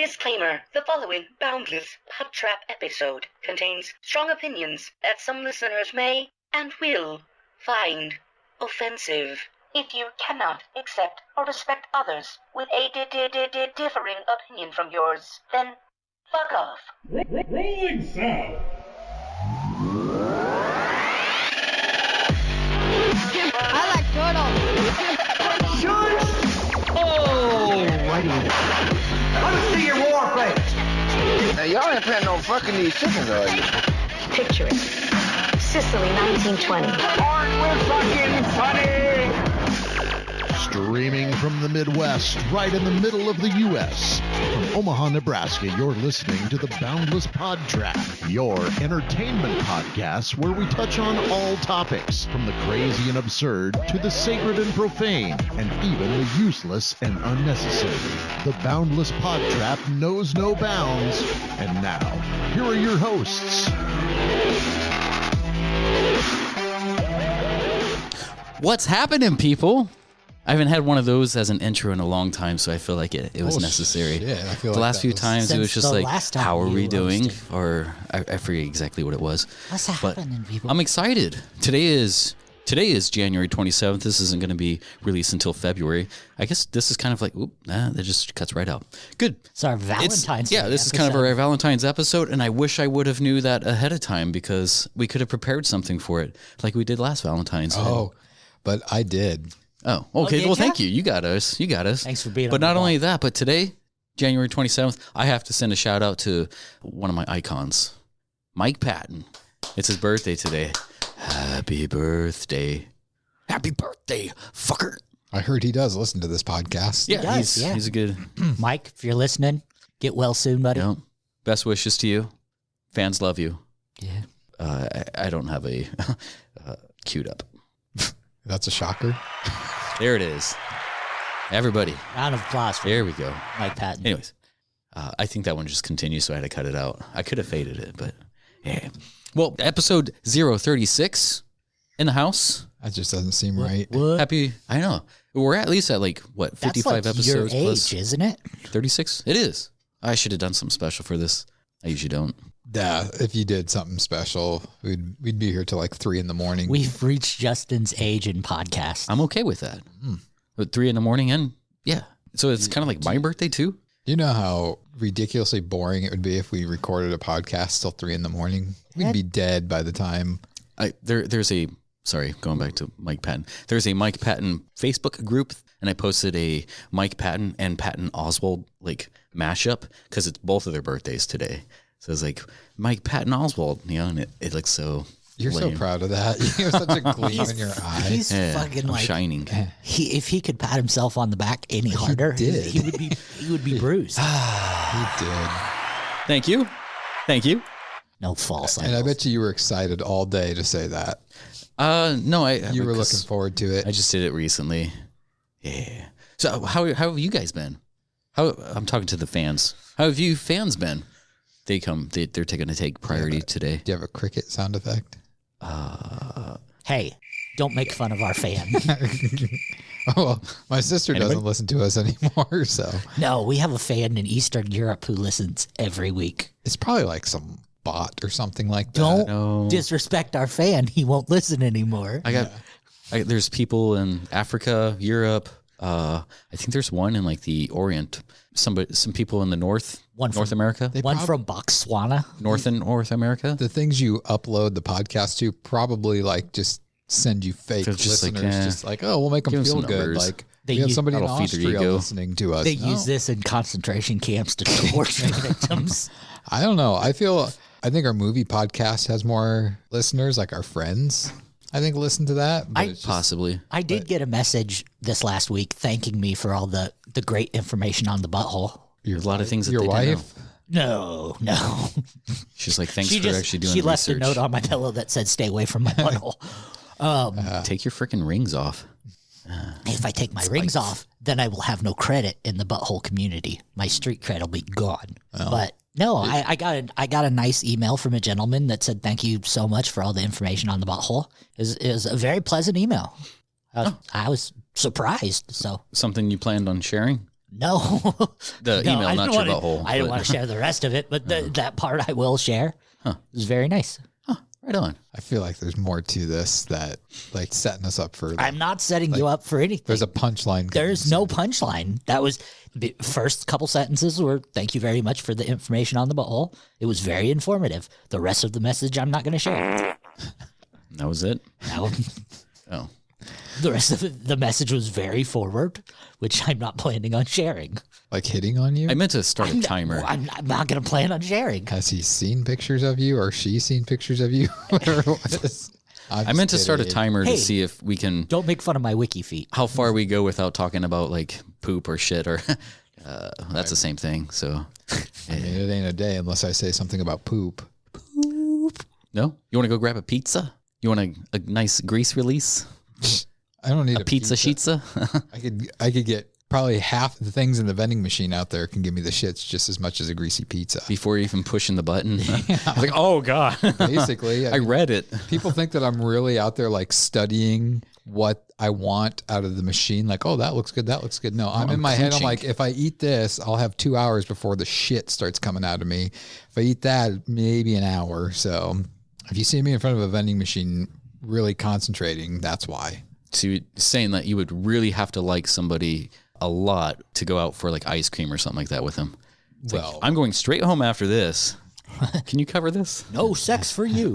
Disclaimer: the following Boundless PodTrap episode contains strong opinions that some listeners may and will find offensive. If you cannot accept or respect others with a differing opinion from yours, then fuck off. Rolling sound. I like turtles. Shush! Alrighty. Let me see your war plate. Now, y'all ain't planning on fucking these chickens, are you? Picture it. Sicily, 1920. Aren't we fucking funny? Streaming from the Midwest, right in the middle of the U.S. From Omaha, Nebraska, you're listening to the Boundless PodTrap, your entertainment podcast where we touch on all topics, from the crazy and absurd to the sacred and profane, and even the useless and unnecessary. The Boundless PodTrap knows no bounds. And now, here are your hosts. What's happening, people? I haven't had one of those as an intro in a long time, so I feel like it was necessary. Shit, I feel the like last few times it was just like, how are we doing? Or I forget exactly what it was. What's happening, people? I'm excited. Today is January 27th. This isn't going to be released until February. I guess this is kind of like, that just cuts right out. Good. It's our Valentine's Day this is kind of our Valentine's episode, and I wish I would have knew that ahead of time because we could have prepared something for it like we did last Valentine's Day. Oh, but I did. Oh, okay. Well, thank you. You got us. Thanks for being on But the not ball. only that, but today, January 27th, I have to send a shout out to one of my icons, Mike Patton. It's his birthday today. Happy birthday. Happy birthday, fucker. I heard he does listen to this podcast. Yeah, does, he's a good. Mike, if you're listening, get well soon, buddy. You know, best wishes to you. Fans love you. Yeah. I don't have a queued up. That's a shocker. There it is. Everybody. Round of applause for There we go. Mike Patton. Anyways, I think that one just continues, so I had to cut it out. I could have faded it, but yeah. Well, episode 036 in the house. That just doesn't seem right. What? Happy, I know. We're at least at like, what, 55 That's like episodes your plus age, isn't it? 36? It is. I should have done something special for this. I usually don't. Yeah, if you did something special, we'd be here till like 3 a.m. We've reached Justin's age in podcast. I'm okay with that. At 3 a.m, and yeah. So it's kind of like my birthday too? You know how ridiculously boring it would be if we recorded a podcast till 3 a.m? We'd be dead by the time. There's a, sorry, going back to Mike Patton. There's a Mike Patton Facebook group, and I posted a Mike Patton and Patton Oswalt like mashup because it's both of their birthdays today. So it's like Mike Patton Oswalt, you know, and it looks so. You're lame. so proud of that. You have such a gleam in your eye. He's fucking I'm like shining. If he could pat himself on the back any harder, did. he would be bruised. He did. Thank you. No false. And I bet you were excited all day to say that. No, You were looking forward to it. I just did it recently. Yeah. So how have you guys been? I'm talking to the fans. How have you fans been? They're going to take priority today. Do you have a cricket sound effect? Hey, don't make fun of our fan. Oh, well, my sister doesn't listen to us anymore, so. No, we have a fan in Eastern Europe who listens every week. It's probably like some bot or something like that. Don't disrespect our fan. He won't listen anymore. There's people in Africa, Europe. I think there's one in like the Orient. Some people in the North America. One from Botswana. North America. The things you upload the podcast to probably like just send you fake listeners. We'll make them feel good. Numbers. Like we have somebody in that'll feed their Austria ego. listening to us. They use this in concentration camps to torture victims. I don't know. I think our movie podcast has more listeners, like our friends. I think listen to that. Possibly. I did get a message this last week thanking me for all the great information on the butthole. There's a lot of things that your they wife. No. She's like, thanks for actually doing She research. left a note on my pillow that said, "Stay away from my butthole." Take your freaking rings off. If I take my rings off, then I will have no credit in the butthole community. My street cred will be gone. But no, I got a nice email from a gentleman that said, "Thank you so much for all the information on the butthole." It was a very pleasant email. I was surprised. So Something you planned on sharing? No. The No, email, I not didn't your wanna- butthole. I didn't but- want to share the rest of it, but that part I will share. Huh. It was very nice. Right on. I feel like there's more to this that like setting us up for. I'm not setting you up for anything. There's a punchline. There's no punchline. That was the first couple sentences were thank you very much for the information on the butthole. It was very informative. The rest of the message I'm not going to share. That was it? Now, Oh. the rest of the message was very forward, which I'm not planning on sharing. Like hitting on you. I meant to start a timer. I'm not going to plan on sharing. Has he seen pictures of you, or she seen pictures of you? I meant to start a timer Hey. to see if we can, Don't make fun of my wiki feet. how far we go without talking about like poop or shit or that's the same thing. So, I mean, it ain't a day unless I say something about poop. no? You want to go grab a pizza? You want a nice grease release? I don't need A pizza sheetza? I could get probably half the things in the vending machine out there can give me the shits just as much as a greasy pizza. Before even pushing the button. I was like, oh God. Basically, I read it. people think that I'm really out there like studying what I want out of the machine. Like, oh, that looks good. That looks good. No, I'm in my head. I'm clenching. like, if I eat this, I'll have 2 hours before the shit starts coming out of me. If I eat that, maybe an hour. So if you see me in front of a vending machine really concentrating, that's why. So you're saying that you would really have to like somebody a lot to go out for like ice cream or something like that with them. It's like, Well, I'm going straight home after this. Can you cover this? No sex for you.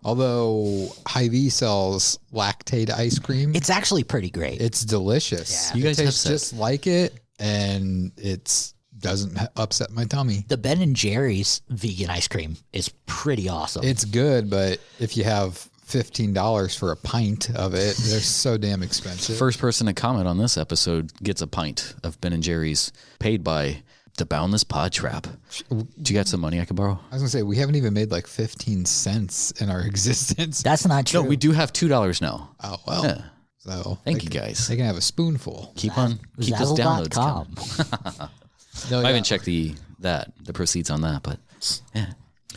although Hy-Vee sells lactate ice cream, It's actually pretty great. it's delicious. Yeah. You guys it have tastes said- just like it, and it's doesn't upset my tummy. The Ben and Jerry's vegan ice cream is pretty awesome. It's good, but if you have $15 for a pint of it, they're so damn expensive. First person to comment on this episode gets a pint of Ben & Jerry's paid by the Boundless PodTrap. Do you got some money I could borrow? I was gonna say we haven't even made like 15 cents in our existence. That's not true. No, we do have $2 now. Oh well. Yeah. So Thank they you can- guys. They can have a spoonful. Keep those downloads coming. Zazzle.com. No, I haven't checked the proceeds on that, but yeah.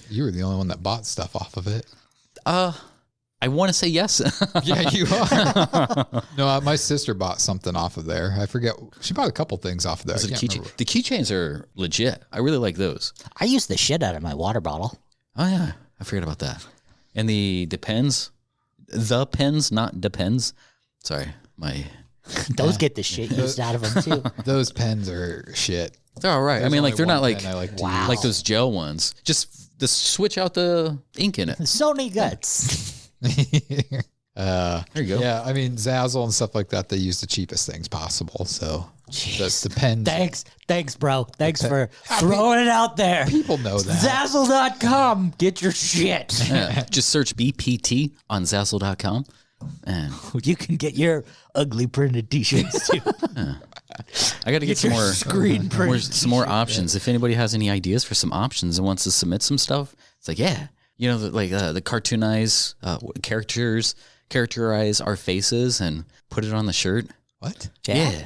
You were the only one that bought stuff off of it. I want to say yes. Yeah, you are. No, my sister bought something off of there. I forget. She bought a couple things off of there. Was I it can't keychain? remember. The keychains are legit. I really like those. I use the shit out of my water bottle. Oh yeah, I forgot about that. And the pens, not depends. Sorry, Those get the shit used out of them too. Those pens are shit. they're all right. There's I mean, like only they're not one like pen I like to Wow. like those gel ones. Just switch out the ink in it. Sony guts. There you go. Yeah, I mean Zazzle and stuff like that. They use the cheapest things possible. So Jeez. the pens. Thanks, bro. Thanks for throwing it out there. People know that. Zazzle.com. Get your shit. Yeah. Just search BPT on Zazzle.com. And You can get your ugly printed t-shirts too. I got to get some your more screen print some more options. If anybody has any ideas for some options and wants to submit some stuff, it's like, yeah, you know, the cartoonize characterize our faces and put it on the shirt. What? Yeah.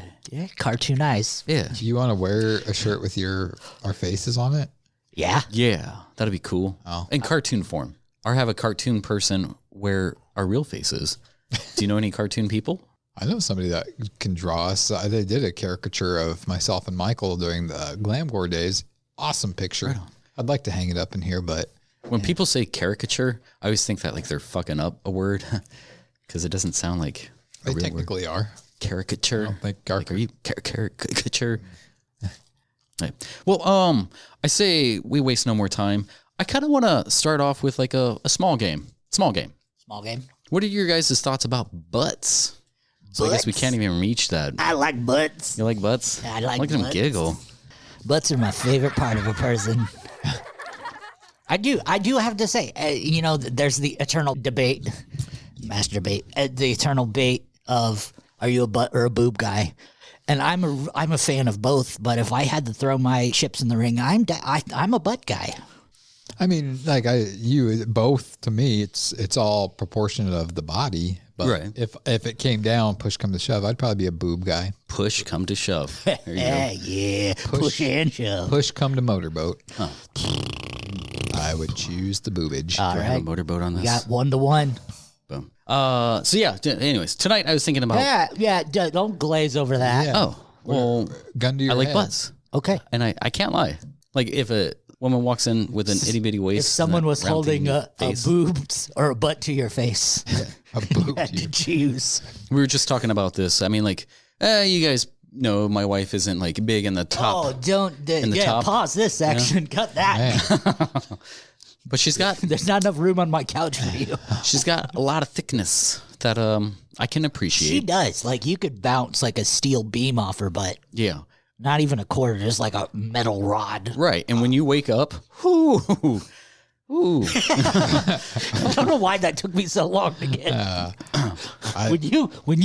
Cartoonize. Yeah. Do you want to wear a shirt with our faces on it? Yeah. Yeah. That'd be cool. Oh. In cartoon form. Or have a cartoon person wear our real faces. Do you know any cartoon people? I know somebody that can draw us. They did a caricature of myself and Michael during the Glam Gore days. Awesome picture. I'd like to hang it up in here, but When people say caricature, I always think that like they're fucking up a word because it doesn't sound like a they real technically word. are. Caricature. I don't think Like, are you caricature? Right. Well, I say we waste no more time. I kind of want to start off with like a small game. Small game. Small game. What are your guys' thoughts about butts? So I guess we Butts? can't even reach that. I like butts. You like butts? I like Look at them butts. giggle. Butts are my favorite part of a person. I do have to say, you know, there's the eternal debate, masturbate, the eternal debate of are you a butt or a boob guy? And I'm a fan of both, but if I had to throw my chips in the ring, I'm a butt guy. I mean, like both to me, it's all proportionate of the body. But Right. if it came down, push come to shove, I'd probably be a boob guy. Push come to shove. There you Yeah, go. yeah. Push and shove. Push come to motorboat. I would choose the boobage. All Do I have a right. motorboat on We this? got 1-1. Boom. So yeah. Anyways, tonight I was thinking about. Yeah. Don't glaze over that. Yeah. Oh, Well, gun to your I like head. butts. Okay. And I can't lie. Like if a woman walks in with an itty bitty waist, If someone and was round thing holding in your a face. boobs or a butt to your face, A boob. you had to choose. We were just talking about this. I mean, like, you guys know my wife isn't like big in the top, Oh, don't. in the top. Pause this section. Cut that. Man, but she's got There's not enough room on my couch for you. she's got a lot of thickness that I can appreciate. She does. Like, you could bounce like a steel beam off her butt. Yeah. Not even a quarter, just like a metal rod. Right. And when you wake up, ooh, ooh. I don't know why that took me so long to get. When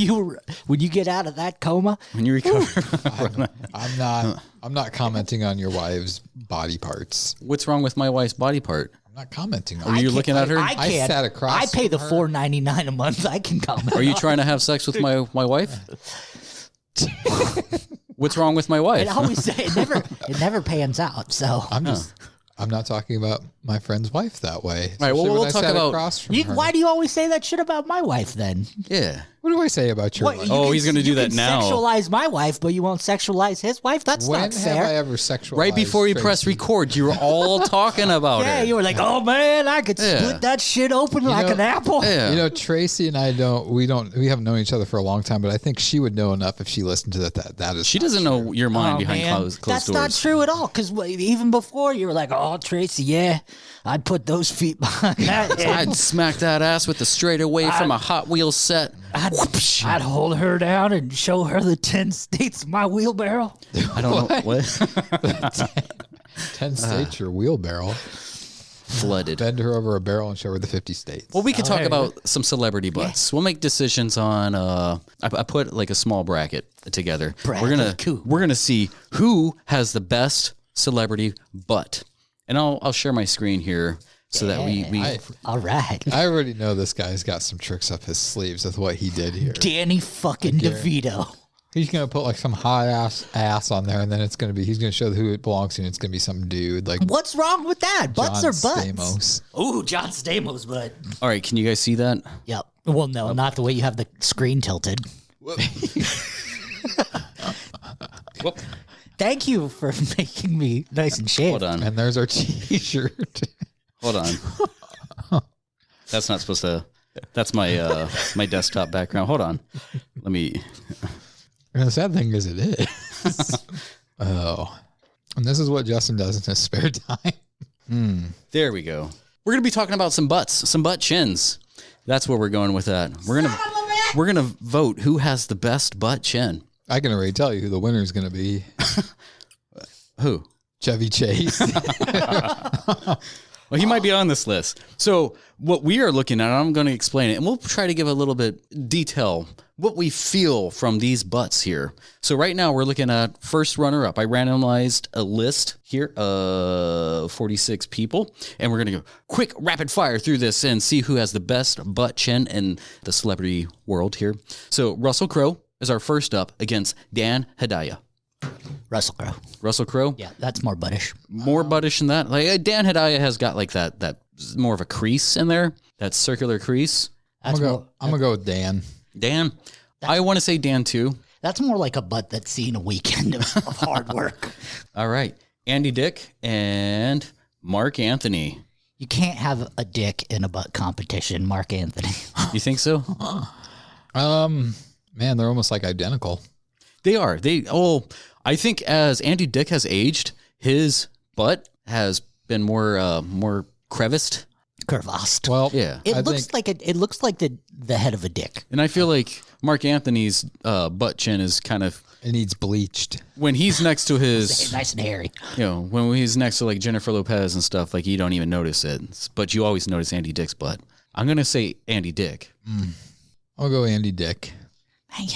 you get out of that coma, When you recover. I'm not commenting on your wife's body parts. What's wrong with my wife's body part? I'm not commenting on Are it. you looking at her? I can't. sat across I pay the from her. $4.99 a month. I can comment. Are you trying to have sex with my wife? What's wrong with my wife? It always it never pans out. So I'm not talking about my friend's wife that way. Right, well, Especially when we'll I talk sat about- across from her. why do you always say that shit about my wife then? Yeah. What do I say about your What, wife? you Oh, can- he's gonna do you that can now. Sexualize my wife, but you won't sexualize his wife. That's When not have fair. I ever sexualized Right before you press Tracy? record, you were all talking about Yeah, it. you were like, "Oh man, I could Yeah. split that shit open like know- an apple." Yeah. You know, Tracy and I we haven't known each other for a long time, but I think she would know enough if she listened to that is She not doesn't true. know your mind Oh, behind man. closed That's doors. not true at all. Because even before you were like, "Oh, Tracy, yeah, I'd put those feet behind that. I'd smack that ass with the straightaway from a Hot Wheels set. I'd hold her down and show her the 10 states of my wheelbarrow." I don't know what. 10 states your wheelbarrow. Flooded. Bend her over a barrel and show her the 50 states. Well, we could talk there you about some celebrity butts. We'll make decisions on. I put like a small bracket together. Bracket, cool. We're gonna see who has the best celebrity butt, and I'll share my screen here so that we All right. I already know this guy's got some tricks up his sleeves with what he did here. Danny fucking DeVito. He's gonna put like some hot ass on there, and then he's gonna show who it belongs to, and it's gonna be some dude like What's wrong with that? Butts John are butts. Stamos. Ooh, John Stamos butt. All right, can you guys see that? Yep. Well, no, not the way you have the screen tilted. Whoop. Thank you for making me nice and shaved. Hold on. And there's our T-shirt. Hold on. That's not supposed to. That's my my desktop background. Hold on. Let me. And the sad thing is, it is. Oh, and this is what Justin does in his spare time. There we go. We're gonna be talking about some butts, some butt chins. That's where we're going with that. We're gonna vote who has the best butt chin. I can already tell you who the winner is going to be. Who? Chevy Chase. Well, he might be on this list. So what we are looking at, I'm going to explain it, and we'll try to give a little bit detail what we feel from these butts here. So right now we're looking at first runner up. I randomized a list here of 46 people, and we're going to go quick rapid fire through this and see who has the best butt chin in the celebrity world here. So Russell Crowe is our first up against Dan Hedaya. Russell Crowe. Russell Crowe? Yeah, that's more buttish. More buttish than that. Like Dan Hedaya has got like that more of a crease in there, that circular crease. I'm gonna go with Dan. Dan, I want to say Dan too. That's more like a butt that's seen a weekend of hard work. All right, Andy Dick and Mark Anthony. You can't have a dick in a butt competition, Mark Anthony. You think so? Man, they're almost like identical. They are. I think as Andy Dick has aged, his butt has been more creviced. Crevassed. Well, Yeah. It looks like the head of a dick. And I feel like Mark Anthony's butt chin is kind of it needs bleached. when he's next to his, Nice and hairy. when he's next to like Jennifer Lopez and stuff, like you don't even notice it, but you always notice Andy Dick's butt. I'm gonna say Andy Dick. I'll go Andy Dick. Man.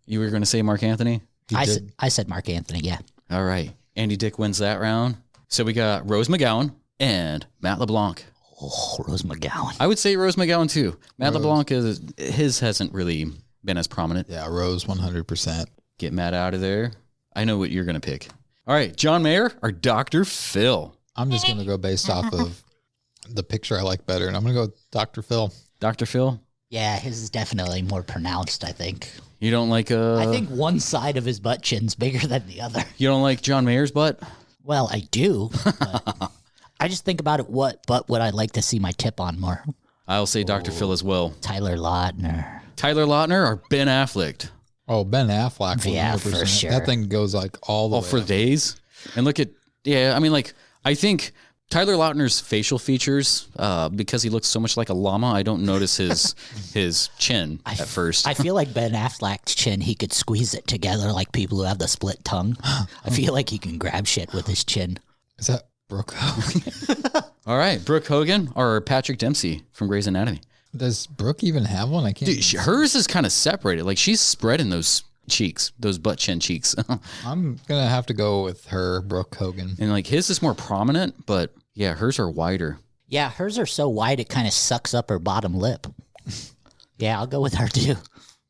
You were gonna say Mark Anthony? I said Mark Anthony, yeah. All right. Andy Dick wins that round. So we got Rose McGowan and Matt LeBlanc. Oh, Rose McGowan. I would say Rose McGowan too. Matt LeBlanc hasn't really been as prominent. Yeah, Rose 100%. Get Matt out of there. I know what you're gonna pick. All right, John Mayer or Dr. Phil? I'm just gonna go based off of the picture I like better, and I'm gonna go with Dr. Phil. Dr. Phil? Yeah, his is definitely more pronounced, I think. You don't like I think one side of his butt chin's bigger than the other. You don't like John Mayer's butt? Well, I do. But I just think about it, what butt would I like to see my tip on more? I'll say Dr. Phil as well. Tyler Lautner. Tyler Lautner or Ben Affleck? Oh, Ben Affleck. 100%. Yeah, for sure. That thing goes like all the way for up. days. And look at, I mean, like, I think Tyler Lautner's facial features, because he looks so much like a llama, I don't notice his chin at first. I feel like Ben Affleck's chin, he could squeeze it together like people who have the split tongue. I feel like he can grab shit with his chin. Is that Brooke Hogan? All right, Brooke Hogan or Patrick Dempsey from Grey's Anatomy. Does Brooke even have one? I can't. Dude, hers is kind of separated. Like she's spreading those cheeks, those butt chin cheeks. I'm going to have to go with her, Brooke Hogan. And like his is more prominent, but yeah, hers are wider. Yeah, hers are so wide it kind of sucks up her bottom lip. Yeah, I'll go with her too.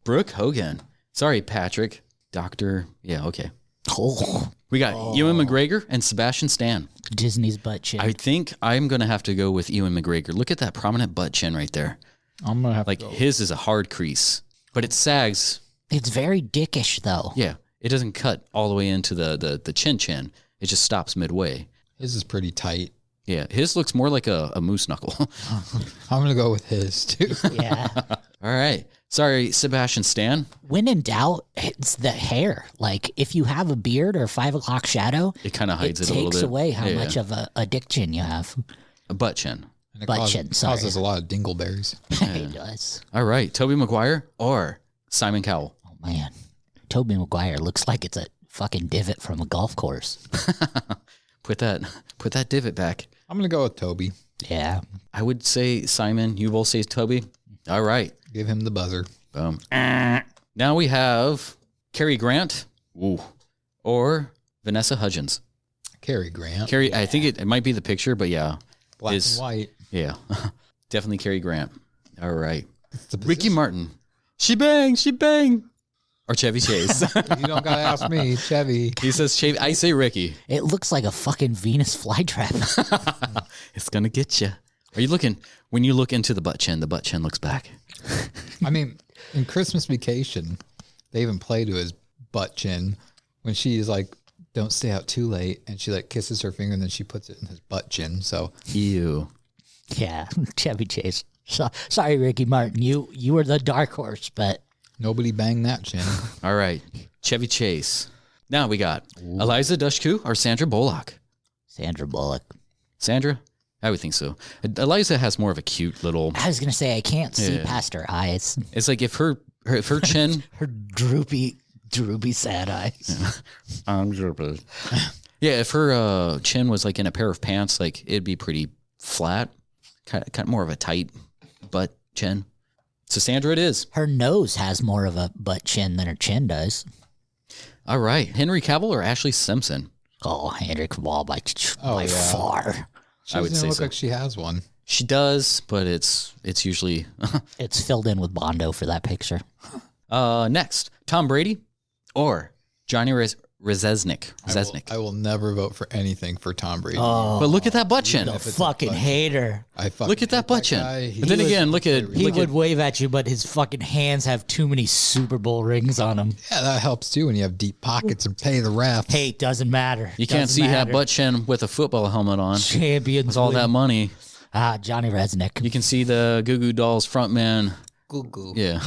Brooke Hogan. Sorry, Patrick. Doctor. Yeah, okay. Oh. We got Ewan McGregor and Sebastian Stan. Disney's butt chin. I think I'm going to have to go with Ewan McGregor. Look at that prominent butt chin right there. I'm going to have to go. His is a hard crease, but it sags. It's very dickish, though. Yeah. It doesn't cut all the way into the chin. It just stops midway. His is pretty tight. Yeah. His looks more like a moose knuckle. I'm going to go with his, too. Yeah. All right. Sorry, Sebastian Stan. When in doubt, it's the hair. Like, if you have a beard or a 5 o'clock shadow, it kind of hides it a little bit. It takes away how much of a dick chin you have. A butt chin. And it causes a lot of dingleberries. It does. All right. Tobey Maguire or Simon Cowell? Oh, man. Tobey Maguire looks like it's a fucking divot from a golf course. Put that divot back. I'm going to go with Toby. Yeah. I would say Simon. You both say Toby? All right. Give him the buzzer. Boom. Now we have Cary Grant or Vanessa Hudgens. Cary Grant. Cary, I think it might be the picture, but yeah. Black and white. Yeah. Definitely Cary Grant. All right. Ricky Martin. She bang. Or Chevy Chase. You don't got to ask me. Chevy. He says Chevy. I say Ricky. It looks like a fucking Venus flytrap. It's going to get you. Are you looking? When you look into the butt chin looks back. I mean, in Christmas Vacation, they even play to his butt chin when she's like, don't stay out too late. And she like kisses her finger and then she puts it in his butt chin. So, ew. Yeah, Chevy Chase. So, sorry, Ricky Martin. You were the dark horse, but nobody banged that chin. All right. Chevy Chase. Now we got Eliza Dushku or Sandra Bullock. Sandra Bullock. Sandra? I would think so. Eliza has more of a cute little. I was gonna say I can't see past her eyes. It's like if her chin, her droopy sad eyes. I'm droopy. Yeah, if her chin was like in a pair of pants, like it'd be pretty flat, kind of more of a tight butt chin. So Sandra, it is. Her nose has more of a butt chin than her chin does. All right, Henry Cavill or Ashley Simpson? Oh, Henry Cavill by far. She doesn't look like she has one. She does, but it's usually it's filled in with Bondo for that picture. Next, Tom Brady or Johnny Rzeznik. I will never vote for anything for Tom Brady. Oh, but look at that butt chin. The fucking hater. Look at that butt chin. But then again, he would wave at you, but his fucking hands have too many Super Bowl rings on them. Yeah, that helps too when you have deep pockets and pay the ref. Hey, it doesn't matter. You can't see that butt chin with a football helmet on. Champions with all that money. Johnny Rzeznik. You can see the Goo Goo Dolls front man. Goo Goo. Yeah.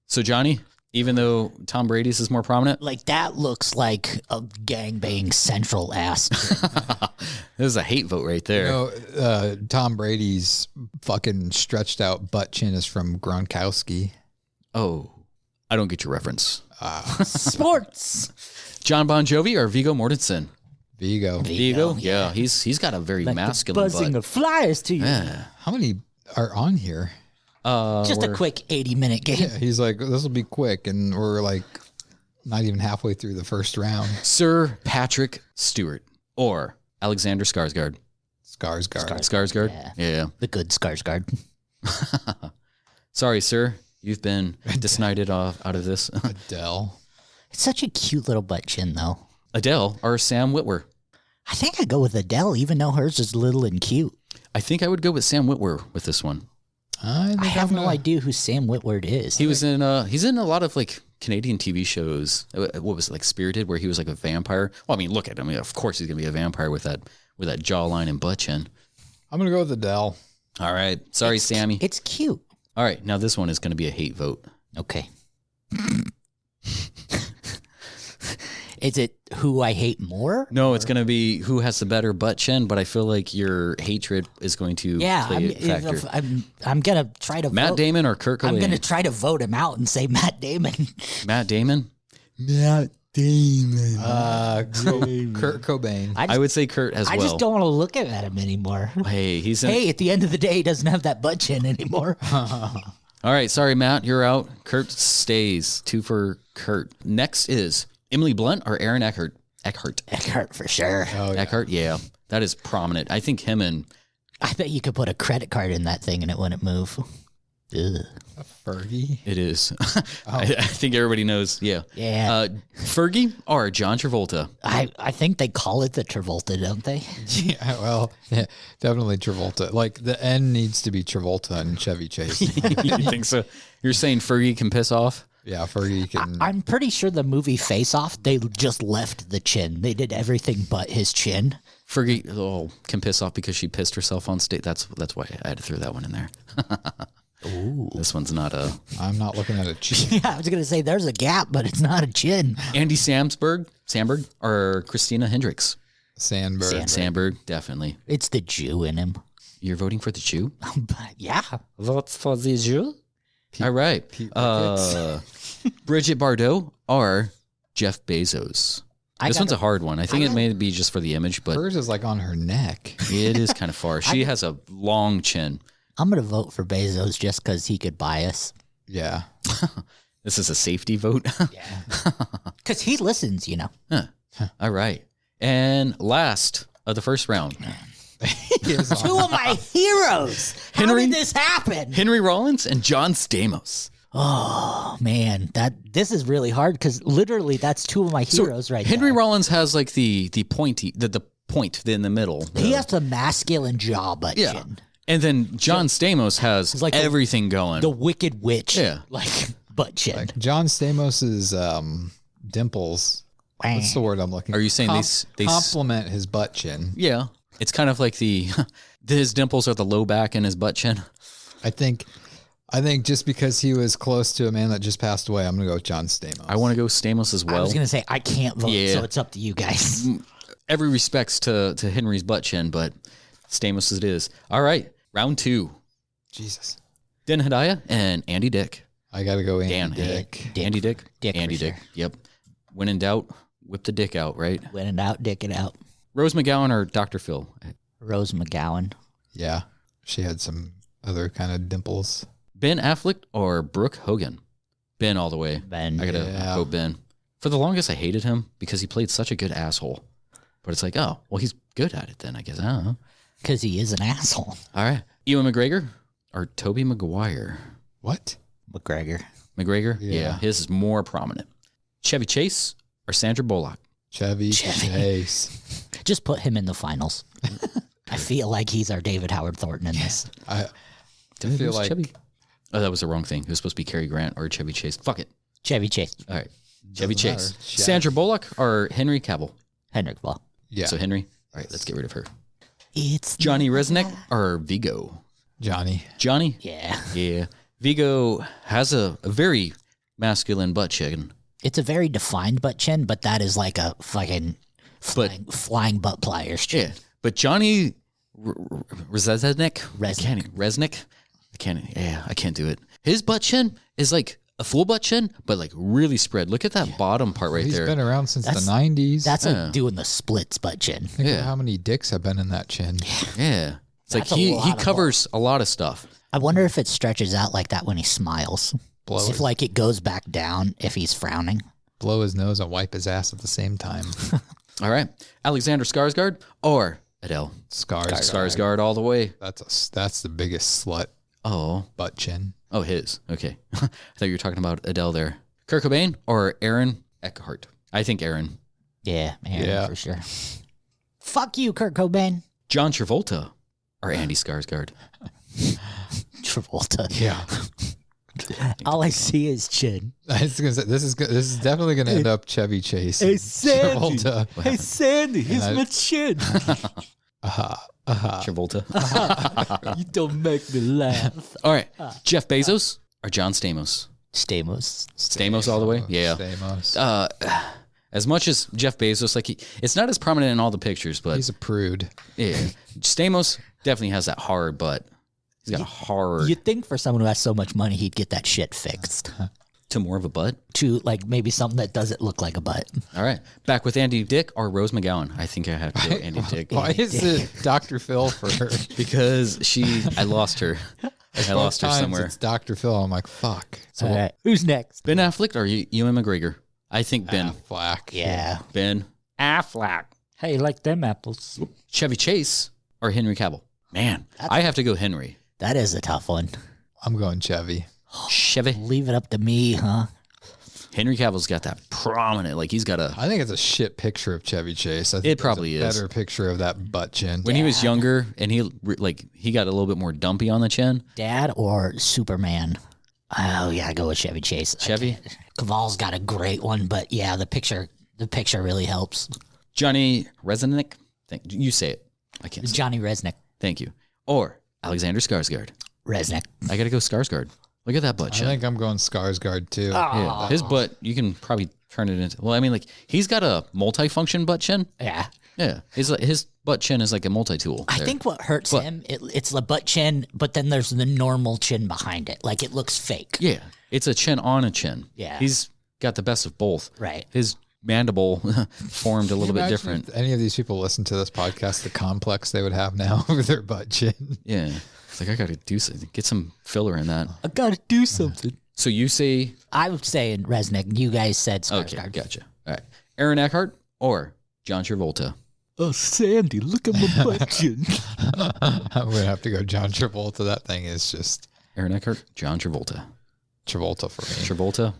So Johnny, even though Tom Brady's is more prominent, like that looks like a gangbang central ass. This is a hate vote right there. You know, Tom Brady's fucking stretched out butt chin is from Gronkowski. Oh, I don't get your reference. Sports. John Bon Jovi or Viggo Mortensen? Viggo. Yeah, he's got a very like masculine the buzzing butt. of flies to you. Yeah. How many are on here? Just a quick 80-minute game. Yeah, he's like, this will be quick, and we're like not even halfway through the first round. Sir Patrick Stewart or Alexander Skarsgård? Skarsgård. Yeah. The good Skarsgård. Sorry, sir. You've been decided out of this. Adele. It's such a cute little butt chin, though. Adele or Sam Witwer? I think I'd go with Adele, even though hers is little and cute. I think I would go with Sam Witwer with this one. I have no idea who Sam Witwer is. He's in a lot of like Canadian TV shows. What was it, like Spirited, where he was like a vampire? Well, I mean, look at him. I mean, of course he's gonna be a vampire with that jawline and butt chin. I'm gonna go with Adele. All right. Sorry, Sammy. It's cute. All right. Now this one is gonna be a hate vote. Okay. Is it who I hate more? No, it's going to be who has the better butt chin, but I feel like your hatred is going to play a factor. I'm going to try to Matt vote. Damon or Kurt Cobain? I'm going to try to vote him out and say Matt Damon. Matt Damon? Matt Damon. Kurt Cobain. I would say Kurt as well. I just don't want to look at him anymore. Hey, at the end of the day, he doesn't have that butt chin anymore. All right, sorry, Matt, you're out. Kurt stays. 2 for Kurt. Next is Emily Blunt or Aaron Eckhart? Eckhart for sure. Oh, yeah. Eckhart, yeah. That is prominent. I think him and... I bet you could put a credit card in that thing and it wouldn't move. Ugh. A Fergie? It is. I think everybody knows. Yeah. Yeah. Fergie or John Travolta? I think they call it the Travolta, don't they? Yeah, well, yeah, definitely Travolta. Like the N needs to be Travolta and Chevy Chase. You think so? You're saying Fergie can piss off? Yeah, Fergie can. I'm pretty sure the movie Face Off, they just left the chin. They did everything but his chin. Fergie can piss off because she pissed herself on stage. That's why I had to throw that one in there. Ooh. This one's not a... I'm not looking at a chin. Yeah, I was going to say there's a gap, but it's not a chin. Andy Samberg or Christina Hendricks? Sandberg, definitely. It's the Jew in him. You're voting for the Jew? Yeah. Vote for the Jew. All right. Bridget Bardot or Jeff Bezos? This one's a hard one. I think it may be just for the image, but... Hers is like on her neck. It is kind of far. She has a long chin. I'm going to vote for Bezos just because he could buy us. Yeah. This is a safety vote? Yeah. Because he listens, you know. Huh. All right. And last of the first round. 2 of my heroes. How did this happen? Henry Rollins and John Stamos. Oh, man. This is really hard because literally that's 2 of my heroes right Henry there. Rollins has like the point in the middle. He has the masculine jaw butt chin. And then John Stamos has like everything going. The Wicked Witch. Yeah. Like butt chin. Like John Stamos's dimples. What's the word I'm looking for? Are you saying they complement his butt chin? Yeah. It's kind of like his dimples are the low back and his butt chin. I think just because he was close to a man that just passed away, I'm going to go with John Stamos. I want to go Stamos as well. I was going to say I can't vote, so it's up to you guys. Every respects to Henry's butt chin, but Stamos it is. All right. Round 2. Jesus. Den Hedaya and Andy Dick. I got to go Andy Dick. Andy Dick? Andy Dick. Yep. When in doubt, whip the dick out, right? When in doubt, dick it out. Rose McGowan or Dr. Phil? Rose McGowan. Yeah. She had some other kind of dimples. Ben Affleck or Brooke Hogan? Ben all the way. Ben. I got to go Ben. For the longest, I hated him because he played such a good asshole. But it's like, oh, well, he's good at it then, I guess. I don't know. Because he is an asshole. All right. Ewan McGregor or Tobey Maguire? What? McGregor. McGregor? Yeah. His is more prominent. Chevy Chase or Sandra Bullock? Chevy Chase. Just put him in the finals. I feel like he's our David Howard Thornton in this. I feel like... Chevy. Oh, that was the wrong thing. It was supposed to be Cary Grant or Chevy Chase. Fuck it. Chevy Chase. All right. Chevy Chase. matter. Sandra Bullock or Henry Cavill? Henrik Cavill. Yeah. So Henry. All right, let's get rid of her. It's Johnny Resnick or Vigo? Johnny. Johnny? Yeah. Yeah. Vigo has a very masculine butt chin. It's a very defined butt chin, but that is like a fucking flying butt pliers chin. Yeah. But Johnny Resnick? I can't do it. His butt chin is like a full butt chin, but like really spread. Look at that bottom part right He's there. been around since the 90s. That's like doing the splits butt chin. Think of how many dicks have been in that chin. Yeah. It's like That's a he lot of covers a lot of stuff. I wonder if it stretches out like that when he smiles. Blow If like it goes back down if he's frowning. Blow his nose and wipe his ass at the same time. All right. Alexander Skarsgård or Adele? Skarsgård all the way. That's the biggest slut. Oh. Butt chin. Oh, his. Okay. I thought you were talking about Adele there. Kurt Cobain or Aaron Eckhart? I think Aaron. Yeah, for sure. Fuck you, Kurt Cobain. John Travolta or Andy Skarsgård? Travolta. Yeah. All I see is chin. I was gonna say this is definitely gonna end up Chevy Chase. Hey, Sandy. Travolta. Hey, Sandy, here's my chin. Travolta. You don't make me laugh. All right. Jeff Bezos or John Stamos? Stamos All the way? Yeah. Stamos. As much as Jeff Bezos, like it's not as prominent in all the pictures, but He's a prude. yeah. Stamos definitely has that hard butt. He's got a hard You'd think for someone who has so much money, he'd get that shit fixed to more of a butt. to like maybe something that doesn't look like a butt. All right. Back with Andy Dick or Rose McGowan. I think I have to go Andy Dick. Why is it Dr. Phil for her? Because I lost her. I lost her Times somewhere. It's Dr. Phil. I'm like, fuck. So All right, who's next? Ben Affleck or Ewan McGregor? I think Ben. Affleck. Yeah. Ben Affleck. Hey, you like them apples? Chevy Chase or Henry Cavill? Man, I have to go Henry. That is a tough one. I'm going Chevy. Chevy. Leave it up to me, huh? Henry Cavill's got that prominent, like he's got a. I think it's a shit picture of Chevy Chase. I think It probably there's a is. better picture of that butt chin. When he was younger and he got a little bit more dumpy on the chin. Dad or Superman? Oh yeah, go with Chevy Chase. Chevy? Caval's got a great one, but yeah, the picture really helps. Johnny Resnick. You say it. I can't say it. Johnny Resnick. Thank you. Or Alexander Skarsgård. Resnick. I got to go Skarsgård. Look at that butt I chin. think I'm going Skarsgård too. Yeah, his butt, you can probably turn it into. Well, I mean, like he's got a multi-function butt chin. Yeah. Yeah, his butt chin is like a multi-tool. I think what hurts him, it's the butt chin, but then there's the normal chin behind it. Like it looks fake. Yeah, it's a chin on a chin. Yeah. He's got the best of both. Right. His mandible formed a little bit Imagine different. if any of these people listen to this podcast, the complex they would have now with their butt chin. Yeah. It's like, I got to do something. Get some filler in that. I gotta do something. So you say. I was saying Resnick. You guys said Skarsgård. Okay, gotcha. All right. Aaron Eckhart or John Travolta? Oh, Sandy, look at my butt chin. I'm going to have to go John Travolta. That thing is just Aaron Eckhart, John Travolta. Travolta for me. Travolta.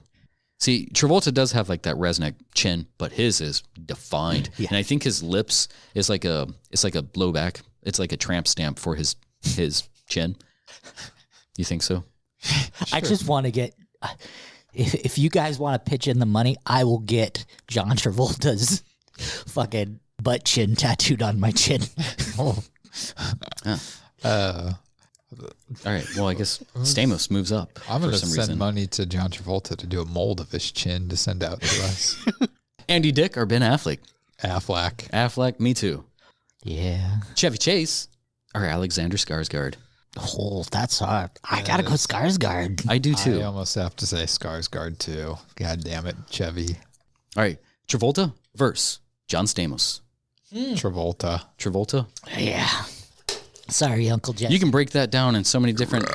See, Travolta does have like that Resnick chin, but his is defined. Yeah. And I think his lips is like a blowback. It's like a tramp stamp for his chin. You think so? I just want to get. If you guys want to pitch in the money, I will get John Travolta's fucking butt chin tattooed on my chin. All right. Well, I guess Stamos moves up. I'm going for to some send reason. money to John Travolta to do a mold of his chin to send out to us. Andy Dick or Ben Affleck? Affleck. Affleck, me too. Yeah. Chevy Chase or Alexander Skarsgård? Oh, that's hard. I gotta go Skarsgård. I do too. I almost have to say Skarsgård too. God damn it, Chevy. All right. Travolta versus John Stamos. Travolta. Travolta? Yeah. Sorry, Uncle Jeff. You can break that down in so many different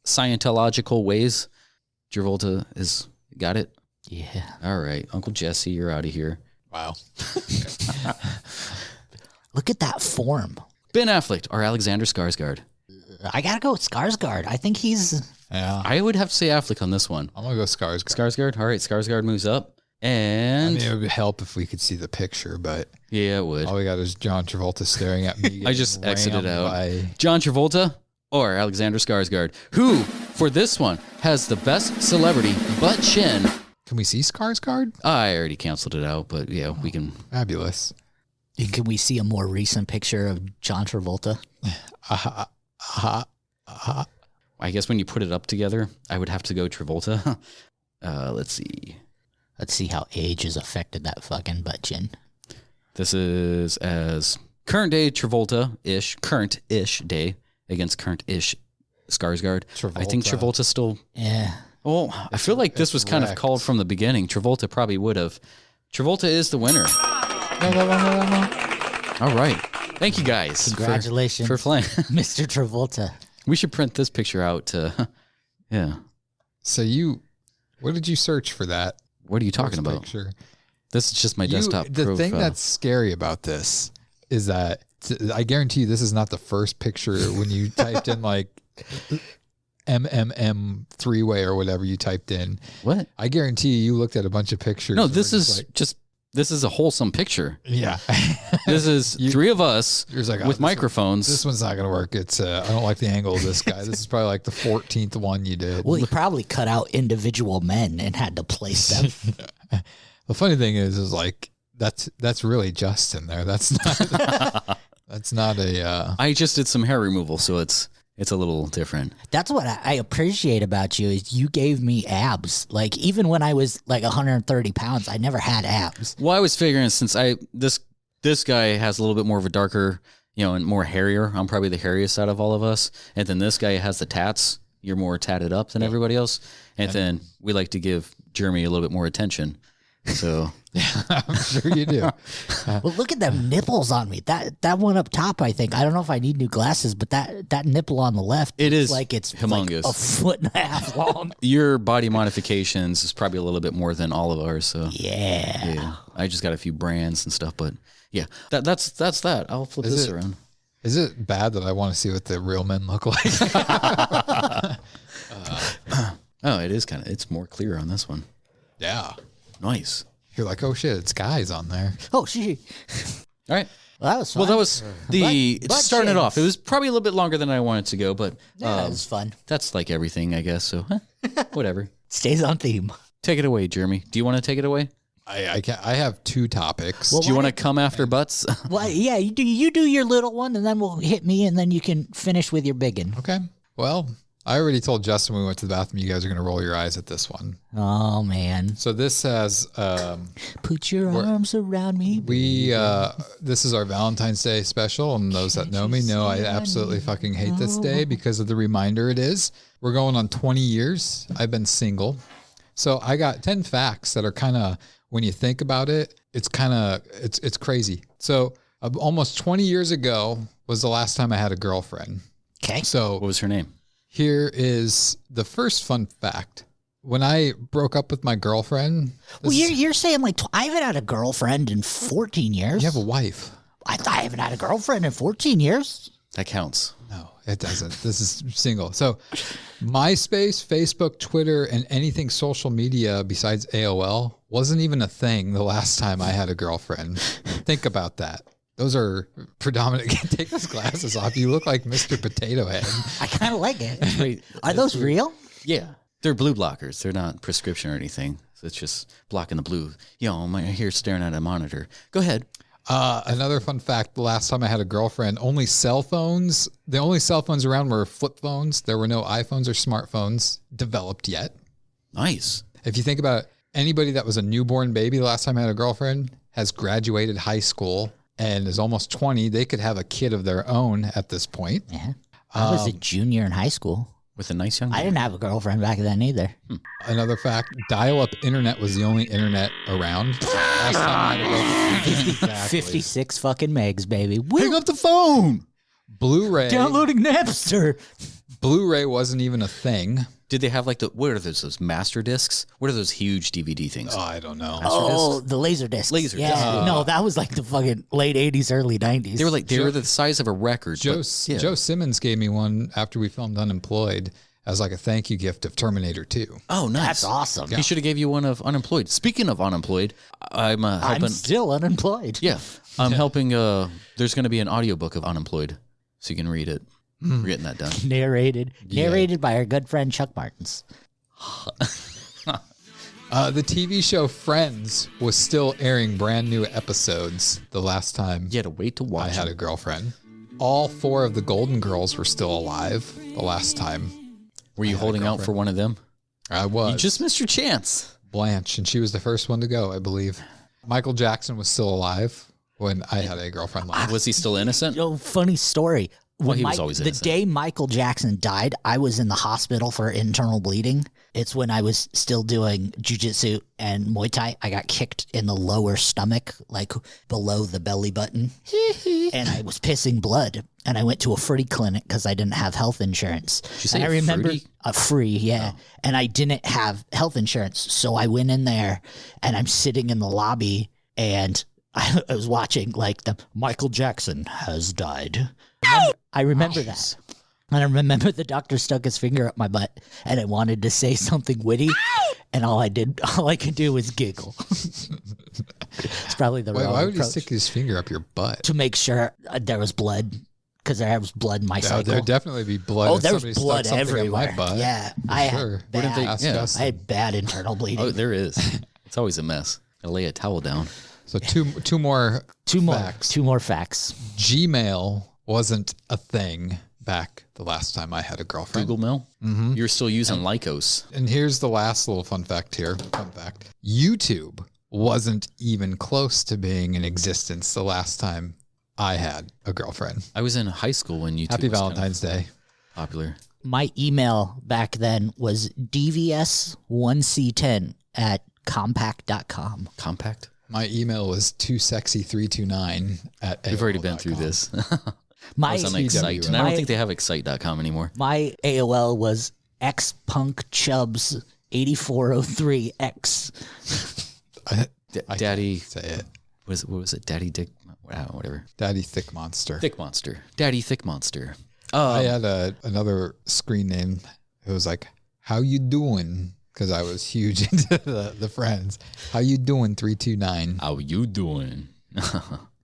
Scientological ways. Travolta is got it. Yeah. All right, Uncle Jesse, you're out of here. Wow. Look at that form. Ben Affleck or Alexander Skarsgård? I gotta go with Skarsgård. I think he's. Yeah. I would have to say Affleck on this one. I'm going to go Skarsgård. Skarsgård? All right, Skarsgård moves up. I And mean, it would help if we could see the picture, but yeah, it would. all we got is John Travolta staring at me. I just exited rammed out. by- John Travolta or Alexander Skarsgård? Who, for this one, has the best celebrity butt chin? Can we see Skarsgård? I already canceled it out, but yeah, we can. Fabulous. Can we see a more recent picture of John Travolta? I guess when you put it up together, I would have to go Travolta. Let's see. Let's see how age has affected that fucking butt chin. This is as current day Travolta-ish, current-ish day against current-ish Skarsgård. I think Travolta. Travolta's still. Yeah. Well, I feel like this was kind of wrecked. called from the beginning. Travolta probably would have. Travolta is the winner. All right. Thank you guys. Congratulations. For playing. Mr. Travolta. We should print this picture out to. Yeah. So what did you search for that? What are you talking first about? Picture? This is just my desktop The profile. thing that's scary about this is that I guarantee you this is not the first picture when you typed in like MMM three-way or whatever you typed in. What? I guarantee you looked at a bunch of pictures. No, and this were is just like, just This is a wholesome picture. Yeah. This is three of us with microphones. This one's not going to work. It's I don't like the angle of this guy. This is probably like the 14th one you did. Well, you probably cut out individual men and had to place them. The funny thing is like that's really Justin there. That's not that's not a. I just did some hair removal, so it's a little different. That's what I appreciate about you is you gave me abs. Like even when I was like 130 pounds, I never had abs. Well, I was figuring since this guy has a little bit more of a darker, and more hairier. I'm probably the hairiest out of all of us. And then this guy has the tats. You're more tatted up than everybody else. And then we like to give Jeremy a little bit more attention. So I'm sure you do. Well, look at them nipples on me. That one up top, I think. I don't know if I need new glasses, but that nipple on the left, it is like it's humongous, like a foot and a half long. Your body modifications is probably a little bit more than all of ours. So yeah. I just got a few brands and stuff, but yeah, that's that. I'll flip this around. Is it bad that I want to see what the real men look like? Oh, it is it's more clear on this one. Yeah. Nice. You're like, oh shit, it's guys on there. Oh shit. All right. Well, that was fun. Well, that was starting it off. It was probably a little bit longer than I wanted to go, but it was fun. That's like everything, I guess. So whatever. Stays on theme. Take it away, Jeremy. Do you want to take it away? I have two topics. Well, do you want to come after butts? Well, yeah, you do your little one, and then we'll hit me, and then you can finish with your big one. Okay. Well, I already told Justin when we went to the bathroom, you guys are going to roll your eyes at this one. Oh, man. So this has... Put your arms around me. This is our Valentine's Day special, and those that know me know I absolutely fucking hate this day because of the reminder it is. We're going on 20 years. I've been single. So I got 10 facts that are kind of, when you think about it, it's kind of, it's crazy. So almost 20 years ago was the last time I had a girlfriend. Okay. So what was her name? Here is the first fun fact. When I broke up with my girlfriend... Well, you're saying like, I haven't had a girlfriend in 14 years. You have a wife. I haven't had a girlfriend in 14 years. That counts. No, it doesn't. This is single. So MySpace, Facebook, Twitter, and anything social media besides AOL wasn't even a thing the last time I had a girlfriend. Think about that. Those are predominant. Take those glasses off. You look like Mr. Potato Head. I kind of like it. Wait, are those real? Yeah. They're blue blockers. They're not prescription or anything. So it's just blocking the blue. I'm here staring at a monitor. Go ahead. Another fun fact. The last time I had a girlfriend, the only cell phones around were flip phones. There were no iPhones or smartphones developed yet. Nice. If you think about it, anybody that was a newborn baby the last time I had a girlfriend has graduated high school and is almost 20, they could have a kid of their own at this point. Yeah. I was a junior in high school. With a nice young man. I didn't have a girlfriend back then either. Another fact, dial-up internet was the only internet around. Last time I had a girlfriend. Exactly. 56 fucking megs, baby. Hang up the phone. Blu-ray. Downloading Napster. Blu-ray wasn't even a thing. Did they have what are those master discs? What are those huge DVD things? Oh, I don't know. The laser discs. Laser yeah. discs. No, that was like the fucking late 80s, early 90s. They were the size of a record. Joe Simmons gave me one after we filmed Unemployed as like a thank you gift of Terminator 2. Oh, nice. That's awesome. He should have gave you one of Unemployed. Speaking of Unemployed, I'm helping. I'm still unemployed. Yeah. I'm helping. There's going to be an audiobook of Unemployed, so you can read it. We're getting that done. Narrated by our good friend Chuck Martins. The TV show Friends was still airing brand new episodes the last time You had to wait to watch I had a girlfriend. All 4 of the Golden Girls were still alive the last time. Were you holding out for one of them? I was. You just missed your chance. Blanche, and she was the first one to go, I believe. Michael Jackson was still alive when I had a girlfriend last. Was he still innocent? Funny story. Well, he was always innocent. The day Michael Jackson died, I was in the hospital for internal bleeding. It's when I was still doing jiu-jitsu and Muay Thai. I got kicked in the lower stomach, like below the belly button. And I was pissing blood. And I went to a free clinic because I didn't have health insurance. Did you say and I remember free? Free, yeah. Oh. And I didn't have health insurance. So I went in there and I'm sitting in the lobby and I was watching like the Michael Jackson has died. I remember that. And I remember the doctor stuck his finger up my butt and I wanted to say something witty. And all I could do was giggle. It's probably the wrong Why would he approach. stick his finger up your butt? To make sure there was blood, because there was blood in my cycle. There'd definitely be blood. Oh, if there was somebody stuck blood something in everywhere. my butt. Yeah, For I sure. had bad, Disgusting. I had bad internal bleeding. Oh, there is. It's always a mess. Gotta lay a towel down. So two more facts. Two more facts. Gmail wasn't a thing back the last time I had a girlfriend. Google Mail? Mm-hmm. You're still using Lycos. And here's the last little fun fact here. Fun fact. YouTube wasn't even close to being in existence the last time I had a girlfriend. I was in high school when YouTube Happy was Valentine's Day. Popular. My email back then was dvs1c10 at compact.com. Compact? My email was 2sexy329 at We've already been through this. I My was on Excite, and I don't think they have Excite.com anymher. My AOL was xpunkchubs8403x. Daddy, say it. What was it? Daddy Dick, whatever. Daddy Thick Monster. Thick Monster. Daddy Thick Monster. I had another screen name. It was like, how you doing? Because I was huge into the friends. How you doing, 329? How you doing?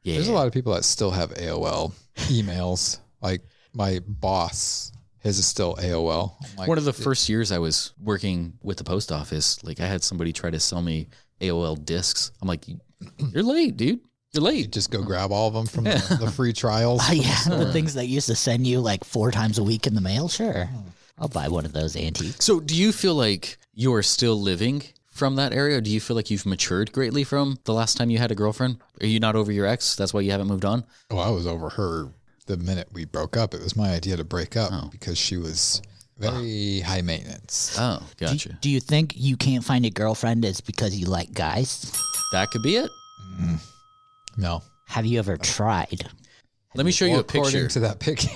Yeah. There's a lot of people that still have AOL emails. Like my boss, his is still AOL. Like, one of the first years I was working with the post office, like I had somebody try to sell me AOL discs. I'm like, you're late, dude. You're late. You just go grab all of them from the free trials. Yeah, the things that used to send you like 4 times a week in the mail. Sure. I'll buy one of those antiques. So do you feel like you're still living from that area? Or do you feel like you've matured greatly from the last time you had a girlfriend? Are you not over your ex? That's why you haven't moved on? Oh, I was over her the minute we broke up. It was my idea to break up because she was very high maintenance. Oh, gotcha. Do you think you can't find a girlfriend is because you like guys? That could be it. No. Have you ever tried? Let me show you a According picture. to that picture.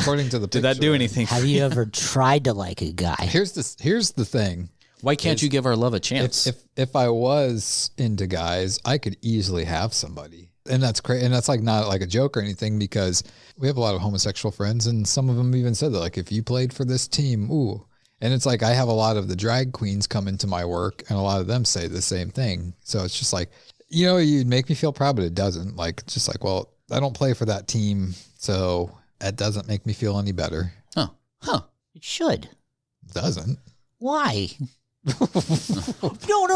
According to the picture. Did that do anything? Have you ever tried to like a guy? Here's the thing. Why can't you give our love a chance? If I was into guys, I could easily have somebody. And that's crazy. And that's like not like a joke or anything, because we have a lot of homosexual friends, and some of them even said that, like, if you played for this team, ooh. And it's like I have a lot of the drag queens come into my work, and a lot of them say the same thing. So it's just like, you'd make me feel proud, but it doesn't. Like, it's just like, well, I don't play for that team, so that doesn't make me feel any better. Huh. It should. It doesn't. Why? No,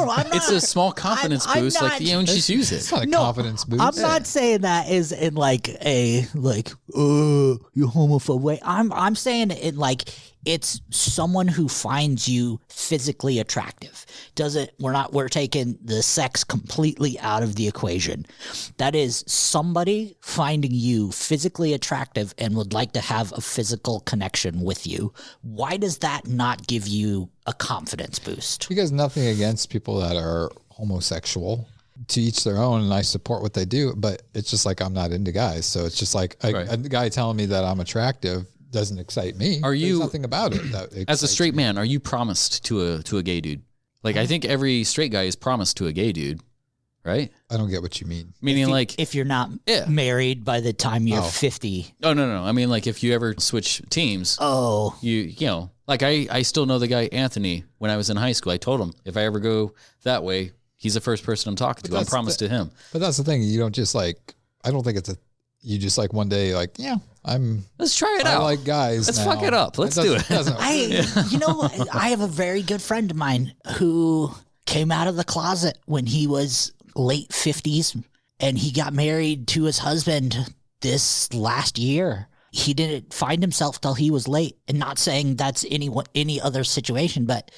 I'm not. It's a small confidence I'm boost. not- Like, just use it. It's not a confidence boost. I'm not saying that is in like a you homophobe way. I'm saying it like it's someone who finds you physically attractive. We're taking the sex completely out of the equation. That is somebody finding you physically attractive and would like to have a physical connection with you. Why does that not give you a confidence boost? Because nothing against people that are homosexual. To each their own, and I support what they do, but it's just like I'm not into guys. So it's just like a guy telling me that I'm attractive doesn't excite me. There's nothing about it that as a straight man, are you promised to a gay dude? Like, I think every straight guy is promised to a gay dude, right? I don't get what you mean. Meaning, if you're not married by the time you're 50. Oh, no. I mean, like, if you ever switch teams. Oh. You know, like I still know the guy Anthony when I was in high school. I told him if I ever go that way, he's the first person I'm talking to. I'm promised to him. But that's the thing. You don't just like, I don't think you just like one day like, let's try it out. I like guys. Let's now. fuck it up. Let's do it. I have a very good friend of mine who came out of the closet when he was late 50s, and he got married to his husband this last year. He didn't find himself till he was late, and not saying that's any other situation, but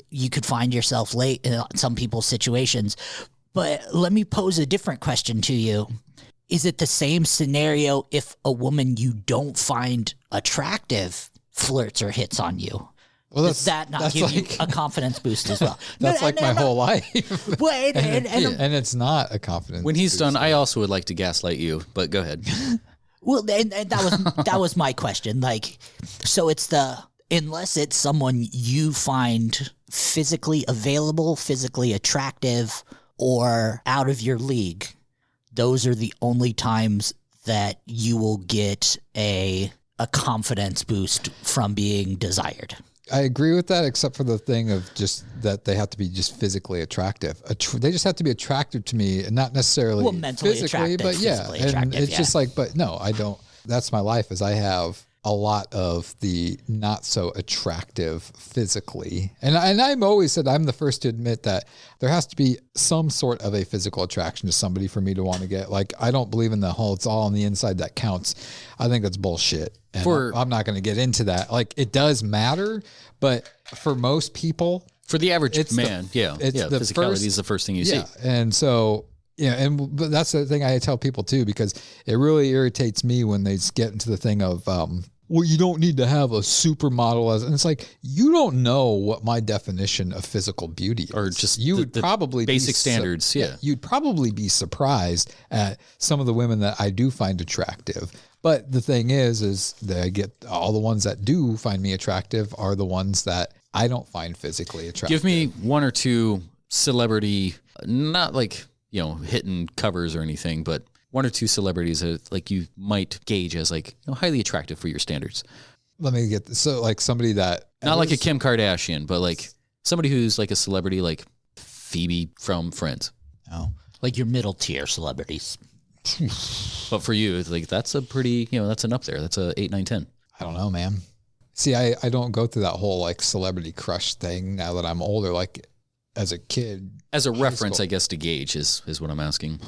you could find yourself late in some people's situations. But let me pose a different question to you. Is it the same scenario if a woman you don't find attractive flirts or hits on you? Well, does that not give you a confidence boost as well? That's my whole life. Well, and it's not a confidence When he's boost. done, I also would like to gaslight you, but go ahead. Well, and that was my question. Like, so it's unless it's someone you find physically available, physically attractive, or out of your league, those are the only times that you will get a confidence boost from being desired. I agree with that, except for the thing of just that they have to be just physically attractive. They just have to be attractive to me, and not necessarily mentally physically, attractive, but yeah. physically And attractive, it's just like, but no, I don't. That's my life. Is I have a lot of the not so attractive physically. And I'm always said, I'm the first to admit that there has to be some sort of a physical attraction to somebody for me to want to get. Like, I don't believe in the whole, it's all on the inside that counts. I think that's bullshit. And I'm not going to get into that. Like, it does matter, but for most people, for the average man, physicality is the first thing you see. And so, but that's the thing I tell people too, because it really irritates me when they get into the thing of, well, you don't need to have a supermodel and it's like, you don't know what my definition of physical beauty is. Or just you would probably basic standards. You'd probably be surprised at some of the women that I do find attractive. But the thing is that I get all the ones that do find me attractive are the ones that I don't find physically attractive. Give me one or two celebrity, not like, hitting covers or anything, but one or two celebrities that like you might gauge as like highly attractive for your standards. Let me get this. So like somebody that not like a Kim Kardashian, but like somebody who's like a celebrity like Phoebe from Friends. Oh, like your middle tier celebrities. But for you, it's like that's a pretty that's an up there. That's a 8, 9, 10. I don't know, man. See, I don't go through that whole like celebrity crush thing now that I'm older. Like as a kid, as a reference, I guess to gauge is what I'm asking.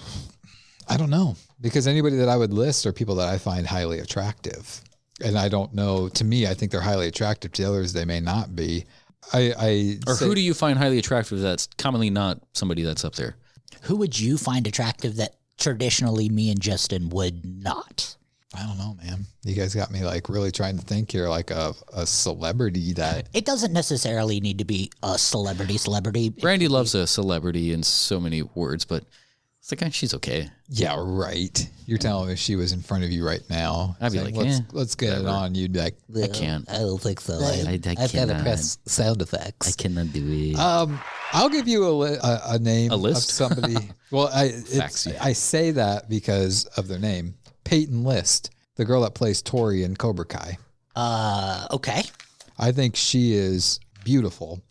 I don't know, because anybody that I would list are people that I find highly attractive, and I don't know. To me, I think they're highly attractive. To others, they may not be. Who do you find highly attractive that's commonly not somebody that's up there? Who would you find attractive that traditionally me and Justin would not? I don't know, man. You guys got me like really trying to think here, like a celebrity that... It doesn't necessarily need to be a celebrity. Brandy loves a celebrity in so many words, but it's like, she's okay. Yeah, right. You're telling me if she was in front of you right now, I'd be like, let's get whatever. it on. You'd be like, I can't. I don't think so. I I've got to press sound effects. I cannot do it. I'll give you a name list? of somebody. Well, I say that because of their name. Peyton List, the girl that plays Tori in Cobra Kai. Okay. I think she is beautiful.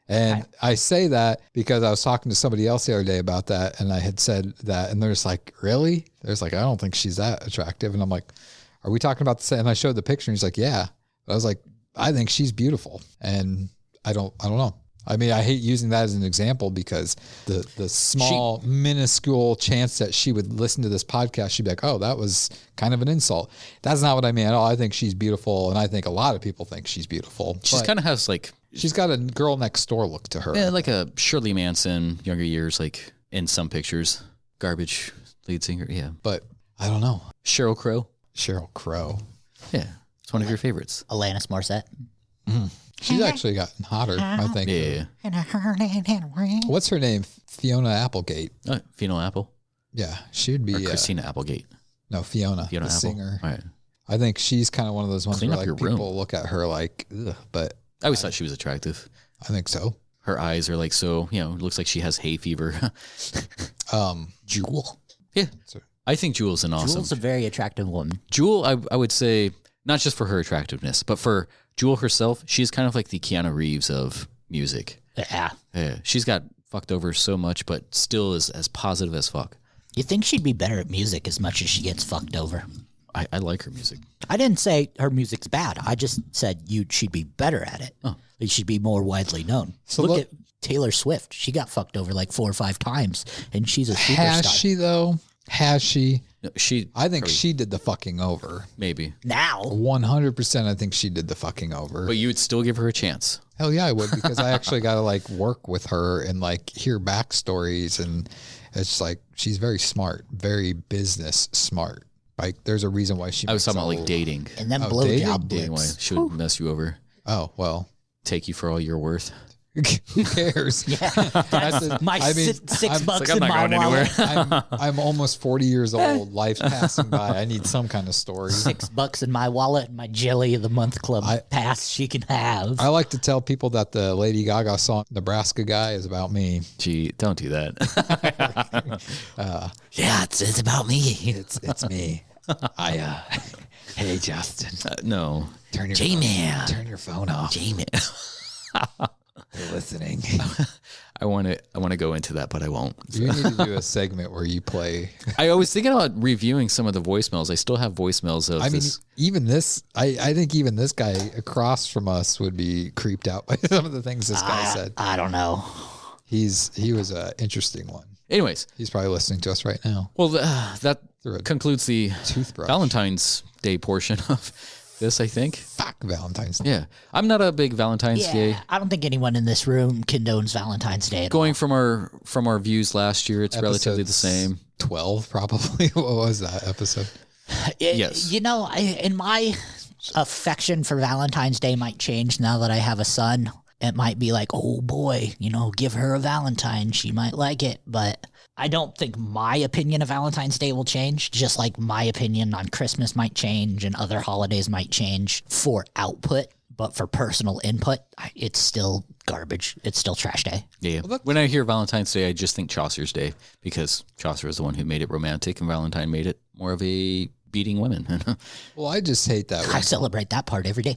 And I say that because I was talking to somebody else the other day about that, and I had said that, and they're just like, really? There's like, I don't think she's that attractive. And I'm like, are we talking about the same? And I showed the picture, and he's like, yeah. But I was like, I think she's beautiful. And I don't know. I mean, I hate using that as an example because the small, minuscule chance that she would listen to this podcast, she'd be like, oh, that was kind of an insult. That's not what I mean at all. I think she's beautiful, and I think a lot of people think she's beautiful. She kind of has like... She's got a girl next door look to her. Yeah, like a Shirley Manson, younger years, like in some pictures. Garbage lead singer, yeah. But I don't know. Sheryl Crow. Yeah. It's one of your favorites. Alanis Morissette. Mm. She's actually gotten hotter, I think. Yeah. What's her name? Fiona Applegate. Fiona Apple? Yeah, she'd be... Or Christina Applegate. No, Fiona the Apple. singer. Right. I think she's kind of one of those ones Clean where up like your people room. look at her like, ugh, but... I always thought she was attractive. I think so. Her eyes are like so, looks like she has hay fever. Jewel. Yeah. I think Jewel's an awesome... Jewel's a very attractive woman. Jewel, I would say, not just for her attractiveness, but for Jewel herself, she's kind of like the Keanu Reeves of music. Yeah. She's got fucked over so much, but still is as positive as fuck. You think she'd be better at music as much as she gets fucked over? I like her music. I didn't say her music's bad. I just said she'd be better at it. Oh. She'd be more widely known. So look at Taylor Swift. She got fucked over like 4 or 5 times, and she's a superstar. Has she, though? Has she? No, I think she did the fucking over. Maybe. Now? 100% I think she did the fucking over. But you would still give her a chance. Hell yeah, I would, because I actually got to like work with her and like hear backstories, and it's like she's very smart, very business smart. Like there's a reason why she... I was talking about like dating. And then blowjob dating why she would mess you over. Oh, well. Take you for all you're worth. Who cares? Yeah, that's $6 like, in my wallet. I'm almost 40 years old. Life's passing by. I need some kind of story. $6 in my wallet and my Jelly of the Month Club pass she can have. I like to tell people that the Lady Gaga song "Nebraska Guy" is about me. Gee, don't do that. Yeah, it's about me. It's me. Hey, Justin. No. Turn your J-Man. Turn your phone off. J-Man. They're listening. I want to go into that, but I won't. You need to do a segment where you play. I was thinking about reviewing some of the voicemails. I still have voicemails of this. Even this, I think even this guy across from us would be creeped out by some of the things this guy said. I don't know. He was an interesting one. Anyways. He's probably listening to us right now. Well, that concludes the toothbrush. Valentine's Day portion of this, I think. Fuck Valentine's Day. Yeah. I'm not a big Valentine's Day. I don't think anyone in this room condones Valentine's Day at all. Going from our views last year, it's relatively the same. 12 probably. What was that episode? Yes. You know, in my affection for Valentine's Day might change now that I have a son. It might be like, oh boy, give her a Valentine. She might like it. But I don't think my opinion of Valentine's Day will change. Just like my opinion on Christmas might change and other holidays might change for output. But for personal input, it's still garbage. It's still trash day. Yeah. When I hear Valentine's Day, I just think Chaucer's Day because Chaucer is the one who made it romantic and Valentine made it more of a beating women. Well, I just hate that. I celebrate that part every day.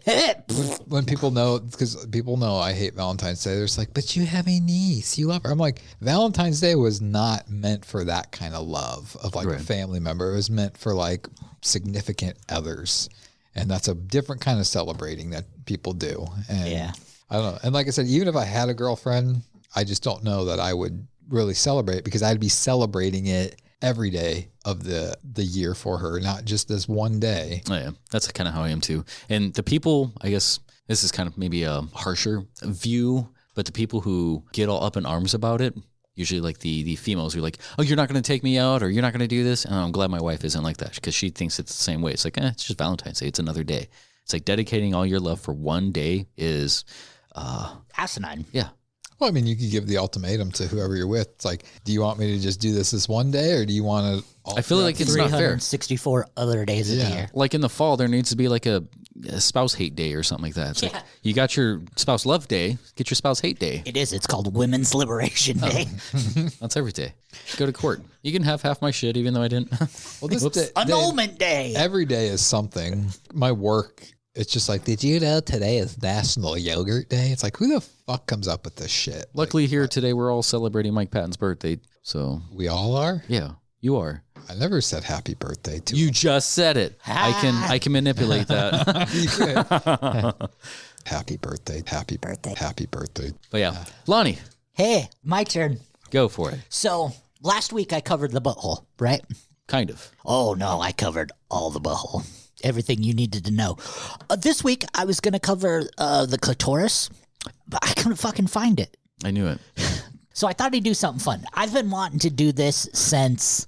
When people know, because people know I hate Valentine's Day, they're just like, but you have a niece, you love her. I'm like, Valentine's Day was not meant for that kind of love of like a family member. It was meant for like significant others. And that's a different kind of celebrating that people do. And yeah. I don't know. And like I said, even if I had a girlfriend, I just don't know that I would really celebrate because I'd be celebrating it every day of the year for her, not just this one day. Oh, yeah. That's kind of how I am too. And the people, I guess this is kind of maybe a harsher view, but the people who get all up in arms about it, usually like the females who are like, oh, you're not going to take me out or you're not going to do this. And I'm glad my wife isn't like that because she thinks it's the same way. It's like, it's just Valentine's Day. It's another day. It's like dedicating all your love for one day is asinine. Yeah. Well, I mean, you could give the ultimatum to whoever you're with. It's like, do you want me to just do this one day or do you want to? I feel like it's not fair. 364 other days of the year. Like in the fall, there needs to be like a spouse hate day or something like that. It's like you got your spouse love day, get your spouse hate day. It is. It's called Women's Liberation Day. That's every day. Go to court. You can have half my shit even though I didn't. Well, this annulment day. Every day is something. My work, it's just like, did you know today is National Yogurt Day? It's like, who the fuck comes up with this shit? Luckily like, here today, we're all celebrating Mike Patton's birthday. So we all are? Yeah, you are. I never said happy birthday to you. him. Just said it. I can manipulate that. Happy birthday. Happy birthday. Happy birthday. But yeah, Lonnie. Hey, my turn. Go for it. So last week I covered the butthole, right? Kind of. Oh no, I covered all the butthole. Everything you needed to know. This week I was going to cover the clitoris, but I couldn't fucking find it. I knew it. So I thought I'd do something fun. I've been wanting to do this since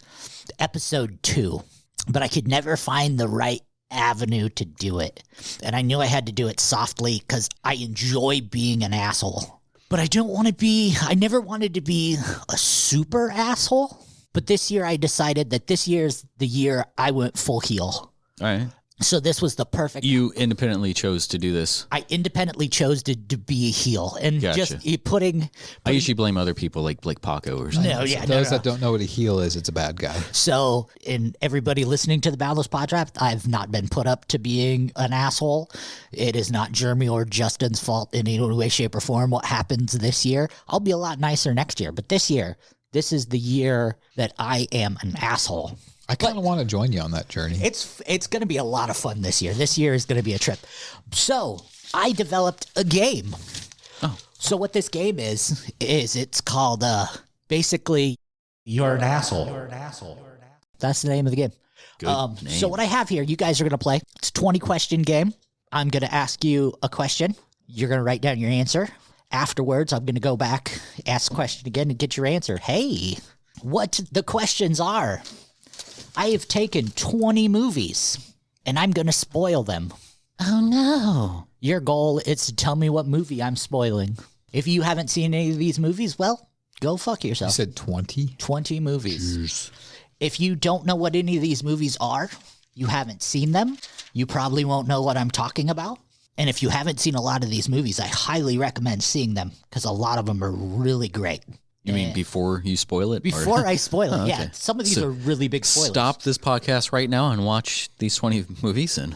episode 2, but I could never find the right avenue to do it. And I knew I had to do it softly because I enjoy being an asshole. But I never wanted to be a super asshole. But this year I decided that this year's the year I went full heel. All right. So this was the perfect. You independently chose to do this. I independently chose to be a heel and Gotcha. just putting. I usually blame other people like Paco or something. No, yeah, those that don't know what a heel is, it's a bad guy. So, in everybody listening to the Boundless PodTrap, I've not been put up to being an asshole. It is not Jeremy or Justin's fault in any way, shape, or form. What happens this year? I'll be a lot nicer next year, but this year, this is the year that I am an asshole. I kind of want to join you on that journey. It's going to be a lot of fun this year. This year is going to be a trip. So I developed a game. Oh. So what this game is it's called basically You're an Asshole. You're an Asshole. That's the name of the game. Good name. So what I have here, you guys are going to play. It's a 20-question game. I'm going to ask you a question. You're going to write down your answer. Afterwards, I'm going to go back, ask the question again, and get your answer. Hey, what the questions are. I have taken 20 movies, and I'm going to spoil them. Oh, no. Your goal is to tell me what movie I'm spoiling. If you haven't seen any of these movies, well, go fuck yourself. You said 20? 20 movies. Jeez. If you don't know what any of these movies are, you haven't seen them, you probably won't know what I'm talking about. And if you haven't seen a lot of these movies, I highly recommend seeing them because a lot of them are really great. You mean before you spoil it? Before I spoil it, Oh, yeah. okay. Some of these are really big spoilers. Stop this podcast right now and watch these 20 movies and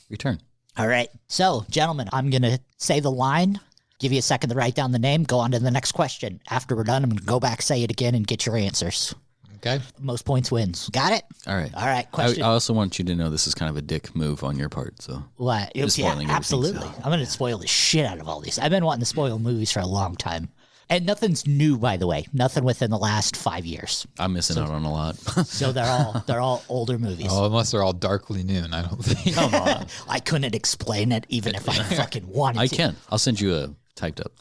return. All right. So, gentlemen, I'm going to say the line, give you a second to write down the name, go on to the next question. After we're done, I'm going to go back, say it again, and get your answers. Okay. Most points wins. Got it? All right. All right. Question. I also want you to know this is kind of a dick move on your part. So What? Just Yeah, spoiling everything, absolutely. so. I'm going to spoil the shit out of all these. I've been wanting to spoil movies for a long time. And nothing's new, by the way. Nothing within the last 5 years. I'm missing out on a lot. So they're all older movies. Oh, unless they're all Darkly Noon, I don't think. I couldn't explain it even if I fucking wanted I to. can. I'll send you a typed up.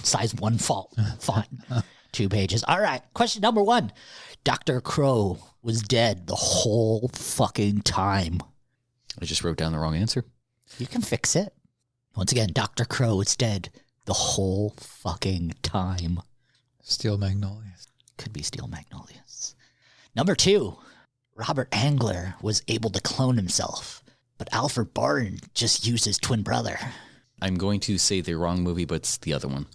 Size 1 font. 2 pages. All right. Question number 1. Dr. Crow was dead the whole fucking time. I just wrote down the wrong answer. You can fix it. Once again, Dr. Crow was dead the whole fucking time. Steel Magnolias. Could be Steel Magnolias. Number 2. Robert Angler was able to clone himself, but Alfred Barton just used his twin brother. I'm going to say the wrong movie, but it's the other one.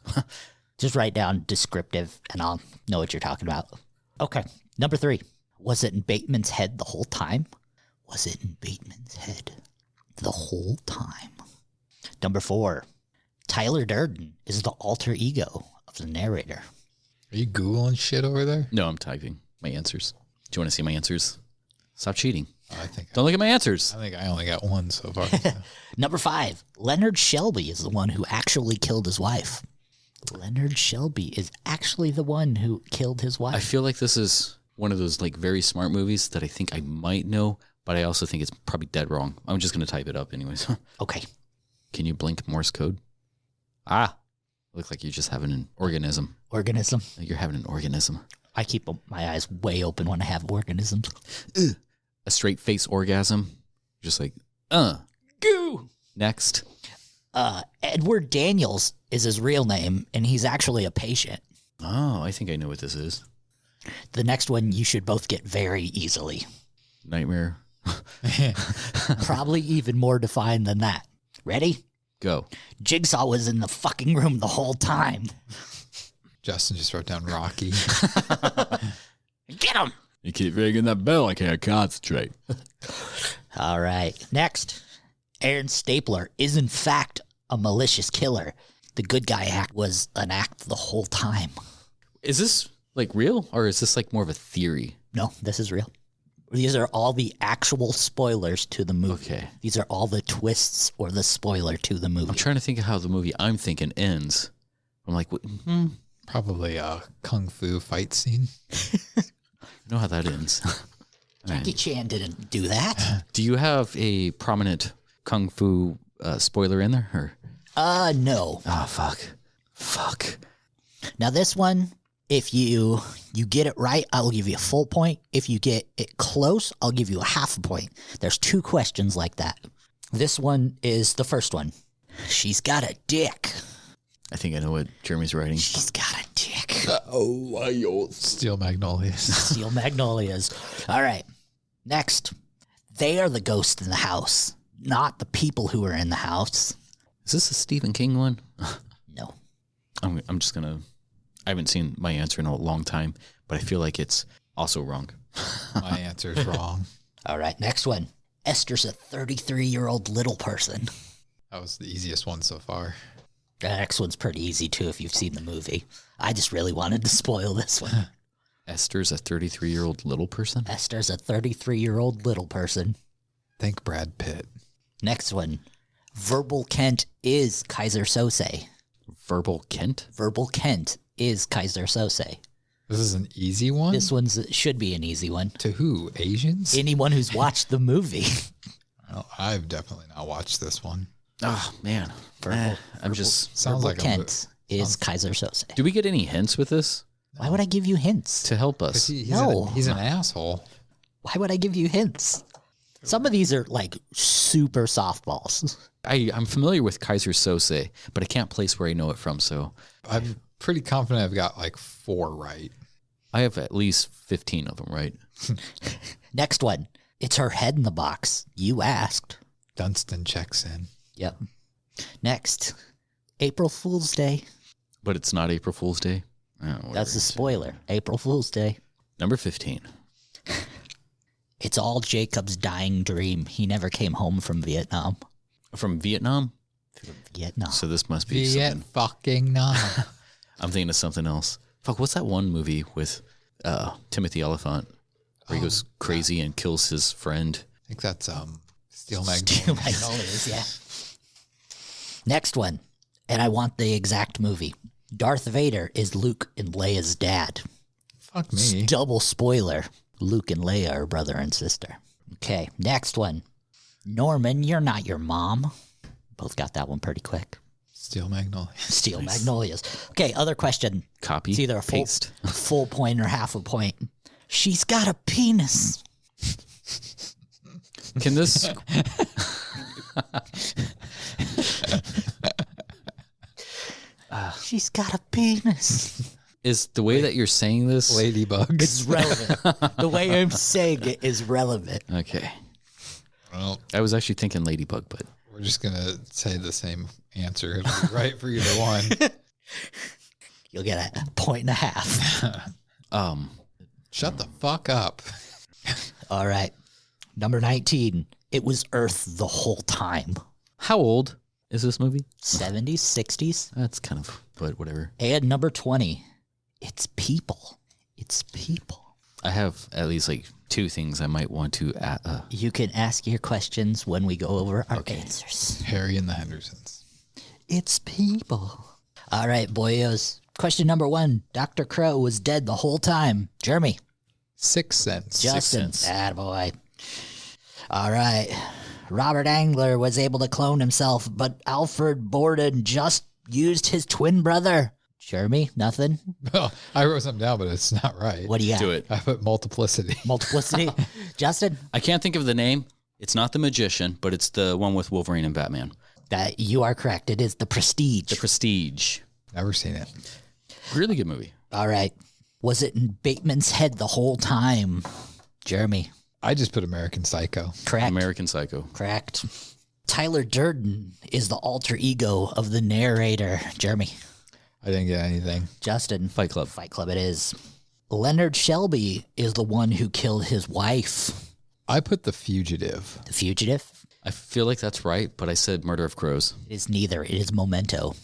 Just write down descriptive and I'll know what you're talking about. Okay. Number 3. Was it in Bateman's head the whole time? Was it in Bateman's head the whole time? Number 4. Tyler Durden is the alter ego of the narrator. Are you Googling shit over there? No, I'm typing my answers. Do you want to see my answers? Stop cheating. I think Don't look at my answers. I think I only got one so far. Number 5. Leonard Shelby is the one who actually killed his wife. Leonard Shelby is actually the one who killed his wife. I feel like this is one of those like very smart movies that I think I might know, but I also think it's probably dead wrong. I'm just going to type it up anyways. Okay. Can you blink Morse code? Ah, looks like you're just having an organism. Organism. You're having an organism. I keep my eyes way open when I have organisms. Ugh. A straight face orgasm. Just like, goo. Next. Edward Daniels is his real name, and he's actually a patient. Oh, I think I know what this is. The next one you should both get very easily. Nightmare. Probably even more defined than that. Ready? Go. Jigsaw was in the fucking room the whole time. Justin just wrote down Rocky. Get him! You keep ringing that bell, I can't concentrate. All right. Next. Aaron Stapler is in fact a malicious killer. The good guy act was an act the whole time. Is this like real or is this like more of a theory? No, this is real. These are all the actual spoilers to the movie. Okay. These are all the twists or the spoiler to the movie. I'm trying to think of how the movie I'm thinking ends. I'm like, Probably a kung fu fight scene. I know how that ends. Jackie Chan didn't do that. Do you have a prominent kung fu spoiler in there? Or? No. Oh, fuck. Now this one, if you get it right, I'll give you a full point. If you get it close, I'll give you a half a point. There's 2 questions like that. This one is the first one. She's got a dick. I think I know what Jeremy's writing. She's got a dick. Steel Magnolias. Steel Magnolias. All right. Next. They are the ghosts in the house, not the people who are in the house. Is this a Stephen King one? No. I'm just going to... I haven't seen my answer in a long time, but I feel like it's also wrong. My answer is wrong. All right. Next one. Esther's a 33-year-old little person. That was the easiest one so far. The next one's pretty easy, too, if you've seen the movie. I just really wanted to spoil this one. Esther's a 33-year-old little person? Esther's a 33-year-old little person. Think Brad Pitt. Next one. Verbal Kent is Kaiser Sose. Verbal Kent? Verbal Kent is Kaiser Sose. This is an easy one? This one should be an easy one. To who? Asians? Anyone who's watched the movie. Well, I've definitely not watched this one. Oh, man. Sounds Verbal like Kent is Kaiser Sose. Do we get any hints with this? Why would I give you hints? To help us. He's No. he's an asshole. Why would I give you hints? Some of these are like super softballs. I'm familiar with Kaiser Sose, but I can't place where I know it from, so I'm pretty confident I've got like 4 right. I have at least 15 of them right. Next one. It's her head in the box. You asked. Dunstan checks in. Yep. Next. April Fool's Day. But it's not April Fool's Day? That's the spoiler. April Fool's Day. Number 15. It's all Jacob's dying dream. He never came home from Vietnam. From Vietnam? Vietnam. So this must be something. Viet-fucking-nam. I'm thinking of something else. Fuck, what's that one movie with Timothy Oliphant where he goes crazy and kills his friend? I think that's Steel Magnolias. Steel Magnolias, yeah. Next one. And I want the exact movie. Darth Vader is Luke and Leia's dad. Fuck me. Double spoiler. Luke and Leia are brother and sister. Okay, next one. Norman, you're not your mom. Both got that one pretty quick. Steel Magnolias. Steel Magnolias. Okay, other question. Copy. It's either a paste. full point or half a point. She's got a penis. Can this... She's got a penis. Is the way that you're saying this... Ladybugs. It's relevant. The way I'm saying it is relevant. Okay. Well, I was actually thinking ladybug, but... we're just going to say the same answer. It'll be right for either one. You'll get a point and a half. Shut the fuck up. All right. Number 19. It was Earth the whole time. How old is this movie? 70s, 60s. That's kind of... but whatever. And number 20. It's people. It's people. I have at least like 2 things I might want to... You can ask your questions when we go over our answers. Harry and the Hendersons. It's people. All right, boyos. Question number 1. Dr. Crow was dead the whole time. Jeremy. 6 cents. Justin. Attaboy. All right. Robert Angler was able to clone himself, but Alfred Borden just used his twin brother. Jeremy, nothing? Well, I wrote something down, but it's not right. What do you got? Do it. I put multiplicity. Multiplicity. Justin? I can't think of the name. It's not The Magician, but it's the one with Wolverine and Batman. That you are correct. It is The Prestige. The Prestige. Never seen it. Really good movie. All right. Was it in Bateman's head the whole time? Jeremy? I just put American Psycho. Correct. American Psycho. Correct. Tyler Durden is the alter ego of the narrator. Jeremy? I didn't get anything. Justin? Fight Club. Fight Club it is. Leonard Shelby is the one who killed his wife. I put The Fugitive. The Fugitive? I feel like that's right, but I said Murder of Crows. It is neither. It is Memento.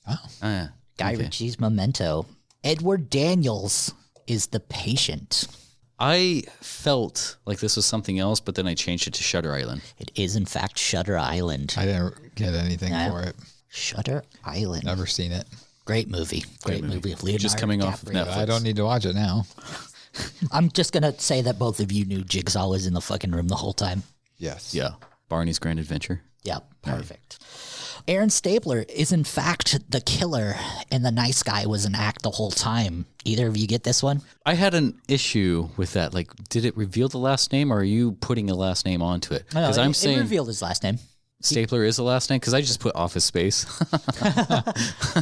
Oh. Guy Ritchie's Memento. Edward Daniels is the patient. I felt like this was something else, but then I changed it to Shutter Island. It is, in fact, Shutter Island. I didn't get anything for it. Shutter Island. Never seen it. Great movie. Great movie. Leonardo Just coming off of DiCaprio. Netflix. I don't need to watch it now. I'm just going to say that both of you knew Jigsaw was in the fucking room the whole time. Yes. Yeah. Barney's Grand Adventure. Yep. Perfect. Aaron Stapler is, in fact, the killer, and the nice guy was an act the whole time. Either of you get this one? I had an issue with that. Like, did it reveal the last name, or are you putting a last name onto it? No, I'm it saying revealed his last name. Stapler is the last name, because I just put Office Space.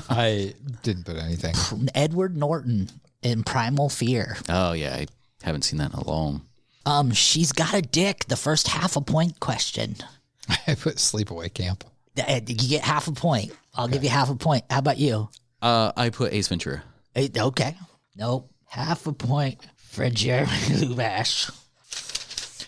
I didn't put anything. Edward Norton in Primal Fear. Oh, yeah. I haven't seen that in a long. She's got a dick. The first half a point question. I put Sleepaway Camp. You get half a point. I'll give you half a point. How about you? I put Ace Ventura. Okay. Nope. Half a point for Jeremy Lubash.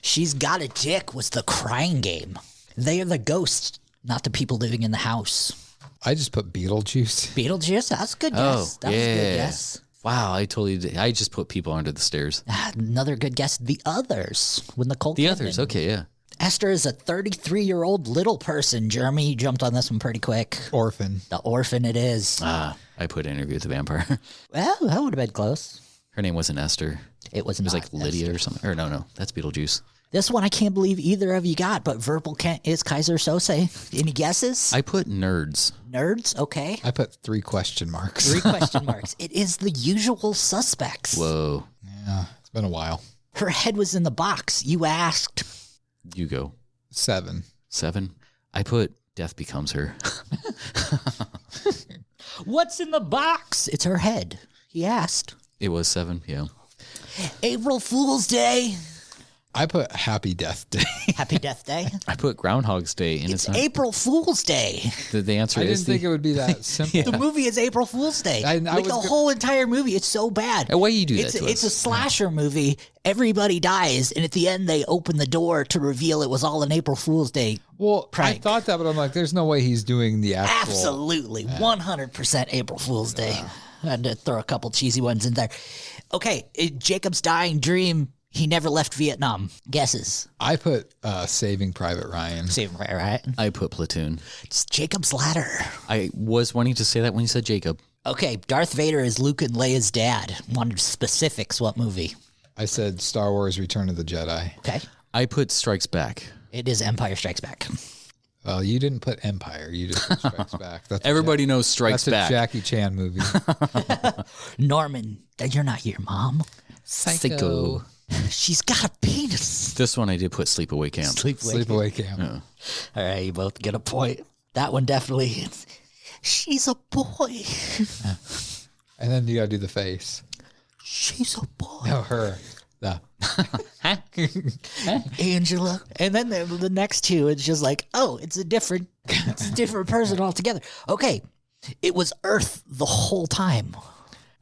She's Got a Dick was the Crying Game. They are the ghosts, not the people living in the house. I just put Beetlejuice. Beetlejuice? That's a good guess. That was a good guess. Wow, I totally did. I just put people under the stairs. Another good guess. The Others. When the Colt The Others. Okay, yeah. Esther is a 33-year-old little person. Jeremy, you jumped on this one pretty quick. Orphan. The Orphan it is. I put Interview with the Vampire. Well, that would have been close. Her name wasn't Esther. It was It was not like Lydia Esther. or something. Or no, that's Beetlejuice. This one I can't believe either of you got, but Verbal Kent is Kaiser Sose. Any guesses? I put Nerds. Nerds? Okay. I put 3 question marks. 3 question marks. It is The Usual Suspects. Whoa. Yeah, it's been a while. Her head was in the box. You asked. You go. 7. 7. I put Death Becomes Her. What's in the box? It's her head. He asked. It was 7, yeah. April Fool's Day. I put Happy Death Day. Happy Death Day. I put Groundhog's Day, and It's April Fool's Day. The answer I is didn't think it would be that simple. The movie is April Fool's Day. Like the whole entire movie, it's so bad. Why you do that to It's us? a slasher movie. Everybody dies, and at the end, they open the door to reveal it was all an April Fool's Day. Well, prank. I thought that, but I'm like, there's no way he's doing the actual. Absolutely, 100% April Fool's Day. I had to throw a couple cheesy ones in there. Okay, Jacob's dying dream. He never left Vietnam. Guesses? I put Saving Private Ryan. Saving Private Ryan. I put Platoon. It's Jacob's Ladder. I was wanting to say that when you said Jacob. Okay, Darth Vader is Luke and Leia's dad. Wanted specifics. What movie? I said Star Wars Return of the Jedi. Okay. I put Strikes Back. It is Empire Strikes Back. Well, you didn't put Empire. You just put Strikes Back. That's Everybody knows Strikes Back. Back. That's a Jackie Chan movie. Norman, you're not here, Mom. Psycho. She's got a penis. This one I did put Sleepaway Camp. Sleepaway Camp. Yeah. All right, you both get a point. That one definitely. She's a boy. And then you got to do the face. She's a boy. No, her. The. Angela. And then the next two, it's just like, oh, it's a different person altogether. Okay, it was Earth the whole time.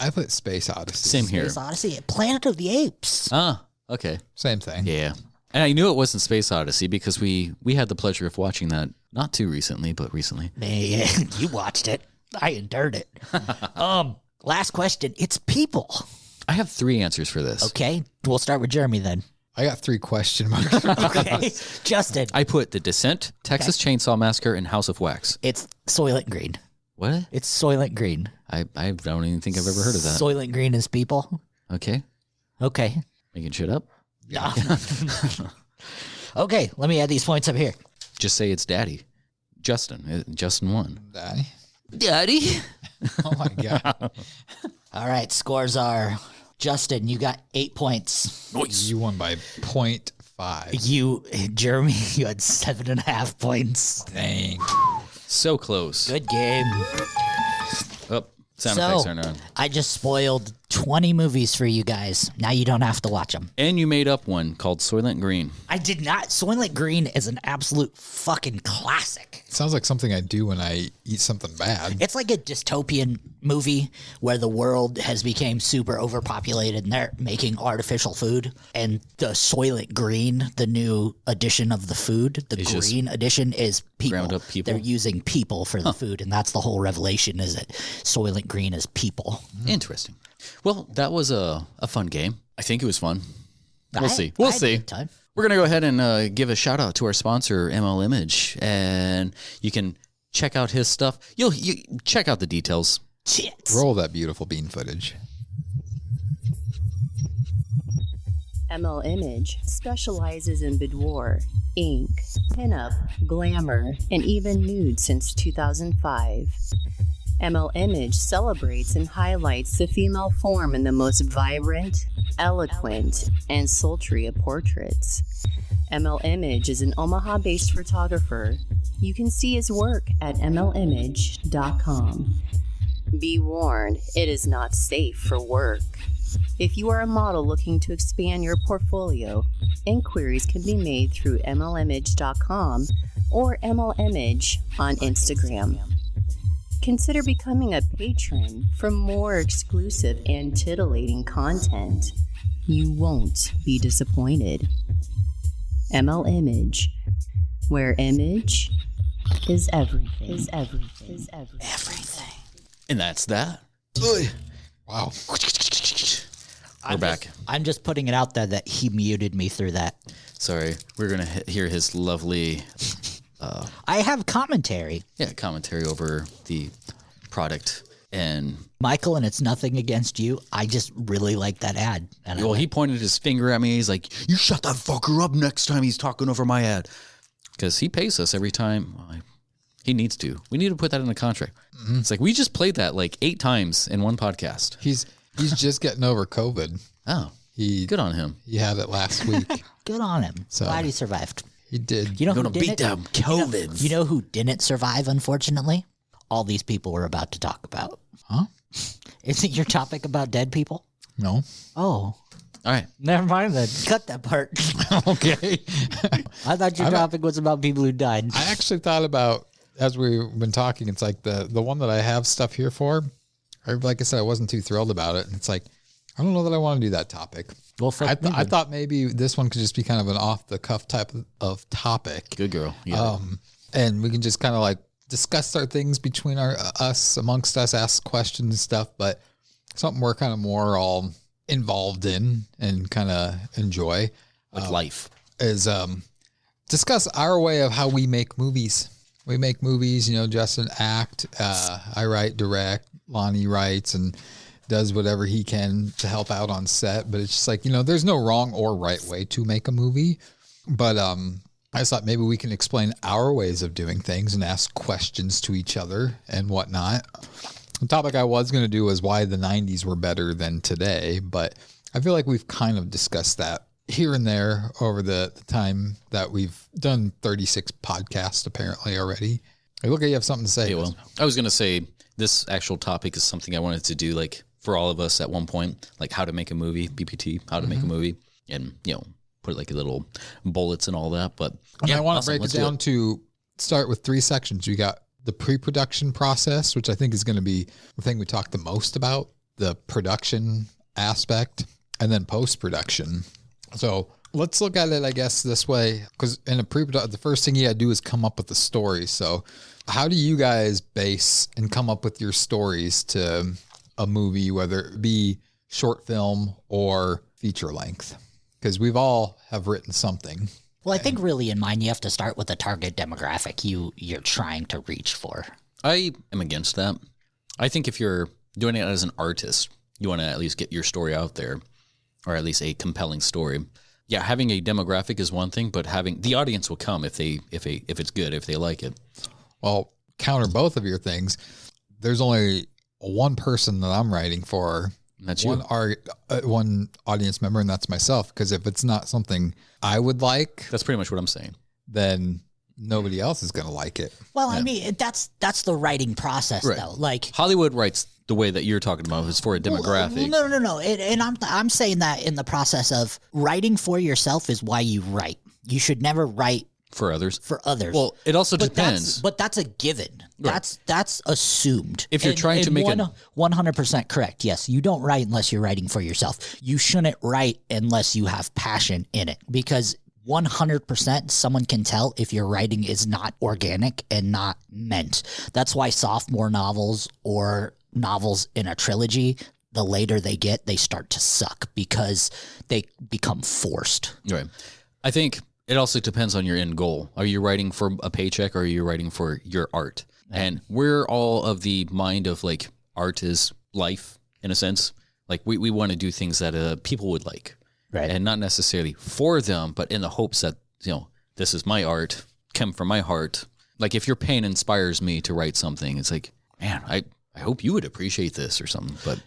I put Space Odyssey. Same here. Space Odyssey, Planet of the Apes. Ah, okay. Same thing. Yeah. And I knew it wasn't Space Odyssey because we had the pleasure of watching that not too recently, but recently. Man, you watched it. I endured it. Last question. It's people. I have 3 answers for this. Okay, we'll start with Jeremy then. I got 3 question marks. Okay, Justin. I put The Descent, Texas Chainsaw Massacre, and House of Wax. It's Soylent Green. What? It's Soylent Green. I don't even think I've ever heard of that. Soylent Green is people. Okay. Okay. Making shit up? Yeah. Okay, let me add these points up here. Just say it's Daddy. Justin. Justin won. Daddy. Oh my God. All right, scores are Justin, you got 8 points. Nice. You won by 0.5. You, Jeremy, you had 7.5 points. Dang. So close. Good game. Oh, sound effects aren't on. I just spoiled 20 movies for you guys. Now you don't have to watch them. And you made up one called Soylent Green. I did not. Soylent Green is an absolute fucking classic. It sounds like something I do when I eat something bad. It's like a dystopian movie where the world has become super overpopulated and they're making artificial food. And the Soylent Green, the new edition of the food, the It's green edition is people. ground up people? They're using people for the food. And that's the whole revelation is that Soylent Green is people. Interesting. Well, that was a fun game. I think it was fun. We'll I see. had a good time. We're going to go ahead and give a shout out to our sponsor, ML Image, and you can check out his stuff. You check out the details. Tits. Roll that beautiful bean footage. ML Image specializes in boudoir, ink, pinup, glamour, and even nude since 2005. ML Image celebrates and highlights the female form in the most vibrant, eloquent, and sultry of portraits. ML Image is an Omaha-based photographer. You can see his work at mlimage.com. Be warned, it is not safe for work. If you are a model looking to expand your portfolio, inquiries can be made through mlimage.com or mlimage on Instagram. Consider becoming a patron for more exclusive and titillating content. You won't be disappointed. ML Image, where image is everything. Everything. And that's that. Wow. We're back. I'm just putting it out there that he muted me through that. Sorry. We're going to hear his lovely I have commentary. commentary over the product. And Michael, and it's nothing against you. I just really like that ad. And well, he pointed his finger at me. He's like, you shut that fucker up next time he's talking over my ad. Because he pays us every time. He needs to. We need to put that in the contract. Mm-hmm. It's like, we just played that like 8 times in one podcast. He's just getting over COVID. Oh, good on him. He had it last week. Good on him. So- Glad he survived. He did. You know Gonna who didn't? beat them COVID. You know who didn't survive, unfortunately? All these people we're about to talk about. Huh? Isn't your topic about dead people? No. Oh. All right. Never mind then. Cut that part. Okay. I thought your topic was about people who died. I actually thought about, as we've been talking, it's like the one that I have stuff here for, like I said, I wasn't too thrilled about it. And it's like, I don't know that I want to do that topic. Well, I thought maybe this one could just be kind of an off-the-cuff type of topic. Good girl. Yeah. And we can just kind of like discuss our things between us, amongst us, ask questions and stuff, but something we're kind of more all involved in and kind of enjoy. Like life. Is discuss our way of how we make movies. We make movies, Justin act, I write, direct, Lonnie writes and does whatever he can to help out on set. But it's just like, there's no wrong or right way to make a movie. But I just thought maybe we can explain our ways of doing things and ask questions to each other and whatnot. The topic I was going to do was why the 90s were better than today. But I feel like we've kind of discussed that here and there over the time that we've done 36 podcasts apparently already. Hey, look, you have something to say. Yeah, well, I was going to say this actual topic is something I wanted to do, like for all of us at one point, like how to make a movie, BPT, how to make a movie, and put like a little bullets and all that. But I want to break it down to start with 3 sections. We got the pre-production process, which I think is going to be the thing we talk the most about, the production aspect, and then post-production. So let's look at it, I guess, this way, because in the first thing you got to do is come up with the story. So how do you guys base and come up with your stories to a movie, whether it be short film or feature length? Because we've all have written something. Well, I think really in mine, you have to start with the target demographic you're trying to reach for. I am against that. I think if you're doing it as an artist, you want to at least get your story out there, or at least a compelling story. Yeah, having a demographic is one thing, but having the audience will come if it's good, if they like it. Well, counter both of your things. There's only one person that I'm writing for. And that's one audience member, and that's myself. Because if it's not something I would like, that's pretty much what I'm saying. Then nobody else is going to like it. Well, I mean, that's the writing process, right. though. Like Hollywood writes the way that you're talking about is for a demographic. Well, no. And I'm saying that in the process of writing for yourself is why you write. You should never write for others. Well, it also depends. But that's a given. Right. That's assumed. If you're trying to make 100% correct. Yes, you don't write unless you're writing for yourself. You shouldn't write unless you have passion in it, because 100% someone can tell if your writing is not organic and not meant. That's why sophomore novels or novels in a trilogy, the later they get, they start to suck because they become forced. Right. I think it also depends on your end goal. Are you writing for a paycheck, or are you writing for your art? And we're all of the mind of like art is life in a sense. Like we want to do things that people would like. Right. And not necessarily for them, but in the hopes that, this is my art, come from my heart. Like if your pain inspires me to write something, it's like, man, I hope you would appreciate this or something. But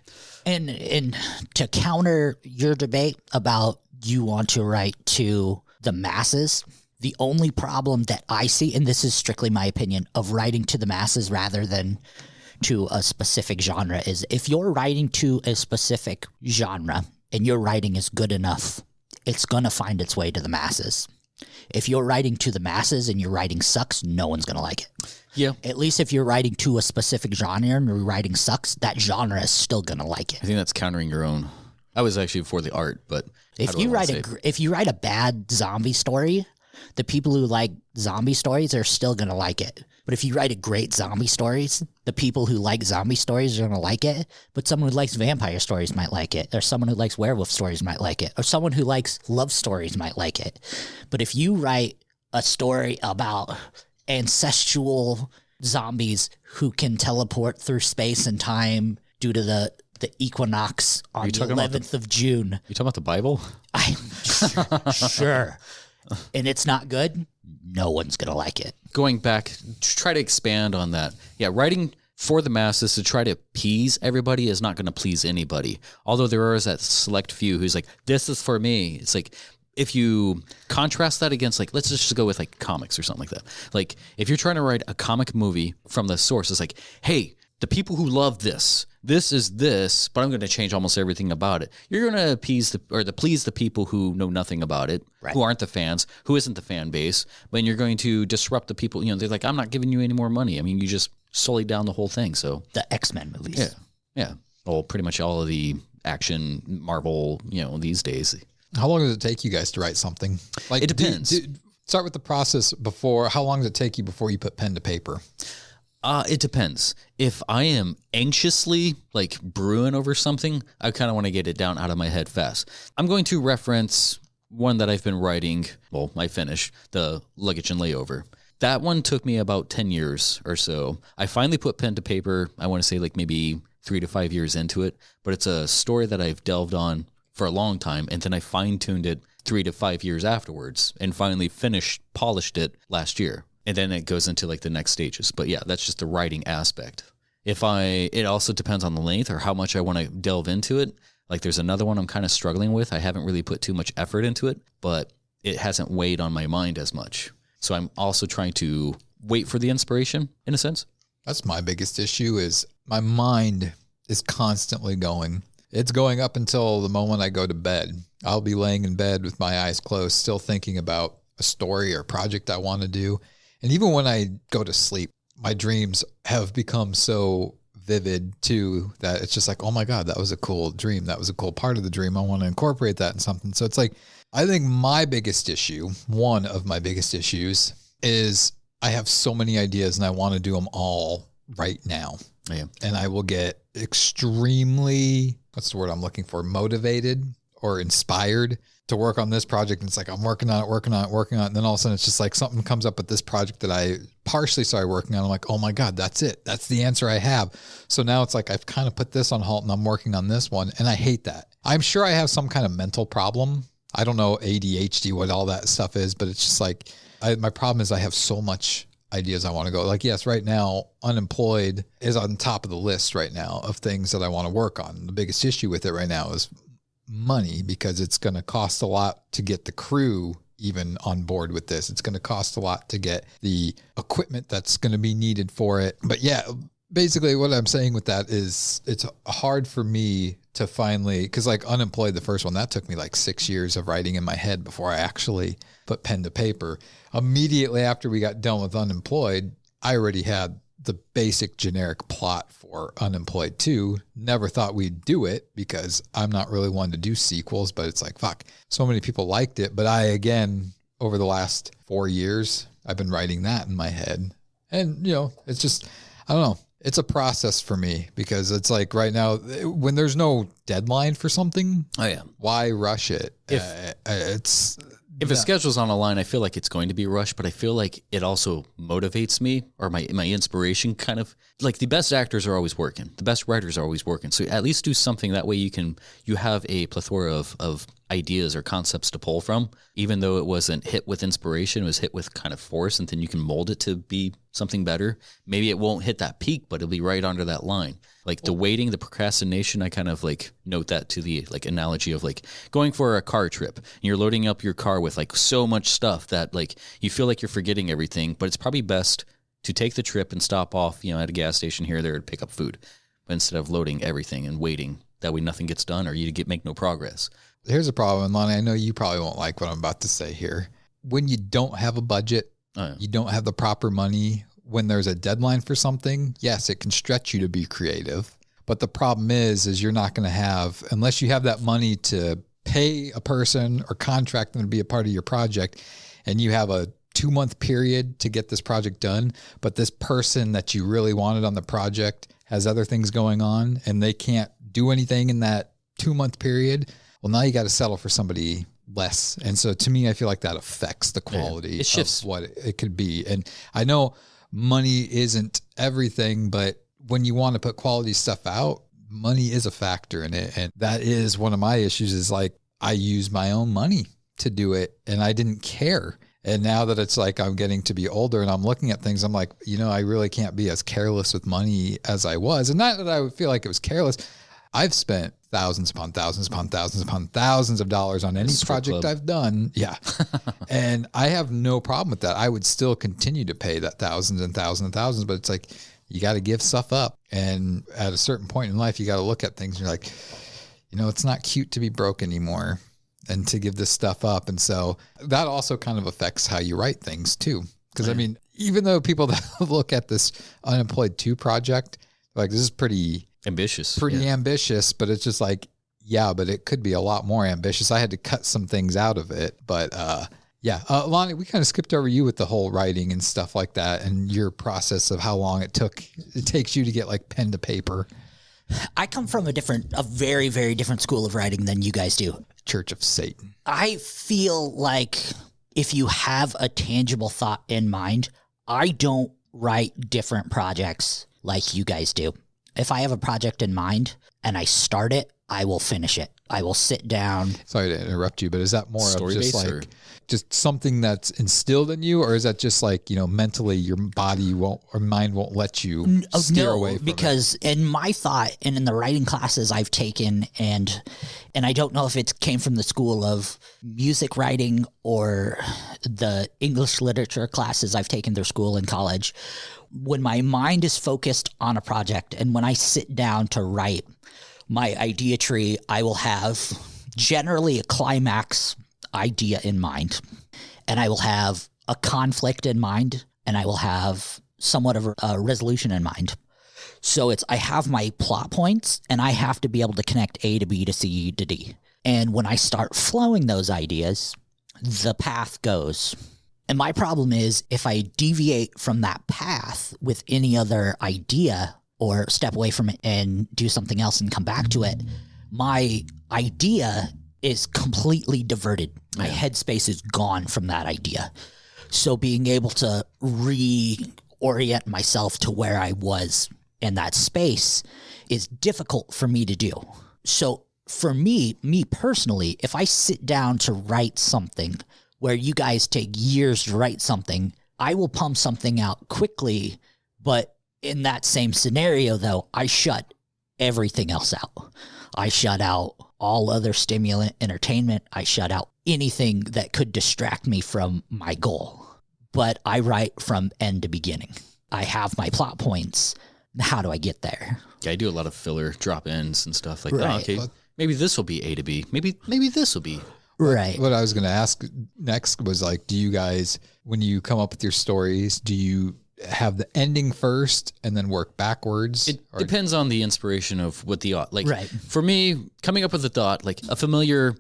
and to counter your debate about you want to write to the masses, the only problem that I see, and this is strictly my opinion, of writing to the masses rather than to a specific genre is if you're writing to a specific genre and your writing is good enough, it's going to find its way to the masses. If you're writing to the masses and your writing sucks, no one's going to like it. Yeah. At least if you're writing to a specific genre and your writing sucks, that genre is still going to like it. I think that's countering your own. I was actually for the art, but if you write a bad zombie story, the people who like zombie stories are still going to like it. But if you write a great zombie stories, the people who like zombie stories are going to like it. But someone who likes vampire stories might like it. Or someone who likes werewolf stories might like it. Or someone who likes love stories might like it. But if you write a story about ancestral zombies who can teleport through space and time due to the equinox on the 11th of June. You talking about the Bible? I'm sure. And it's not good, no one's going to like it. Going back, to try to expand on that. Yeah, writing for the masses to try to appease everybody is not going to please anybody. Although there is that select few who's like, this is for me. It's like, if you contrast that against, like, let's just go with like comics or something like that. Like, if you're trying to write a comic movie from the source, it's like, hey, the people who love this is this, but I'm going to change almost everything about it. You're going to please the people who know nothing about it, who aren't the fans, who isn't the fan base, but you're going to disrupt the people. They're like, I'm not giving you any more money. I mean, you just sullied down the whole thing. So the X-Men movies. Yeah. Well, pretty much all of the action Marvel, these days. How long does it take you guys to write something? Like, it depends. Start with the process before. How long does it take you before you put pen to paper? It depends. If I am anxiously like brewing over something, I kind of want to get it down out of my head fast. I'm going to reference one that I've been writing. Well, I finished the Luggage and Layover. That one took me about 10 years or so. I finally put pen to paper. I want to say like maybe 3 to 5 years into it, but it's a story that I've delved on for a long time. And then I fine-tuned it 3 to 5 years afterwards and finally polished it last year. And then it goes into like the next stages. But yeah, that's just the writing aspect. It also depends on the length or how much I want to delve into it. Like there's another one I'm kind of struggling with. I haven't really put too much effort into it, but it hasn't weighed on my mind as much. So I'm also trying to wait for the inspiration in a sense. That's my biggest issue is my mind is constantly going. It's going up until the moment I go to bed. I'll be laying in bed with my eyes closed, still thinking about a story or project I want to do. And even when I go to sleep, my dreams have become so vivid too that it's just like, oh my God, that was a cool dream. That was a cool part of the dream. I want to incorporate that in something. So it's like, I think my biggest issue, one of my biggest issues is I have so many ideas and I want to do them all right now. Yeah. And I will get extremely, what's the word I'm looking for? Motivated or inspired to work on this project. And it's like, I'm working on it. And then all of a sudden it's just like something comes up with this project that I partially started working on. I'm like, oh my God, that's it. That's the answer I have. So now it's like, I've kind of put this on halt and I'm working on this one. And I hate that. I'm sure I have some kind of mental problem. I don't know ADHD, what all that stuff is, but it's just like, my problem is I have so much ideas I want to go. Like, yes, right now, unemployed is on top of the list right now of things that I want to work on. The biggest issue with it right now is money because it's going to cost a lot to get the crew even on board with this. It's going to cost a lot to get the equipment that's going to be needed for it. But yeah, basically what I'm saying with that is it's hard for me to finally, because like Unemployed, the first one, that took me like 6 years of writing in my head before I actually put pen to paper. Immediately after we got done with Unemployed, I already had the basic generic plot for Unemployed 2. Never thought we'd do it because I'm not really one to do sequels, but it's like, fuck, so many people liked it. But I, again, over the last 4 years, I've been writing that in my head. And, it's just, I don't know. It's a process for me because it's like right now when there's no deadline for something, why rush it? If a schedule's on a line, I feel like it's going to be rushed, but I feel like it also motivates me or my inspiration kind of like the best actors are always working. The best writers are always working. So at least do something that way you have a plethora of ideas or concepts to pull from, even though it wasn't hit with inspiration, it was hit with kind of force, and then you can mold it to be something better. Maybe it won't hit that peak, but it'll be right under that line. Like the waiting, the procrastination, I kind of like note that to the like analogy of like going for a car trip and you're loading up your car with like so much stuff that like you feel like you're forgetting everything, but it's probably best to take the trip and stop off, at a gas station here or there to pick up food, but instead of loading everything and waiting. That way nothing gets done or you make no progress. Here's a problem, Lonnie. I know you probably won't like what I'm about to say here. When you don't have a budget, you don't have the proper money, when there's a deadline for something, yes, it can stretch you to be creative. But the problem is you're not going to have, unless you have that money to pay a person or contract them to be a part of your project, and you have a 2-month period to get this project done, but this person that you really wanted on the project has other things going on and they can't do anything in that 2-month period, well, now you got to settle for somebody less. And so to me, I feel like that affects the quality of what it could be. And I know money isn't everything, but when you want to put quality stuff out, money is a factor in it. And that is one of my issues is like, I use my own money to do it and I didn't care. And now that it's like I'm getting to be older and I'm looking at things, I'm like, I really can't be as careless with money as I was. And not that I would feel like it was careless. I've spent thousands upon thousands upon thousands upon thousands of dollars on any project I've done. Yeah. And I have no problem with that. I would still continue to pay that thousands and thousands and thousands, but it's like, you got to give stuff up. And at a certain point in life, you got to look at things and you're like, it's not cute to be broke anymore and to give this stuff up. And so that also kind of affects how you write things too. Because I mean, even though people that look at this Unemployed 2 project, like this is pretty ambitious, ambitious, but it's just like, yeah, but it could be a lot more ambitious. I had to cut some things out of it, but Lonnie, we kind of skipped over you with the whole writing and stuff like that, and your process of how long it takes you to get like pen to paper. I come from a very, very different school of writing than you guys do. Church of Satan. I feel like if you have a tangible thought in mind, I don't write different projects like you guys do. If I have a project in mind and I start it, I will finish it. I will sit down. Sorry to interrupt you, but is that more of just like just something that's instilled in you, or is that just like, mentally your body won't or mind won't let you steer away from because it? In my thought and in the writing classes I've taken, and I don't know if it came from the school of music writing or the English literature classes I've taken through school and college, when my mind is focused on a project and when I sit down to write my idea tree, I will have generally a climax idea in mind, and I will have a conflict in mind, and I will have somewhat of a resolution in mind. So I have my plot points, and I have to be able to connect A to B to C to D. And when I start flowing those ideas, the path goes. And my problem is if I deviate from that path with any other idea or step away from it and do something else and come back to it, my idea is completely diverted. My headspace is gone from that idea. So being able to reorient myself to where I was in that space is difficult for me to do. So for me personally, if I sit down to write something where you guys take years to write something, I will pump something out quickly, but in that same scenario, though, I shut everything else out. I shut out all other stimulant entertainment. I shut out anything that could distract me from my goal. But I write from end to beginning. I have my plot points. How do I get there? Yeah, I do a lot of filler drop-ins and stuff like that. Okay, maybe this will be A to B. Maybe this will be... Right. What I was going to ask next was like, do you guys, when you come up with your stories, do you have the ending first and then work backwards? It depends on the inspiration of what the for me, coming up with a thought, like a familiar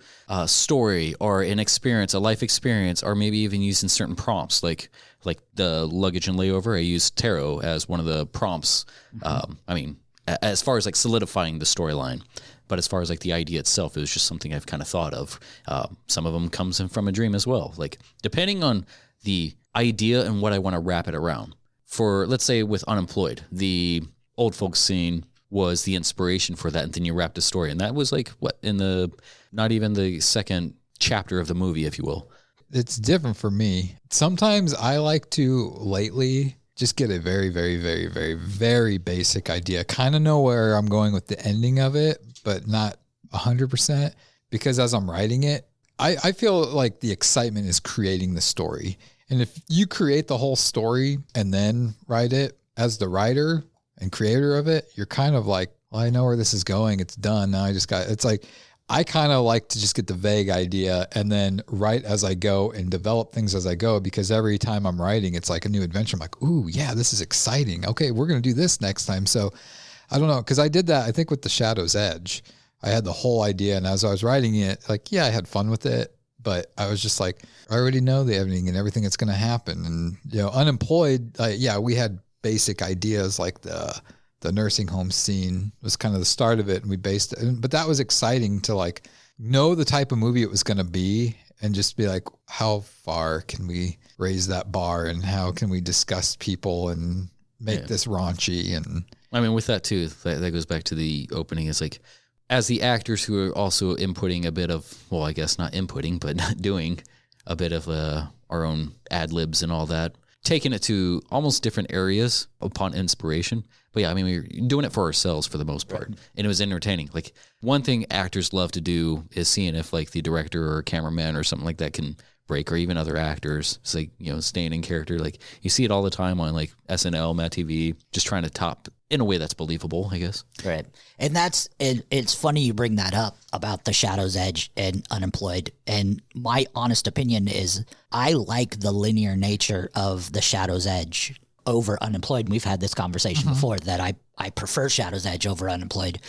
story or an experience, a life experience, or maybe even using certain prompts, like the luggage and layover. I used tarot as one of the prompts. I mean, as far as like solidifying the storyline. But as far as like the idea itself, it was just something I've kind of thought of. Some of them comes in from a dream as well. Like depending on the idea and what I want to wrap it around. For let's say with Unemployed, the old folks scene was the inspiration for that, and then you wrapped a story, and that was like what in the not even the second chapter of the movie, if you will. It's different for me. Sometimes I like to lately just get a very, very, very, very, very basic idea. Kind of know where I'm going with the ending of it, but not 100%. Because as I'm writing it, I feel like the excitement is creating the story. And if you create the whole story and then write it as the writer and creator of it, you're kind of like, well, I know where this is going. It's done. Now it's like, I kind of like to just get the vague idea and then write as I go and develop things as I go, because every time I'm writing, it's like a new adventure. I'm like, ooh, yeah, this is exciting. Okay, we're going to do this next time. So I don't know, because I did that, I think, with The Shadow's Edge. I had the whole idea, and as I was writing it, like, yeah, I had fun with it, but I was just like, I already know the ending and everything that's going to happen. And, Unemployed, yeah, we had basic ideas like the nursing home scene was kind of the start of it, and we based it, but that was exciting to like know the type of movie it was going to be and just be like, how far can we raise that bar and how can we discuss people and make this raunchy? And I mean, with that too, that goes back to the opening. It's like, as the actors who are also inputting a bit of, well, I guess not inputting, but not doing a bit of our own ad libs and all that, taking it to almost different areas upon inspiration. But yeah, I mean, we were doing it for ourselves for the most part. Right. And it was entertaining. Like one thing actors love to do is seeing if like the director or cameraman or something like that can break, or even other actors. It's like, staying in character. Like you see it all the time on like SNL, Matt TV, just trying to top in a way that's believable, I guess. Right. And it's funny you bring that up about the Shadow's Edge and Unemployed. And my honest opinion is I like the linear nature of the Shadow's Edge over Unemployed. We've had this conversation before that I prefer Shadow's Edge over Unemployed.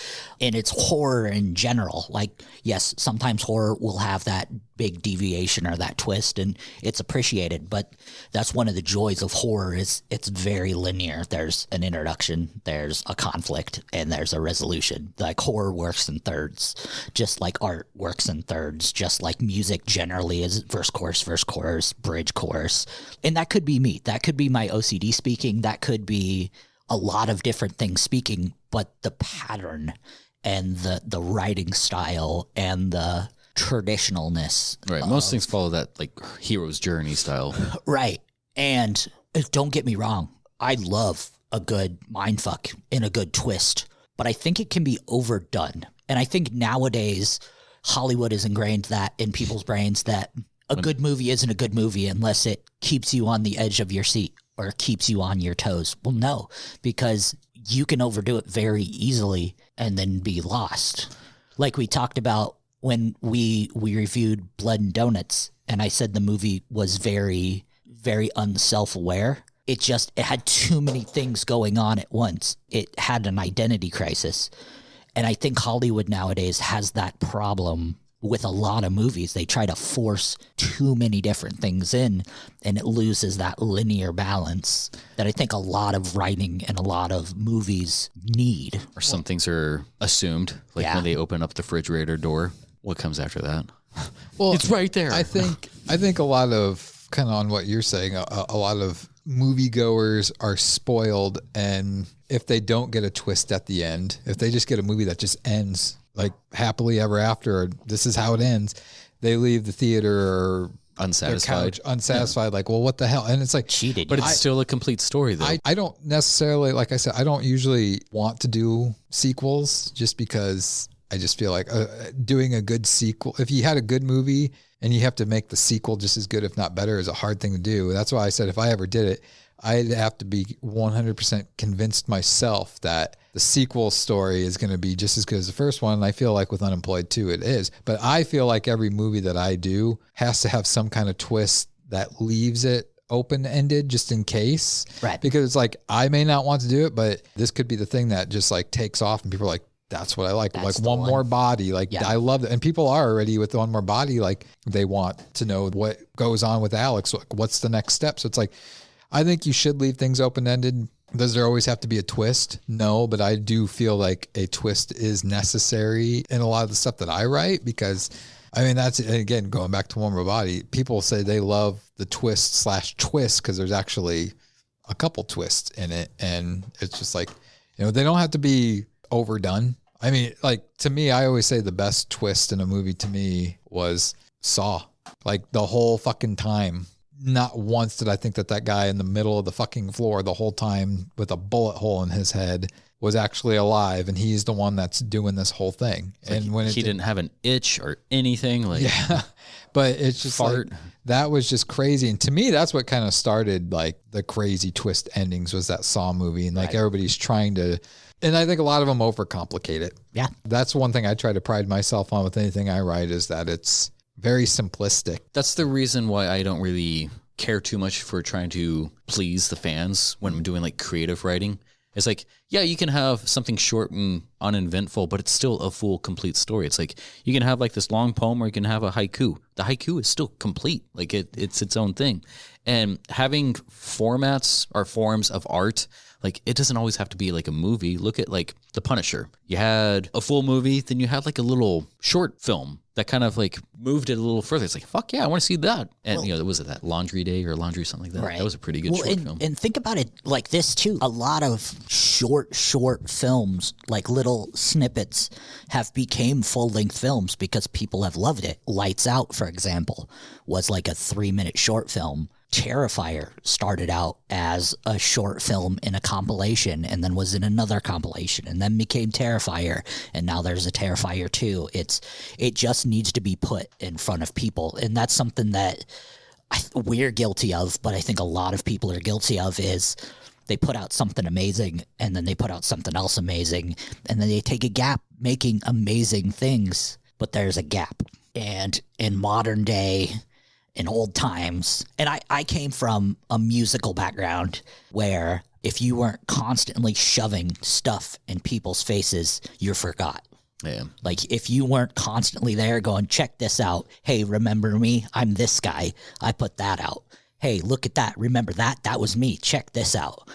And it's horror in general. Like, yes, sometimes horror will have that big deviation or that twist, and it's appreciated. But that's one of the joys of horror is it's very linear. There's an introduction, there's a conflict, and there's a resolution. Like horror works in thirds, just like art works in thirds, just like music generally is verse, chorus, bridge, chorus. And that could be me. That could be my OCD speaking. That could be a lot of different things speaking, but the pattern and the writing style and the traditionalness. Right. Most things follow that like hero's journey style. Right. And don't get me wrong. I love a good mindfuck and a good twist, but I think it can be overdone. And I think nowadays Hollywood has ingrained that in people's brains that a good movie isn't a good movie unless it keeps you on the edge of your seat or keeps you on your toes. Well, no, because you can overdo it very easily and then be lost. Like we talked about when we reviewed Blood and Donuts, and I said the movie was very, very unself-aware. It had too many things going on at once. It had an identity crisis. And I think Hollywood nowadays has that problem with a lot of movies. They try to force too many different things in, and it loses that linear balance that I think a lot of writing and a lot of movies need. Or some things are assumed, like when they open up the refrigerator door. What comes after that? Well, it's right there. I think a lot of, kind of on what you're saying, a lot of moviegoers are spoiled, and if they don't get a twist at the end, if they just get a movie that just ends like happily ever after, or this is how it ends, they leave the theater or unsatisfied. Like, well, what the hell? And it's like cheated. But it's still a complete story, though. I don't necessarily, like I said, I don't usually want to do sequels just because I just feel like doing a good sequel, if you had a good movie and you have to make the sequel just as good, if not better, is a hard thing to do. That's why I said if I ever did it, I'd have to be 100% convinced myself that the sequel story is going to be just as good as the first one. And I feel like with Unemployed too, it is. But I feel like every movie that I do has to have some kind of twist that leaves it open-ended just in case. Right. Because it's like, I may not want to do it, but this could be the thing that just like takes off and people are like, that's what I like. That's like One More Body. Like I love it. And people are already with One More Body. Like they want to know what goes on with Alex. Like, what's the next step? So it's like, I think you should leave things open-ended. Does there always have to be a twist? No, but I do feel like a twist is necessary in a lot of the stuff that I write because, I mean, that's, again, going back to One More Body, people say they love the twist/twist because there's actually a couple twists in it. And it's just like, they don't have to be overdone. I mean, like, to me, I always say the best twist in a movie to me was Saw. Like, the whole fucking time. Not once did I think that guy in the middle of the fucking floor the whole time with a bullet hole in his head was actually alive, and he's the one that's doing this whole thing. And when he didn't have an itch or anything, like but it's just like, that was just crazy. And to me, that's what kind of started like the crazy twist endings was that Saw movie, and like everybody's trying to. And I think a lot of them overcomplicate it. Yeah, that's one thing I try to pride myself on with anything I write is that it's very simplistic. That's the reason why I don't really care too much for trying to please the fans when I'm doing like creative writing. It's like, yeah, you can have something short and uneventful, but it's still a full, complete story. It's like you can have like this long poem or you can have a haiku. The haiku is still complete. Like it's its own thing. And having formats or forms of art, like it doesn't always have to be like a movie. Look at like The Punisher. You had a full movie, then you had like a little short film that kind of like moved it a little further. It's like, fuck yeah, I want to see that. And was it that Laundry Day or Laundry, something like that? Right. That was a pretty good short film. And think about it like this too. A lot of short films, like little snippets, have became full-length films because people have loved it. Lights Out, for example, was like a 3-minute short film Terrifier started out as a short film in a compilation and then was in another compilation and then became Terrifier, and now there's a Terrifier 2. It just needs to be put in front of people, and that's something that we're guilty of, but I think a lot of people are guilty of, is they put out something amazing and then they put out something else amazing, and then they take a gap making amazing things, but there's a gap. And in modern day, in old times, and I came from a musical background where if you weren't constantly shoving stuff in people's faces, you're forgot. Yeah. Like if you weren't constantly there going, check this out. Hey, remember me? I'm this guy. I put that out. Hey, look at that. Remember that? That was me. Check this out.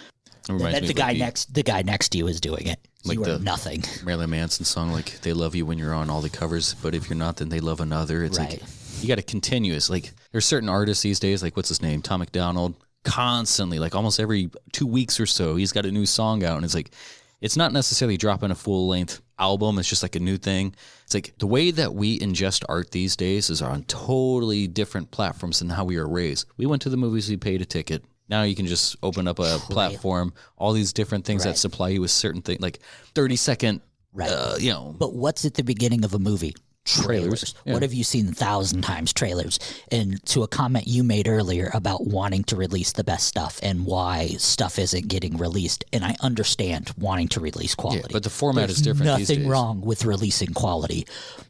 That the guy next to you is doing it. Like you are the nothing. Marilyn Manson song, like they love you when you're on all the covers, but if you're not, then they love another. It's right. Like you got to continuous. Like there's certain artists these days, like what's his name, Tom McDonald, constantly, like almost every 2 weeks or so, he's got a new song out, and it's like it's not necessarily dropping a full length album. It's just like a new thing. It's like the way that we ingest art these days is on totally different platforms than how we were raised. We went to the movies, we paid a ticket. Now you can just open up a platform, all these different things that supply you with certain things, like 30-second, But what's at the beginning of a movie? Trailers. Yeah. What have you seen 1,000 times? Trailers. And to a comment you made earlier about wanting to release the best stuff and why stuff isn't getting released, and I understand wanting to release quality. Yeah, but the format is different Nothing these days. wrong with releasing quality,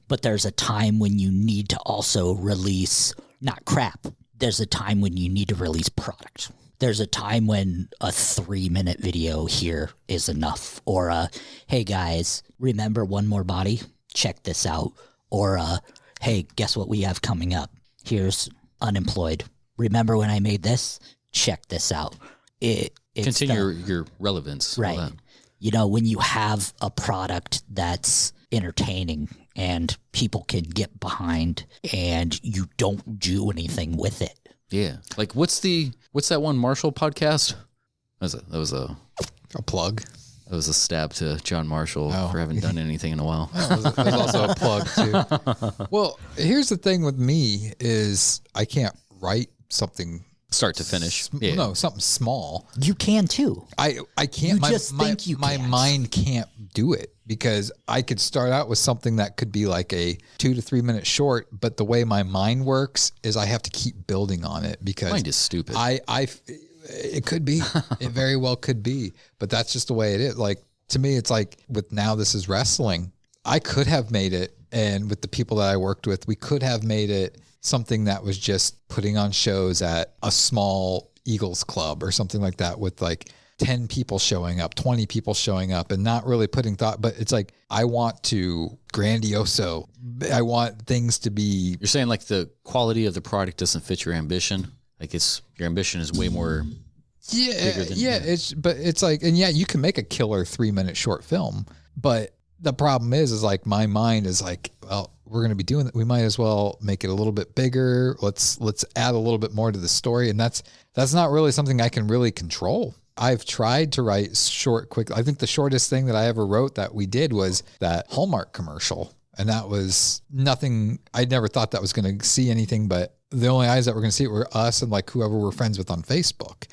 but there's a time when you need to also release, not crap, there's a time when you need to release product. There's a time when a 3-minute video here is enough. Or, hey guys, remember One More Body? Check this out. Or, hey, guess what we have coming up? Here's Unemployed. Remember when I made this? Check this out. Continue your relevance. Right. You know, when you have a product that's entertaining and people can get behind and you don't do anything with it. Yeah. Like what's that one Marshall podcast? That was a plug. That was a stab to John Marshall for having done anything in a while. It was also a plug too. Well, here's the thing with me is I can't write something start to finish. No, something small. You can too. I can't. You just think you my can't. mind can't do it because I could start out with something that could be like a 2 to 3 minute short, but the way my mind works is I have to keep building on it because mind is stupid. It could be. It very well could be, but that's just the way it is. Like to me, it's like with Now This Is Wrestling. I could have made it, and with the people that I worked with, we could have made it something that was just putting on shows at a small Eagles club or something like that with like 10 people showing up, 20 people showing up, and not really putting thought. But it's like, I want to grandioso. I want things to be. You're saying like the quality of the product doesn't fit your ambition. Like your ambition is way more. Bigger than It's like, and you can make a killer 3-minute short film, but the problem is like my mind is like, well, we're going to be doing that. We might as well make it a little bit bigger. Let's add a little bit more to the story. And that's not really something I can really control. I've tried to write short, quick. I think the shortest thing that I ever wrote that we did was that Hallmark commercial. And that was nothing. I never thought that was going to see anything, but the only eyes that were going to see it were us and like whoever we're friends with on Facebook.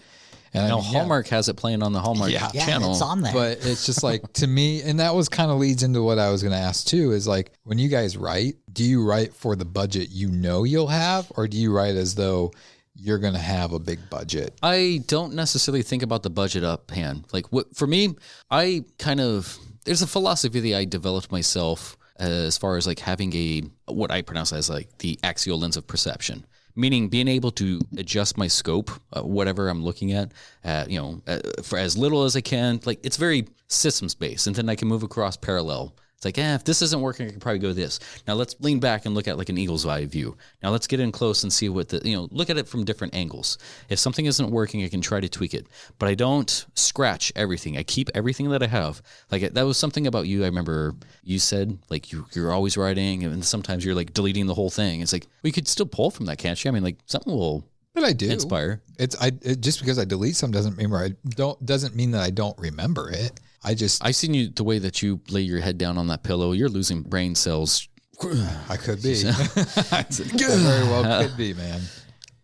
And now Hallmark has it playing on the Hallmark channel. It's on there. But it's just like, to me, and that was kind of leads into what I was going to ask too, is like, when you guys write, do you write for the budget you know you'll have, or do you write as though you're going to have a big budget? I don't necessarily think about the budget up hand. Like for me, there's a philosophy that I developed myself as far as like having what I pronounce as like the axial lens of perception. Meaning being able to adjust my scope, whatever I'm looking at, for as little as I can. Like it's very systems based, and then I can move across parallel. It's like, if this isn't working, I can probably go this. Now let's lean back and look at like an eagle's eye view. Now let's get in close and see what look at it from different angles. If something isn't working, I can try to tweak it, but I don't scratch everything. I keep everything that I have. Like that was something about you. I remember you said like you're always writing, and sometimes you're like deleting the whole thing. It's like, we could still pull from that, can't you? I mean, like something will. But I do inspire. Just because I delete some doesn't mean that I don't remember it. I've seen you, the way that you lay your head down on that pillow. You're losing brain cells. I could be. Very well could be, man.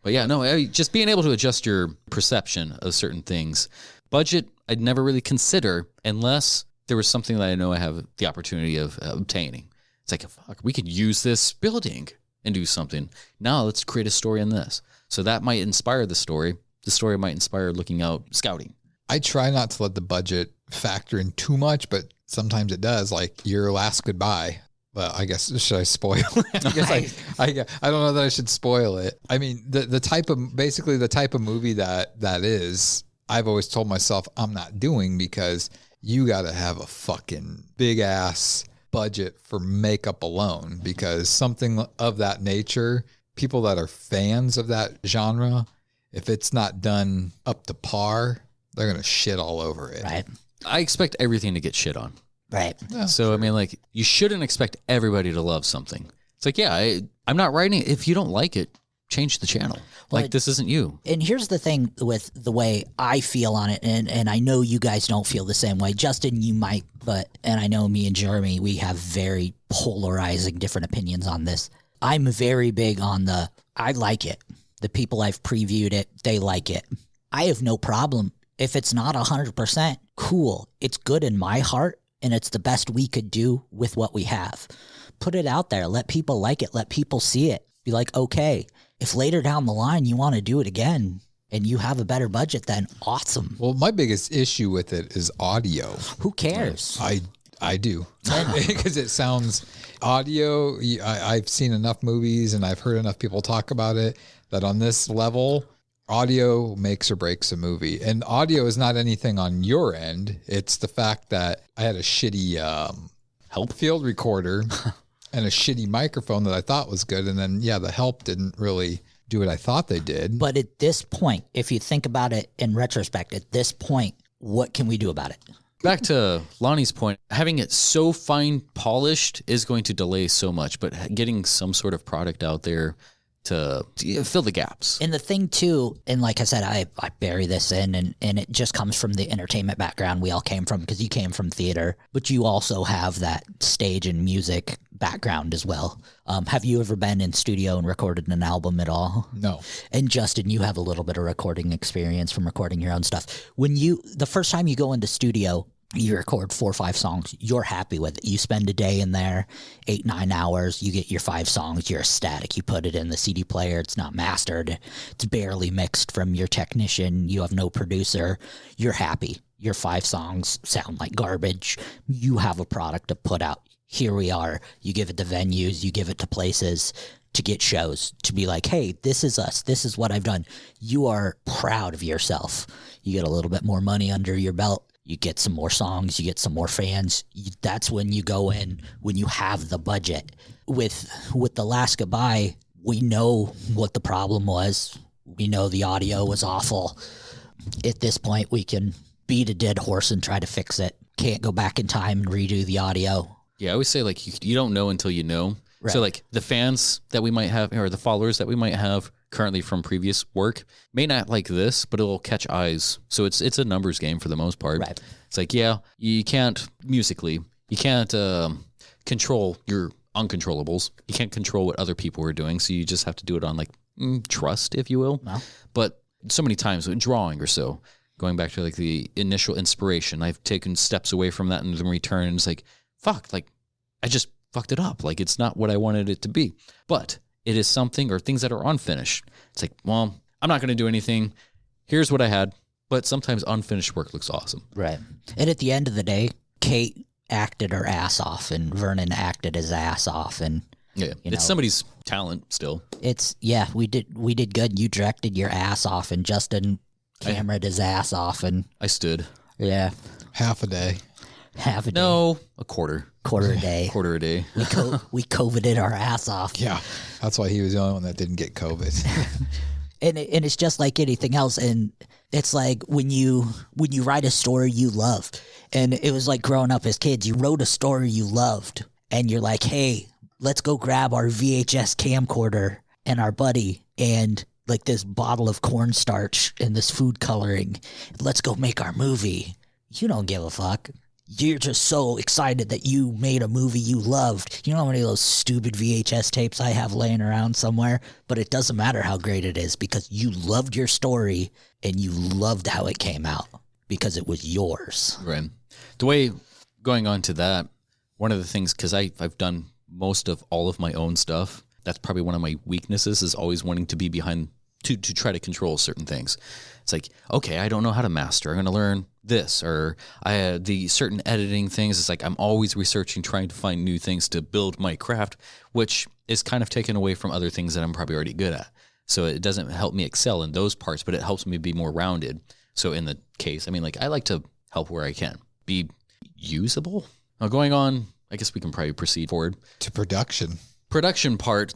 But yeah, no, just being able to adjust your perception of certain things. Budget, I'd never really consider unless there was something that I know I have the opportunity of obtaining. It's like, fuck, we could use this building and do something. Now let's create a story on this. So that might inspire the story. The story might inspire looking out scouting. I try not to let the budget factor in too much, but sometimes it does. Like Your Last Goodbye. Well, I guess, should I spoil it? I don't know that I should spoil it. I mean, the type of movie that is, I've always told myself I'm not doing, because you got to have a fucking big ass budget for makeup alone, because something of that nature, people that are fans of that genre, if it's not done up to par, they're going to shit all over it. Right. I expect everything to get shit on. Right. Yeah, so, sure. I mean, like, you shouldn't expect everybody to love something. It's like, yeah, I'm not writing it. If you don't like it, change the channel. Well, this isn't you. And here's the thing with the way I feel on it, and I know you guys don't feel the same way. Justin, you might, and I know me and Jeremy, we have very polarizing different opinions on this. I'm very big on I like it. The people I've previewed it, they like it. I have no problem. If it's not 100%, cool. It's good in my heart, and it's the best we could do with what we have. Put it out there. Let people like it. Let people see it. Be like, okay, if later down the line you want to do it again and you have a better budget, then awesome. Well, my biggest issue with it is audio. Who cares? I do. Because it sounds audio. I've seen enough movies and I've heard enough people talk about it that on this level, audio makes or breaks a movie. And audio is not anything on your end. It's the fact that I had a shitty help field recorder and a shitty microphone that I thought was good. And then, the help didn't really do what I thought they did. But at this point, if you think about it in retrospect, at this point, what can we do about it? Back to Lonnie's point, having it so fine polished is going to delay so much, but getting some sort of product out there to fill the gaps. And the thing too, and like I said, I bury this in, and it just comes from the entertainment background we all came from, because you came from theater, but you also have that stage and music background as well. Have you ever been in studio and recorded an album at all? No. And Justin, you have a little bit of recording experience from recording your own stuff. The first time you go into studio, you record 4 or 5 songs, you're happy with it. You spend a day in there, 8-9 hours, you get your 5 songs, you're ecstatic. You put it in the CD player, it's not mastered, it's barely mixed from your technician, you have no producer, you're happy. Your 5 songs sound like garbage. You have a product to put out. Here we are. You give it to venues, you give it to places to get shows, to be like, hey, this is us. This is what I've done. You are proud of yourself. You get a little bit more money under your belt. You get some more songs, you get some more fans. That's when you go in, when you have the budget. With The Last Goodbye, we know what the problem was. We know the audio was awful. At this point, we can beat a dead horse and try to fix it. Can't go back in time and redo the audio. Yeah, I always say, like, you don't know until you know. Right. So, like, the fans that we might have, or the followers that we might have currently from previous work may not like this, but it'll catch eyes. So it's a numbers game for the most part. Right. It's like, you can't musically, you can't control your uncontrollables. You can't control what other people are doing. So you just have to do it on, like, trust, if you will. No. But so many times with drawing or so, going back to, like, the initial inspiration, I've taken steps away from that and then return, and it's like, fuck, like, I just fucked it up. Like, it's not what I wanted it to be. But it is something, or things that are unfinished. It's like, well, I'm not going to do anything. Here's what I had. But sometimes unfinished work looks awesome. Right. And at the end of the day, Kate acted her ass off, and Vernon acted his ass off, and it's somebody's talent still. We did good. You directed your ass off, and Justin cameraed his ass off, and I stood. Yeah. Half a day. No, a quarter. Quarter a day. Quarter a day. We COVIDed our ass off. Yeah. That's why he was the only one that didn't get COVID. And it's just like anything else. And it's like when you write a story you love, and it was like growing up as kids, you wrote a story you loved, and you're like, hey, let's go grab our VHS camcorder and our buddy and like this bottle of cornstarch and this food coloring. Let's go make our movie. You don't give a fuck. you're just so excited that you made a movie you loved. You know how many of those stupid VHS tapes I have laying around somewhere? But it doesn't matter how great it is because you loved your story and you loved how it came out because it was yours. Right. The way, going on to that, one of the things, because I've done most of all of my own stuff, that's probably one of my weaknesses, is always wanting to be behind, to try to control certain things. It's like, okay, I don't know how to master. I'm going to learn this, or the certain editing things. It's like I'm always researching, trying to find new things to build my craft, which is kind of taken away from other things that I'm probably already good at. So it doesn't help me excel in those parts, but it helps me be more rounded. So in the case, I mean, like I like to help where I can, be usable. Now going on, I guess we can probably proceed forward to production. Production part.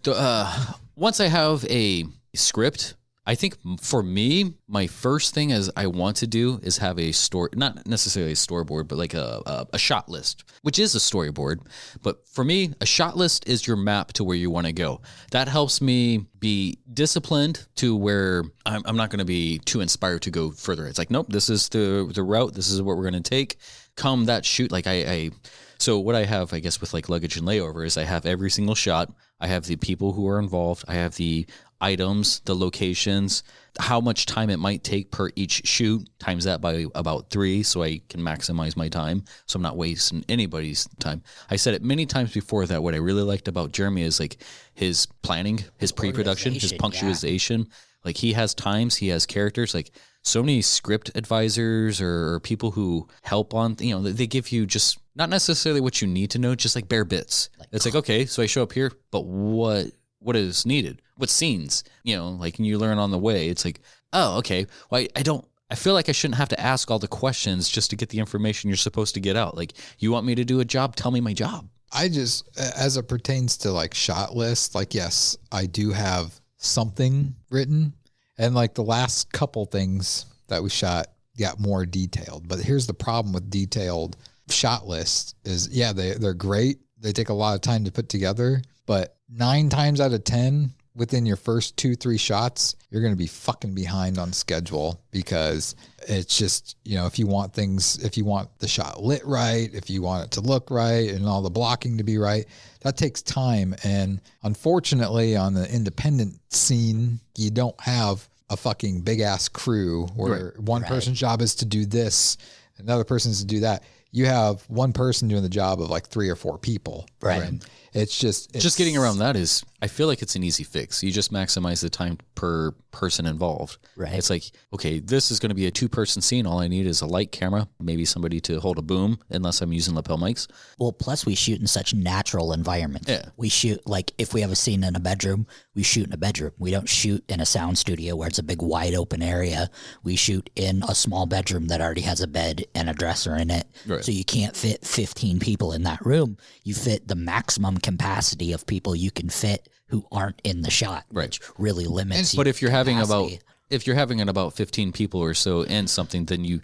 Once I have a script, I think for me, my first thing is I want to do is have a story, not necessarily a storyboard, but like a shot list, which is a storyboard. But for me, a shot list is your map to where you want to go. That helps me be disciplined to where I'm not going to be too inspired to go further. It's like, nope, this is the route. This is what we're going to take. Come that shoot, like so what I have, I guess, with like luggage and layover is I have every single shot. I have the people who are involved. I have the items, the locations, how much time it might take per each shoot, times that by about 3 so I can maximize my time. So I'm not wasting anybody's time. I said it many times before that what I really liked about Jeremy is like his planning, his pre-production, his punctuation. Yeah. Like he has times, he has characters, like so many script advisors or people who help on, they give you just not necessarily what you need to know, just like bare bits. It's like, okay, so I show up here, but what is needed? What scenes? Like you learn on the way. It's like, oh, okay. Well, I feel like I shouldn't have to ask all the questions just to get the information you're supposed to get out. Like, you want me to do a job? Tell me my job. I just, as it pertains to like shot lists, like, yes, I do have something written. And like the last couple things that we shot got more detailed. But here's the problem with detailed shot lists is, yeah, they're great. They take a lot of time to put together. But 9 times out of 10, within your first 2-3 shots, you're going to be fucking behind on schedule because it's just, if you want the shot lit right, if you want it to look right and all the blocking to be right, that takes time. And unfortunately on the independent scene, you don't have a fucking big ass crew where one person's job is to do this, another person's to do that. You have one person doing the job of like 3 or 4 people. Right. And it's just getting around that is, I feel like it's an easy fix. You just maximize the time per person involved. Right. It's like, okay, this is going to be a 2-person scene. All I need is a light camera, maybe somebody to hold a boom, unless I'm using lapel mics. Well, plus we shoot in such natural environments. Yeah. We shoot, like, if we have a scene in a bedroom, we shoot in a bedroom. We don't shoot in a sound studio where it's a big wide open area. We shoot in a small bedroom that already has a bed and a dresser in it. Right. So you can't fit 15 people in that room. You fit the maximum capacity of people you can fit who aren't in the shot, which really limits. But if you're having about 15 people or so in something, then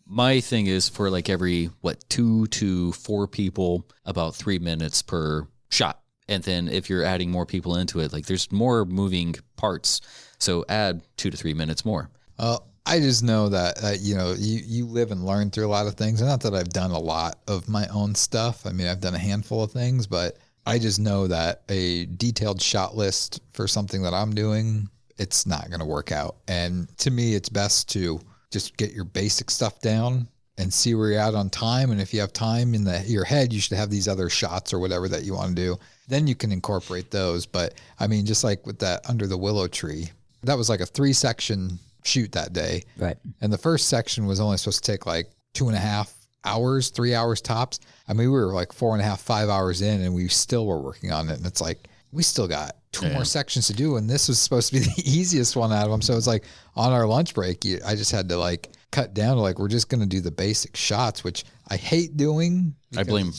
my thing is for like every 2 to 4 people, about 3 minutes per shot. And then if you're adding more people into it, like there's more moving parts, so add 2 to 3 minutes more. I just know that you live and learn through a lot of things. And not that I've done a lot of my own stuff. I mean, I've done a handful of things, but I just know that a detailed shot list for something that I'm doing, it's not going to work out. And to me, it's best to just get your basic stuff down and see where you're at on time. And if you have time in your head, you should have these other shots or whatever that you want to do. Then you can incorporate those. But I mean, just like with that Under the Willow Tree, that was like a 3-section shoot that day. Right. And the first section was only supposed to take like 2.5 hours, 3 hours tops. I mean, we were like 4.5, 5 hours in and we still were working on it. And it's like, we still got 2 more sections to do. And this was supposed to be the easiest one out of them. So it's like on our lunch break, I just had to like cut down to like, we're just going to do the basic shots, which I hate doing. I blame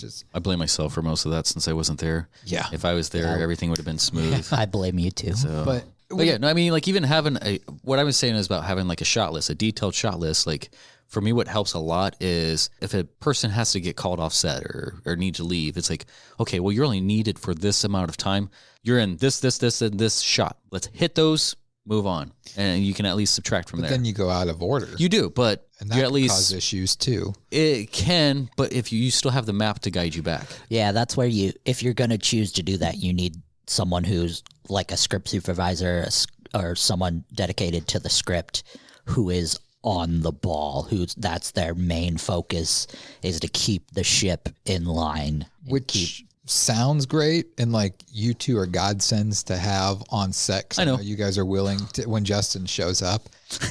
myself for most of that since I wasn't there. Yeah. If I was there, everything would have been smooth. I blame you too. So, but yeah, no, I mean, like even having what I was saying is about having like a shot list, a detailed shot list. Like for me, what helps a lot is if a person has to get called off set or need to leave, it's like, okay, well, you're only needed for this amount of time. You're in this, and this shot. Let's hit those, move on, and you can at least subtract from But there. then you go out of order. You do, but and that you at can least cause issues too. It can, but if you still have the map to guide you back. Yeah, that's where if you're going to choose to do that, you need someone who's like a script supervisor or someone dedicated to the script who is on the ball, that's their main focus, is to keep the ship in line. Which sounds great, and like you two are godsends to have on set. 'Cause I know you guys are willing to, when Justin shows up,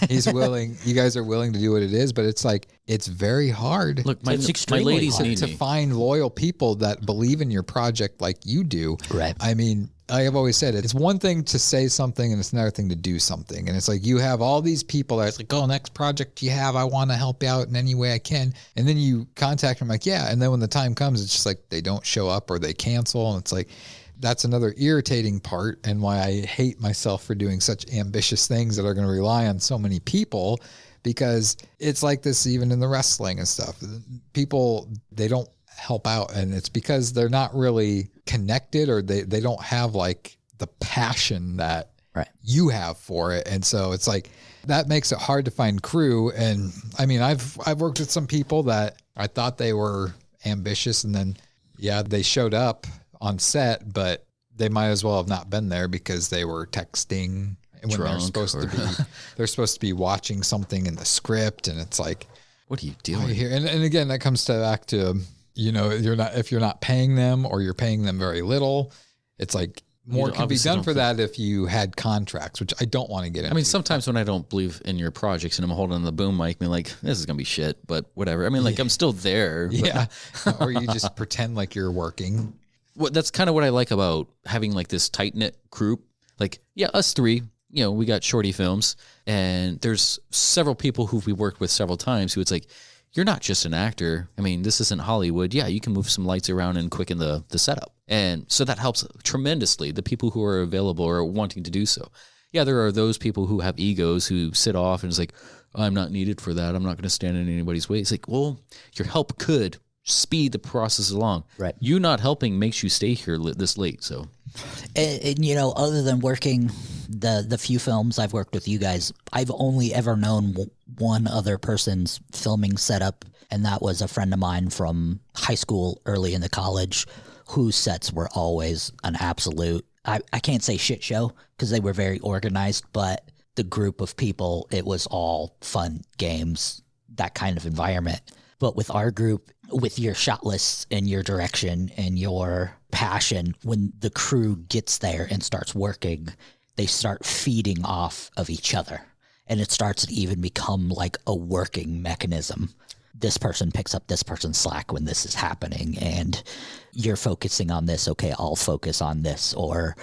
he's willing, you guys are willing to do what it is, but it's like, it's very hard. Look, my ladies need to find loyal people that believe in your project like you do. Right. I mean, I have always said it's one thing to say something and it's another thing to do something. And it's like, you have all these people that's like, oh, next project you have, I want to help you out in any way I can. And then you contact them like, yeah. And then when the time comes, it's just like, they don't show up or they cancel. And it's like, that's another irritating part, and why I hate myself for doing such ambitious things that are going to rely on so many people, because it's like this even in the wrestling and stuff. People, they don't help out, and it's because they're not really connected, or they don't have like the passion that you have for it. And so it's like, that makes it hard to find crew. And I mean, I've worked with some people that I thought they were ambitious, and then they showed up on set, but they might as well have not been there because they were texting when they're supposed to be watching something in the script. And it's like, what are you doing here? And again, that comes back to, if you're not paying them, or you're paying them very little, it's like more could be done for that if you had contracts, which I don't want to get into. I mean, sometimes when I don't believe in your projects and I'm holding the boom mic, I'm like, this is going to be shit, but whatever. I mean, like, I'm still there. Yeah. Or you just pretend like you're working. Well, that's kind of what I like about having like this tight-knit group. Like, us three, we got shortefilms, and there's several people who we worked with several times who it's like, you're not just an actor. I mean, this isn't Hollywood. Yeah, you can move some lights around and quicken the setup. And so that helps tremendously, the people who are available or wanting to do so. Yeah, there are those people who have egos who sit off and it's like, I'm not needed for that. I'm not going to stand in anybody's way. It's like, well, your help could speed the process along. Right. You not helping makes you stay here this late. So, and other than working the few films I've worked with you guys, I've only ever known one other person's filming setup, and that was a friend of mine from high school, early into college, whose sets were always an absolute, I can't say shit show because they were very organized, but the group of people, it was all fun games, that kind of environment. But with our group, with your shot lists and your direction and your passion, when the crew gets there and starts working, they start feeding off of each other. And it starts to even become like a working mechanism. This person picks up this person's slack when this is happening, and you're focusing on this. Okay, I'll focus on this. Or,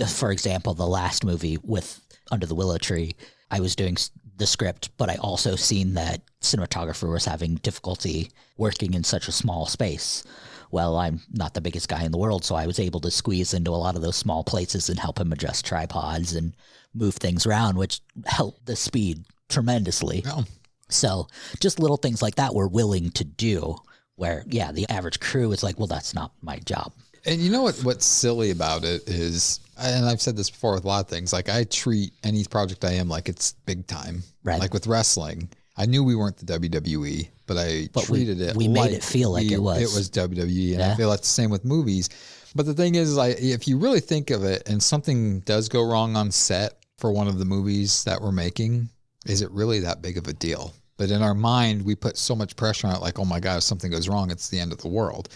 for example, the last movie with Under the Willow Tree, I was doing the script, but I also seen that cinematographer was having difficulty working in such a small space. Well, I'm not the biggest guy in the world, so I was able to squeeze into a lot of those small places and help him adjust tripods and move things around, which helped the speed tremendously. Oh. So just little things like that we're willing to do, where, the average crew is like, well, that's not my job. And you know what's silly about it is, and I've said this before with a lot of things, like I treat any project I am like it's big time. Right. Like with wrestling, I knew we weren't the WWE, but I treated it. We made it feel like it was. It was WWE, and I feel that's the same with movies. But the thing is, if you really think of it, and something does go wrong on set for one of the movies that we're making, is it really that big of a deal? But in our mind, we put so much pressure on it, like, oh my God, if something goes wrong, it's the end of the world.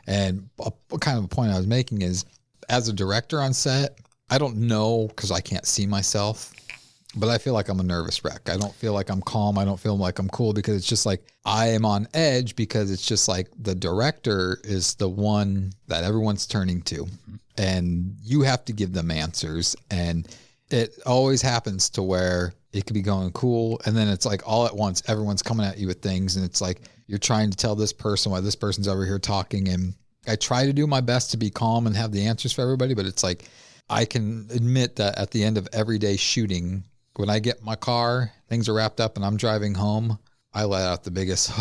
And kind of a point I was making is, as a director on set, I don't know, because I can't see myself, but I feel like I'm a nervous wreck. I don't feel like I'm calm. I don't feel like I'm cool, because it's just like I am on edge, because it's just like the director is the one that everyone's turning to, and you have to give them answers. And it always happens to where it could be going cool, and then it's like all at once, everyone's coming at you with things, and it's like you're trying to tell this person why this person's over here talking. And I try to do my best to be calm and have the answers for everybody, but it's like I can admit that at the end of every day shooting, when I get in my car, things are wrapped up, and I'm driving home, I let out the biggest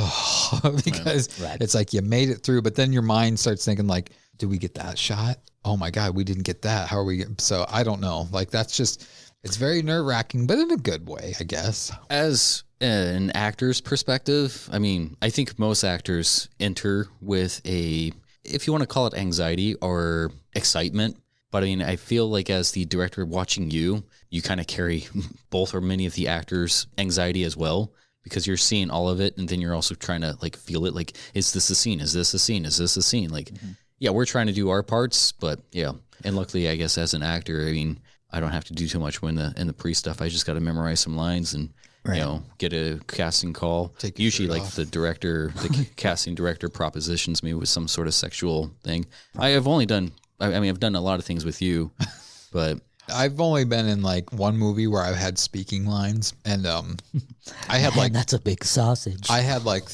because it's like you made it through, but then your mind starts thinking like, did we get that shot? Oh my God, we didn't get that. How are we? So I don't know. Like, that's just It's very nerve-wracking, but in a good way, I guess. As an actor's perspective, I mean, I think most actors enter with if you want to call it anxiety or excitement, but I mean, I feel like as the director watching you kind of carry both or many of the actors' anxiety as well, because you're seeing all of it, and then you're also trying to like feel it. Like, is this a scene? Is this a scene? Is this a scene? Like, yeah, we're trying to do our parts, but yeah. And luckily, I guess as an actor, I mean, I don't have to do too much in the pre stuff. I just got to memorize some lines and get a casting call. Usually, like the casting director propositions me with some sort of sexual thing. I've done a lot of things with you, but I've only been in like one movie where I've had speaking lines, and I had that's a big sausage. I had like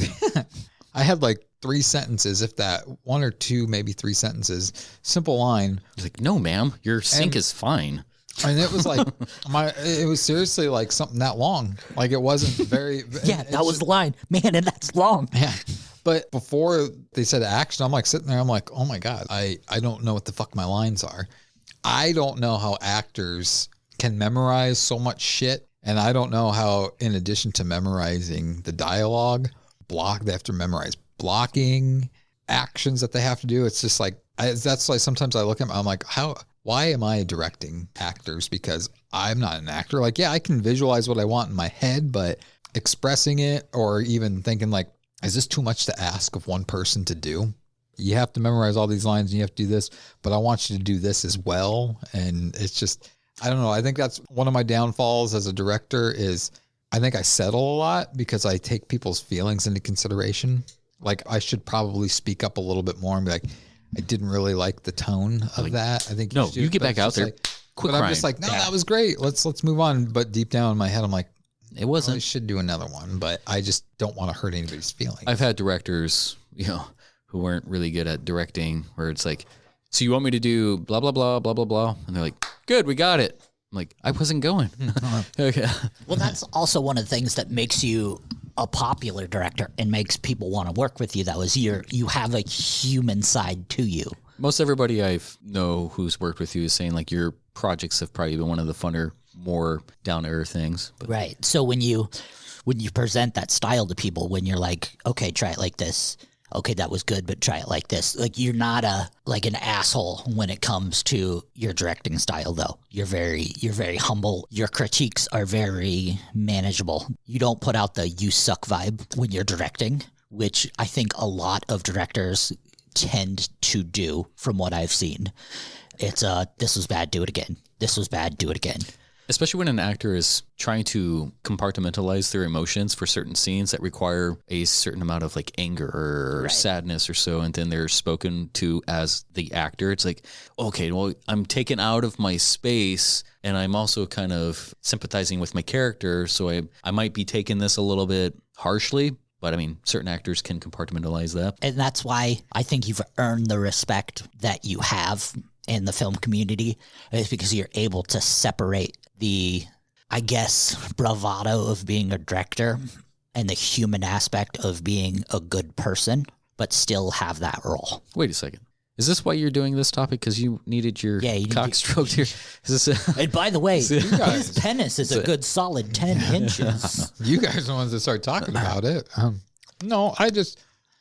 3 sentences, if that, 1 or 2, maybe 3 sentences, simple line. He's like, no, ma'am, your sink is fine. And it was like it was seriously like something that long. Like it wasn't very. Yeah, that was the line, man, and that's long. Yeah. But before they said action, I'm like sitting there, I'm like, oh my God, I don't know what the fuck my lines are. I don't know how actors can memorize so much shit. And I don't know how, in addition to memorizing the dialogue, they have to memorize blocking, actions that they have to do. It's just like, that's like sometimes I look at them, I'm like, why am I directing actors? Because I'm not an actor. Like, yeah, I can visualize what I want in my head, but expressing it or even thinking like, is this too much to ask of one person to do? You have to memorize all these lines and you have to do this, but I want you to do this as well. And it's just, I don't know. I think that's one of my downfalls as a director is I think I settle a lot because I take people's feelings into consideration. Like I should probably speak up a little bit more and be like, I didn't really like the tone of that. I think you get back out there. Like, but I'm just like, no, that was great. Let's move on. But deep down in my head, I'm like, it wasn't. I should do another one, but I just don't want to hurt anybody's feelings. I've had directors, who weren't really good at directing, where it's like, so you want me to do blah blah blah blah blah blah, and they're like, good, we got it. I'm like, I wasn't going. Okay. Well, that's also one of the things that makes you a popular director and makes people want to work with you. Though is you have a human side to you. Most everybody I know who's worked with you is saying like your projects have probably been one of the funner, more down to earth things. But. Right. So when you present that style to people, when you're like, okay, try it like this. Okay, that was good, but try it like this. Like you're not an asshole when it comes to your directing style, though. You're very humble. Your critiques are very manageable. You don't put out the "you suck" vibe when you're directing, which I think a lot of directors tend to do. From what I've seen, it's this was bad, do it again. This was bad, do it again. Especially when an actor is trying to compartmentalize their emotions for certain scenes that require a certain amount of like anger or sadness or so, and then they're spoken to as the actor. It's like, okay, well, I'm taken out of my space and I'm also kind of sympathizing with my character, so I might be taking this a little bit harshly. But I mean, certain actors can compartmentalize that. And that's why I think you've earned the respect that you have in the film community, is because you're able to separate the, I guess, bravado of being a director and the human aspect of being a good person, but still have that role. Wait a second. Is this why you're doing this topic? Because you needed your cock stroked here? Is this and by the way, his penis is a good solid 10 inches. You guys are the ones that start talking about it. No,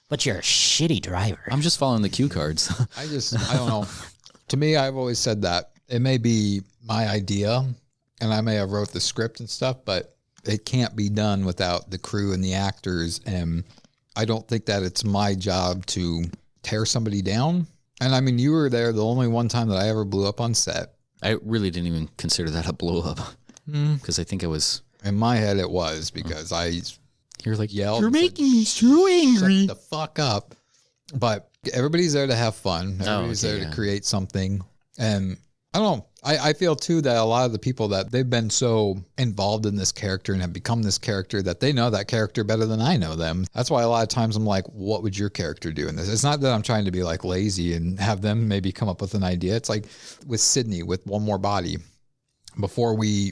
But you're a shitty driver. I'm just following the cue cards. I don't know. To me, I've always said that it may be my idea and I may have wrote the script and stuff, but it can't be done without the crew and the actors. And I don't think that it's my job to tear somebody down. And I mean, you were there the only one time that I ever blew up on set. I really didn't even consider that a blow up because I think it was. In my head, it was because You're like, yelled. You're making me so angry. Shut the fuck up. But everybody's there to have fun. Everybody's there to create something. And I don't know. I feel too that a lot of the people that they've been so involved in this character and have become this character that they know that character better than I know them. That's why a lot of times I'm like, what would your character do in this? It's not that I'm trying to be like lazy and have them maybe come up with an idea. It's like with Sydney, with One More Body. Before we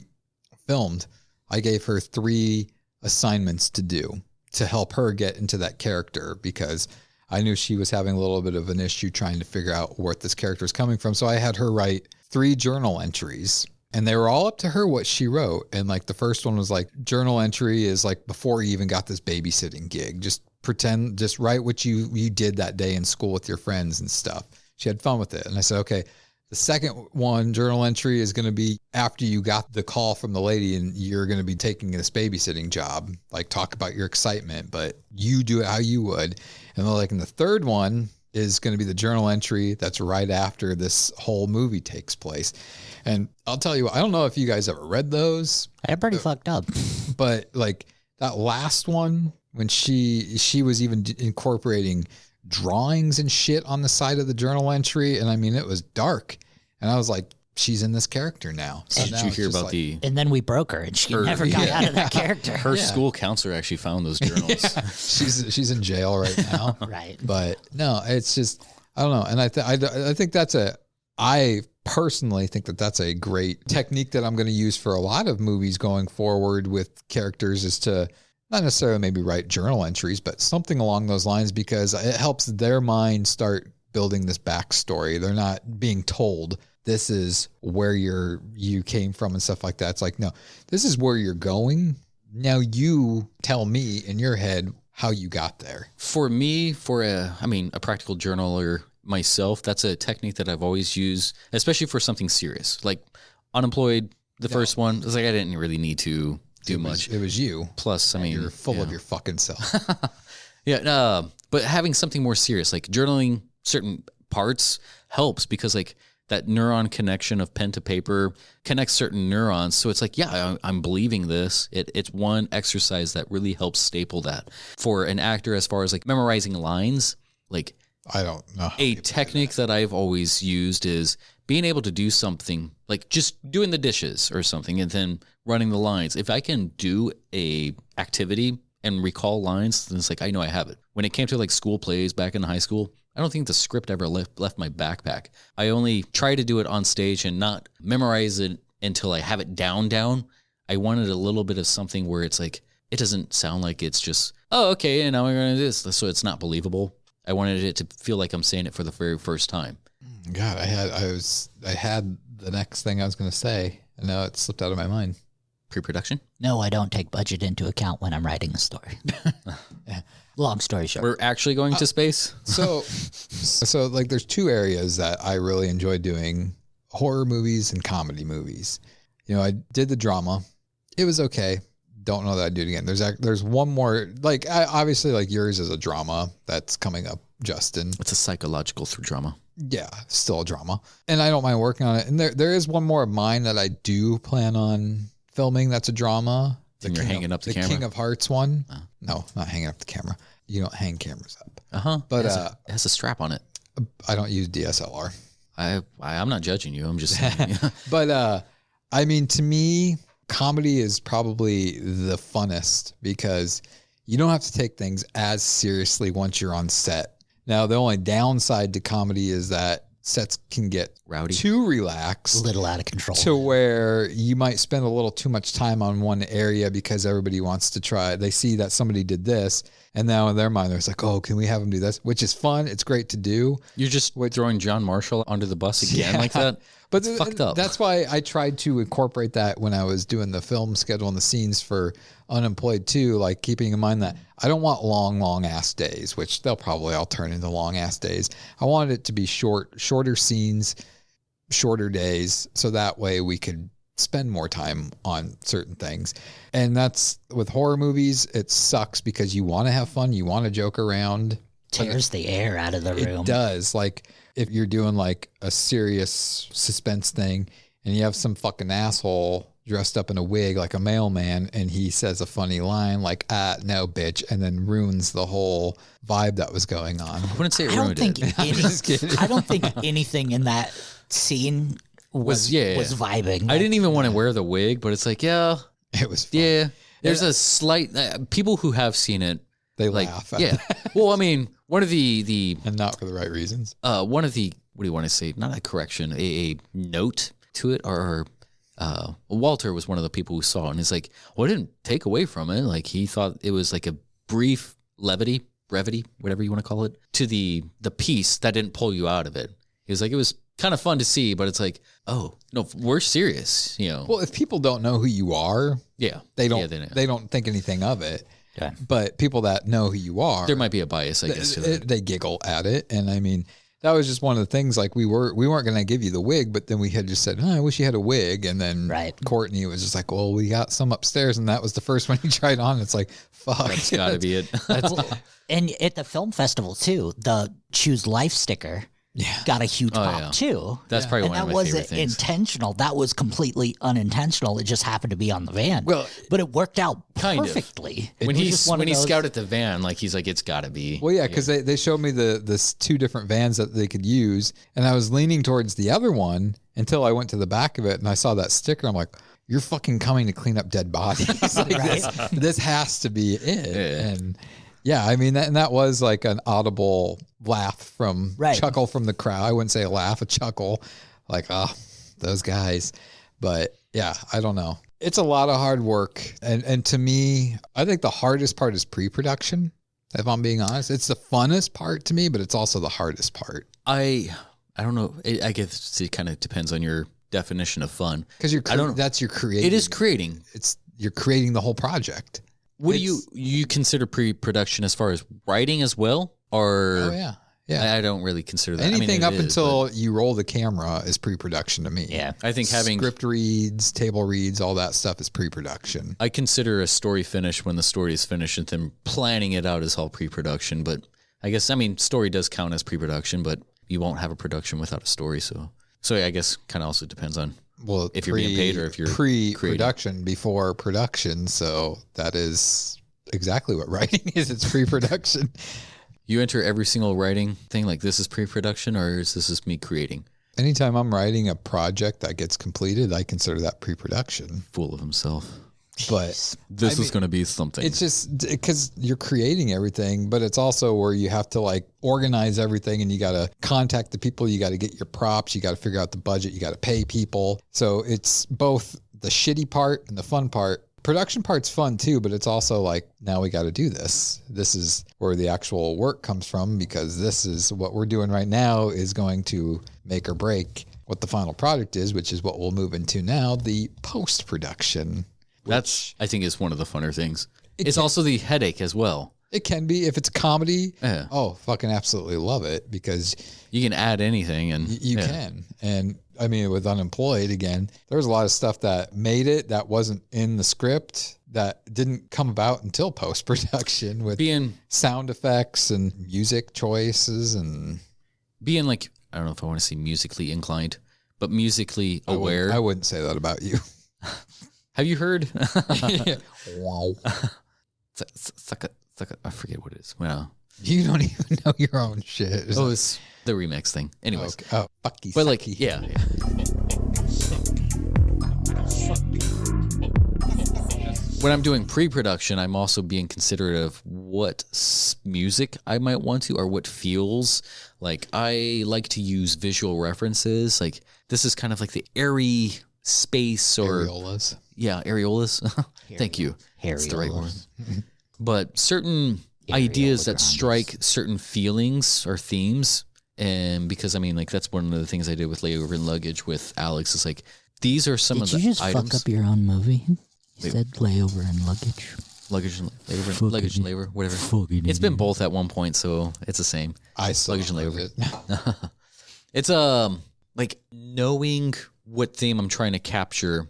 filmed, I gave her 3 assignments to do to help her get into that character because I knew she was having a little bit of an issue trying to figure out where this character is coming from. So I had her write 3 journal entries And they were all up to her what she wrote. And like the first one was like, journal entry is like before you even got this babysitting gig. Just pretend, just write what you did that day in school with your friends and stuff. She had fun with it. And I said, okay, the second one, journal entry, is going to be after you got the call from the lady and you're going to be taking this babysitting job. Like talk about your excitement, but you do it how you would. And then like in the third one is going to be the journal entry that's right after this whole movie takes place. And I'll tell you what, I don't know if you guys ever read those. They're pretty fucked up. But like that last one, when she was even incorporating drawings and shit on the side of the journal entry. And I mean, it was dark. And I was like, she's in this character now. So did you hear about the... And then we broke her and she never got out of that character. Her school counselor actually found those journals. Yeah. She's in jail right now. Right. But no, it's just, I don't know. And I think I personally think that's a great technique that I'm going to use for a lot of movies going forward with characters, is to not necessarily maybe write journal entries, but something along those lines, because it helps their mind start building this backstory. They're not being told this is where you came from and stuff like that. It's like, no, this is where you're going. Now you tell me in your head how you got there. For me, a practical journaler myself, that's a technique that I've always used, especially for something serious. Like unemployed, the first one, it's like I didn't really need to do much. It was you. Plus, I mean, you're full of your fucking self. But having something more serious, like journaling certain parts, helps, because like that neuron connection of pen to paper connects certain neurons. So it's like, yeah, I'm believing this. It's one exercise that really helps staple that. For an actor, as far as like memorizing lines, like I don't know. A technique that I've always used is being able to do something like just doing the dishes or something and then running the lines. If I can do a activity and recall lines, then it's like, I know I have it. When it came to like school plays back in high school, I don't think the script ever left my backpack. I only try to do it on stage and not memorize it until I have it down. I wanted a little bit of something where it's like, it doesn't sound like it's just, oh, okay, and now we're going to do this. So it's not believable. I wanted it to feel like I'm saying it for the very first time. God, I had the next thing I was going to say, and now it slipped out of my mind. Pre-production? No, I don't take budget into account when I'm writing a story. Long story short. We're actually going to space? So like there's two areas that I really enjoy doing: horror movies and comedy movies. You know, I did the drama. It was okay. Don't know that I'd do it again. There's one more, like obviously like yours is a drama that's coming up, Justin. It's a psychological drama. Yeah, still a drama. And I don't mind working on it. And there is one more of mine that I do plan on filming that's a drama. And you're hanging up the camera? The King of Hearts one. Oh. No, not hanging up the camera. You don't hang cameras up. Uh-huh. But it has a strap on it. I don't use DSLR. I'm not judging you. I'm just saying. But I mean, to me, comedy is probably the funnest because you don't have to take things as seriously once you're on set. Now, the only downside to comedy is that sets can get rowdy, too relaxed, a little out of control, to where you might spend a little too much time on one area because everybody wants to try. They see that somebody did this, and now in their mind, they're like, "Oh, can we have them do this?" Which is fun. It's great to do. You're just throwing John Marshall under the bus again like that. But fucked up. That's why I tried to incorporate that when I was doing the film schedule and the scenes for Unemployed too, like keeping in mind that I don't want long ass days, which they'll probably all turn into long ass days. I wanted it to be shorter scenes, shorter days, so that way we could spend more time on certain things. And that's with horror movies, it sucks because you want to have fun, you want to joke around. Tears the air out of the room. It does. Like if you're doing like a serious suspense thing and you have some fucking asshole dressed up in a wig like a mailman and he says a funny line like, no, bitch, and then ruins the whole vibe that was going on. I wouldn't say it ruined it. I don't think anything in that scene was vibing. I didn't even want to wear the wig, but it's like, yeah. It was fun. Yeah. There's a slight, people who have seen it, they like, laugh. Yeah. Well, I mean, one of the and not for the right reasons. One of the, what do you want to say? Not a correction, a note to it, or Walter was one of the people who saw it, and he's like, well, it didn't take away from it. Like he thought it was like a brief brevity, whatever you want to call it, to the piece that didn't pull you out of it. He was like, it was kind of fun to see, but it's like, oh no, we're serious, you know. Well, if people don't know who you are, they don't think anything of it. Yeah. But people that know who you are, there might be a bias, I guess. To that. They giggle at it, and I mean, that was just one of the things. Like we weren't going to give you the wig, but then we had just said, I wish you had a wig, and then Courtney was just like, well, we got some upstairs, and that was the first one he tried on. It's like, fuck, that's got to be it. And at the film festival too, the Choose Life sticker. Got a huge pop too. That's probably one of my favorite things. That wasn't intentional. That was completely unintentional. It just happened to be on the van. Well, but it worked out perfectly. When he scouted the van, like he's like, it's got to be. Well, yeah, because they showed me the 2 different vans that they could use, and I was leaning towards the other one until I went to the back of it and I saw that sticker. I'm like, you're fucking coming to clean up dead bodies. Like this has to be it. Yeah. And yeah, I mean, that was like an audible laugh from chuckle from the crowd. I wouldn't say a laugh, a chuckle, like, oh, those guys. But yeah, I don't know. It's a lot of hard work. And to me, I think the hardest part is pre-production, if I'm being honest. It's the funnest part to me, but it's also the hardest part. I don't know. I guess it kind of depends on your definition of fun. Because that's your creating. It is creating. You're creating the whole project. What do you consider pre-production as far as writing as well? Or I don't really consider that. Anything up until you roll the camera is pre-production to me. Yeah. I think having script reads, table reads, all that stuff is pre-production. I consider a story finished when the story is finished, and then planning it out is all pre-production. But I guess, story does count as pre-production, but you won't have a production without a story. So I guess kind of also depends on if you're being paid or if you're pre-production before production. So that is exactly what writing is. It's pre-production. You enter every single writing thing like this is pre-production, or is this me creating? Anytime I'm writing a project that gets completed, I consider that pre-production. Fool of himself. But this is going to be something. It's just because you're creating everything, but it's also where you have to like organize everything, and you got to contact the people. You got to get your props. You got to figure out the budget. You got to pay people. So it's both the shitty part and the fun part. Production part's fun too, but it's also like, now we got to do this. This is where the actual work comes from, because this is what we're doing right now is going to make or break what the final product is, which is what we'll move into now, the post-production. That's, I think, is one of the funner things. It's also the headache as well. It can be. If it's a comedy, fucking absolutely love it, because you can add anything, and you can. And with Unemployed, again, there was a lot of stuff that made it that wasn't in the script that didn't come about until post-production, with being sound effects and music choices and being like, I don't know if I want to say musically inclined, but musically aware. I wouldn't say that about you. Have you heard? Wow. I forget what it is. Well, you don't even know your own shit. It's the remix thing. Anyways. Okay. Oh, fucky. But like, yeah. When I'm doing pre-production, I'm also being considerate of what music I might want to, or what feels. Like, I like to use visual references. Like, this is kind of like the airy space, or areolas. Yeah, areolas. Thank you. That's the right one. But certain ideas that strike certain feelings or themes, and because that's one of the things I did with Layover and Luggage with Alex. Is like, these are some of the items. Did you just fuck up your own movie? You said Layover and Luggage. Luggage and Layover, Luggage and Labor, whatever. It's been both at one point, so it's the same. Luggage and Labor. It's like knowing what theme I'm trying to capture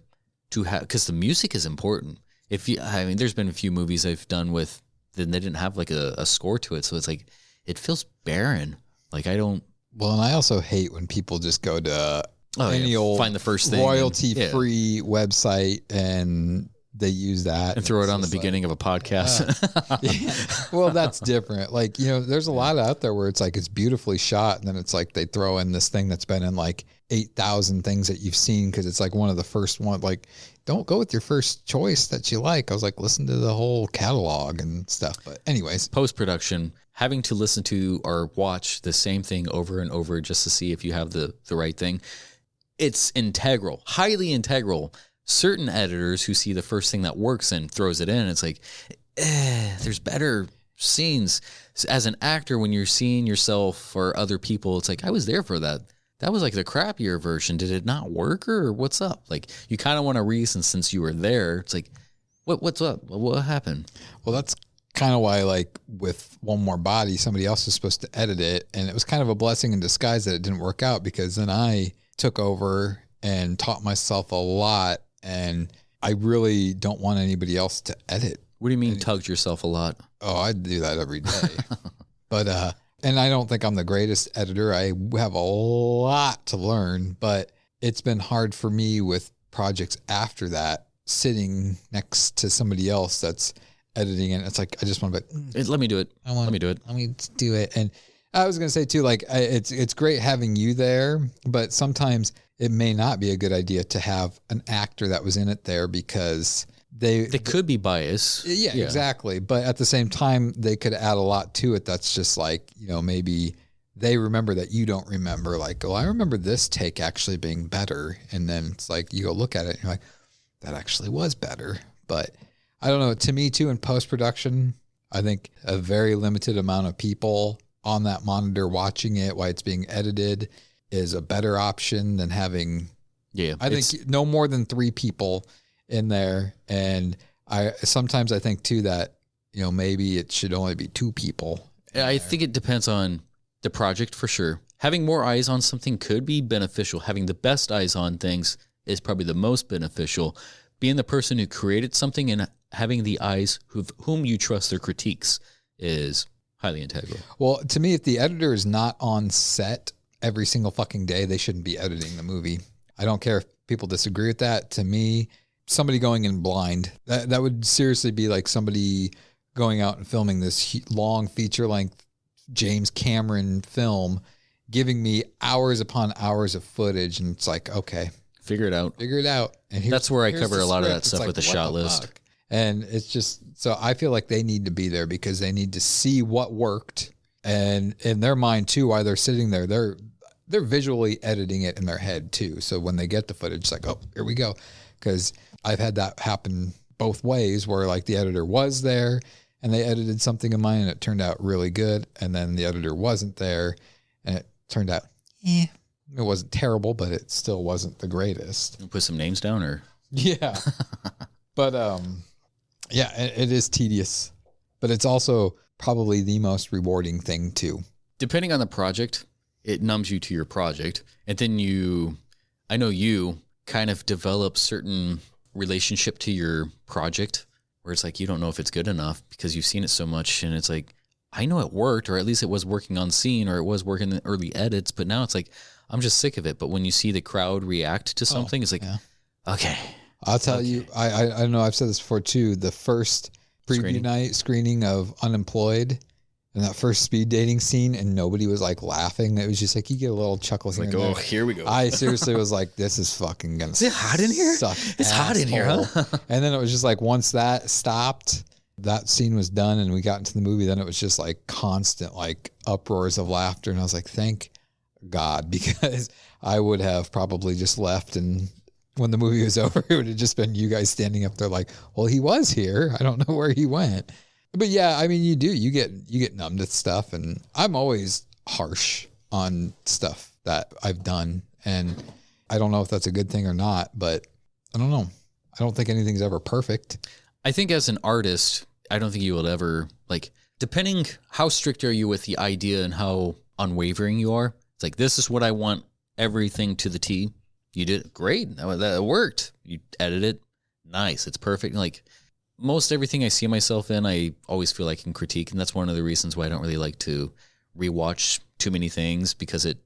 to have, because the music is important. There's been a few movies I've done with, then they didn't have like a score to it, so it's like, it feels barren. Like, I don't. Well, and I also hate when people just go to any old find the first thing royalty-free website and they use that and throw it on the beginning of a podcast. Well, that's different. Like, there's a lot out there where it's like, it's beautifully shot, and then it's like they throw in this thing that's been in like 8,000 things that you've seen, because it's like one of the first one. Like, don't go with your first choice that you like. I was like, listen to the whole catalog and stuff. But anyways, post-production, having to listen to or watch the same thing over and over just to see if you have the right thing. It's integral, highly integral. Certain editors who see the first thing that works and throws it in, it's like, there's better scenes. As an actor, when you're seeing yourself or other people, it's like, I was there for that. that was like the crappier version. Did it not work or what's up? Like you kind of want a reason since you were there. It's like, what's up? What happened? Well, that's kind of why, like with One More Body, somebody else was supposed to edit it. And it was kind of a blessing in disguise that it didn't work out, because then I took over and taught myself a lot. And I really don't want anybody else to edit. What do you mean tugged yourself a lot? Oh, I do that every day. But, and I don't think I'm the greatest editor. I have a lot to learn, but it's been hard for me with projects after that, sitting next to somebody else that's editing it. It's like, I just want to, let me do it. Let me do it. Let me do it. And I was going to say too, like, it's great having you there, but sometimes it may not be a good idea to have an actor that was in it there, because they could be biased. Yeah, exactly. But at the same time, they could add a lot to it. That's just like, maybe they remember that you don't remember. Like, I remember this take actually being better. And then it's like, you go look at it and you're like, that actually was better. But I don't know. To me too, in post-production, I think a very limited amount of people on that monitor watching it while it's being edited is a better option than having, I think no more than 3 people in there. And sometimes I think too that, maybe it should only be 2 people. I think it depends on the project for sure. Having more eyes on something could be beneficial. Having the best eyes on things is probably the most beneficial. Being the person who created something and having the eyes whom you trust their critiques is highly integral. Well, to me, if the editor is not on set every single fucking day, they shouldn't be editing the movie. I don't care if people disagree with that. To me, somebody going in blind, that would seriously be like somebody going out and filming this long feature-length James Cameron film, giving me hours upon hours of footage, and it's like, okay, figure it out. And that's where I cover a lot of that stuff with the shot list. And it's just, so I feel like they need to be there because they need to see what worked, and in their mind too, while they're sitting there, they're visually editing it in their head too. So when they get the footage, it's like, oh, here we go. Because I've had that happen both ways, where like the editor was there and they edited something of mine and it turned out really good. And then the editor wasn't there and it turned out, it wasn't terrible, but it still wasn't the greatest. Put some names down or? Yeah. But, yeah, it is tedious, but it's also probably the most rewarding thing too. Depending on the project, it numbs you to your project. And then I know you kind of develop certain relationship to your project where it's like, you don't know if it's good enough because you've seen it so much. And it's like, I know it worked, or at least it was working on scene, or it was working in early edits, but now it's like, I'm just sick of it. But when you see the crowd react to something, it's like, okay. I'll tell you, I know I've said this before too. The first preview night screening of Unemployed and that first speed dating scene, and nobody was like laughing. It was just like, you get a little chuckle. It's like, oh, here we go. I seriously was like, this is fucking gonna. Is it hot in here? It's hot in here, huh? And then it was just like, once that stopped, that scene was done and we got into the movie, then it was just like constant like uproars of laughter. And I was like, thank God, because I would have probably just left, and when the movie was over, it would have just been you guys standing up there like, well, he was here. I don't know where he went. But yeah, I mean, you get numb to stuff, and I'm always harsh on stuff that I've done. And I don't know if that's a good thing or not, but I don't know. I don't think anything's ever perfect. I think as an artist, I don't think you will ever, like, depending how strict are you with the idea and how unwavering you are. It's like, this is what I want, everything to the T. You did it. Great. That worked. You edit it. Nice. It's perfect. Like most everything I see myself in, I always feel I can critique. And that's one of the reasons why I don't really like to rewatch too many things, because it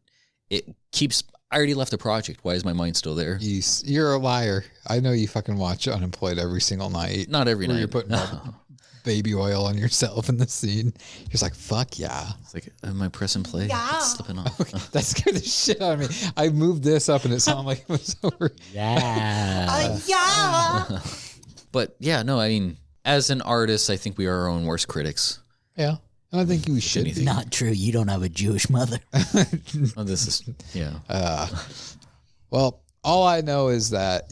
keeps, I already left the project. Why is my mind still there? You're a liar. I know you fucking watch Unemployed every single night. Not every night. You're putting baby oil on yourself in the scene. You're just like, fuck yeah. It's like, am I pressing play? Yeah. It's slipping off. Okay, that scared the shit out of me. I moved this up and it sounded like it was over. Yeah. Yeah. But yeah, no, I mean, as an artist, I think we are our own worst critics. Yeah. And I think we should be. Not true. You don't have a Jewish mother. Oh, this is, yeah. Well, all I know is that,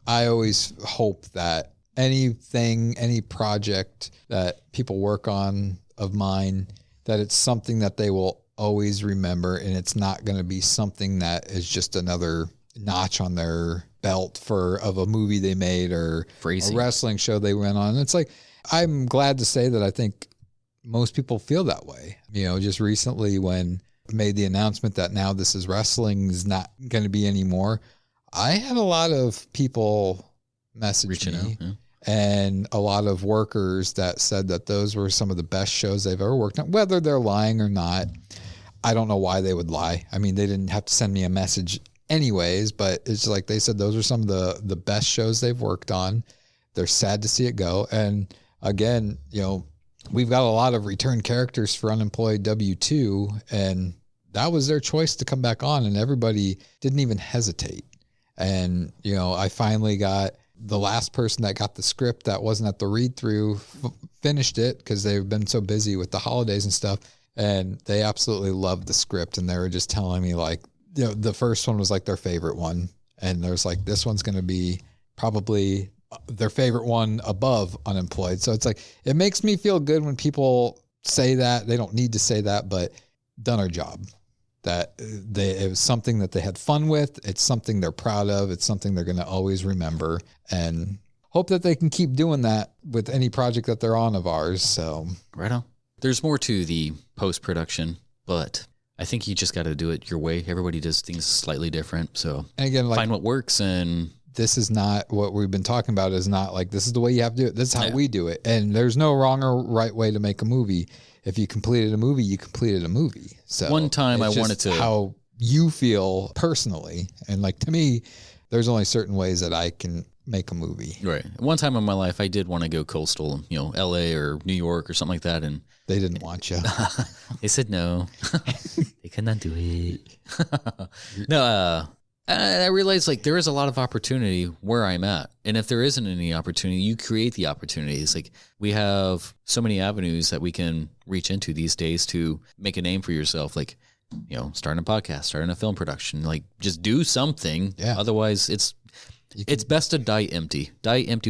I always hope that any project that people work on of mine, that it's something that they will always remember, and it's not going to be something that is just another notch on their belt of a movie they made or a wrestling show they went on. It's like, I'm glad to say that I think most people feel that way. You know, just recently when I made the announcement that now This Is Wrestling is not going to be anymore, I had a lot of people message me and a lot of workers that said that those were some of the best shows they've ever worked on. Whether they're lying or not, I don't know why they would lie. I mean, they didn't have to send me a message anyways, but it's like they said those are some of the best shows they've worked on. They're sad to see it go. And again, you know, we've got a lot of return characters for unemployed W-2, and that was their choice to come back on, and everybody didn't even hesitate. And, you know, I finally got the last person that got the script that wasn't at the read-through finished it because they've been so busy with the holidays and stuff, and they absolutely loved the script, and they were just telling me, like, you know, the first one was like their favorite one, and there's like, this one's going to be probably their favorite one above unemployed. So it's like, it makes me feel good when people say that. They don't need to say that, but done our job. That it was something that they had fun with. It's something they're proud of. It's something they're going to always remember, and hope that they can keep doing that with any project that they're on of ours. So right on. There's more to the post-production, but I think you just got to do it your way. Everybody does things slightly different. So and again, like, find what works. And this is not what we've been talking about. Is not like, this is the way you have to do it. This is how we do it. And there's no wrong or right way to make a movie. If you completed a movie, you completed a movie. So one time I wanted to, how you feel personally. And like, to me, there's only certain ways that I can make a movie. Right. One time in my life, I did want to go coastal, you know, LA or New York or something like that. And they didn't want you. They said no. They could not do it. No, I realized, like, there is a lot of opportunity where I'm at. And if there isn't any opportunity, you create the opportunities. Like, we have so many avenues that we can reach into these days to make a name for yourself. Like, you know, starting a podcast, starting a film production, like, just do something. Yeah. Otherwise it's best to die empty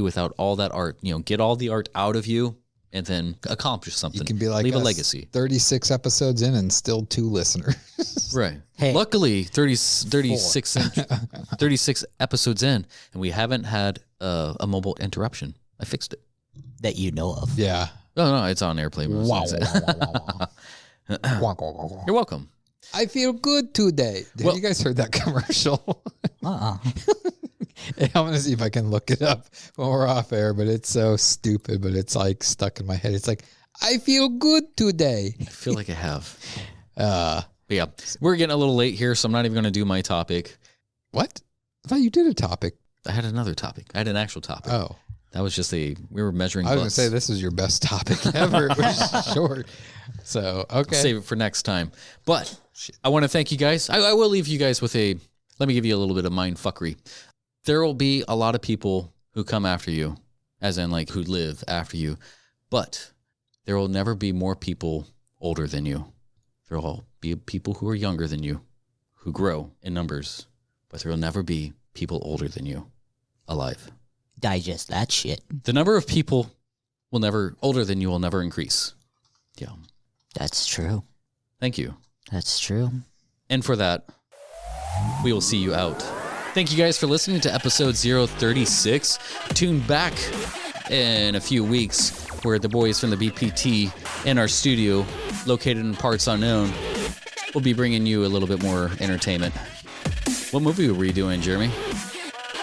without all that art, you know, get all the art out of you and then accomplish something. You can be like, leave a legacy. 36 episodes in and still 2 listeners. Right. Hey. Luckily, 36 episodes in, and we haven't had a mobile interruption. I fixed it. That you know of. Yeah. No, it's on airplane mode. Wow. You're welcome. I feel good today. Have you guys heard that commercial? I'm going to see if I can look it up when we're off air, but it's so stupid, but it's like stuck in my head. It's like, I feel good today. I feel like I have. But yeah, we're getting a little late here, so I'm not even going to do my topic. What? I thought you did a topic. I had another topic. I had an actual topic. Oh. That was just we were measuring I was going to say, this is your best topic ever. It was short. So, okay. I'll save it for next time. But I want to thank you guys. I will leave you guys with let me give you a little bit of mind fuckery. There will be a lot of people who come after you, as in like who live after you, but there will never be more people older than you. There will be people who are younger than you, who grow in numbers, but there will never be people older than you alive. Digest that shit. The number of people older than you will never increase. Yeah. That's true. Thank you. That's true. And for that, we will see you out. Thank you guys for listening to episode 036. Tune back in a few weeks where the boys from the BPT in our studio, located in parts unknown, will be bringing you a little bit more entertainment. What movie were we doing, Jeremy?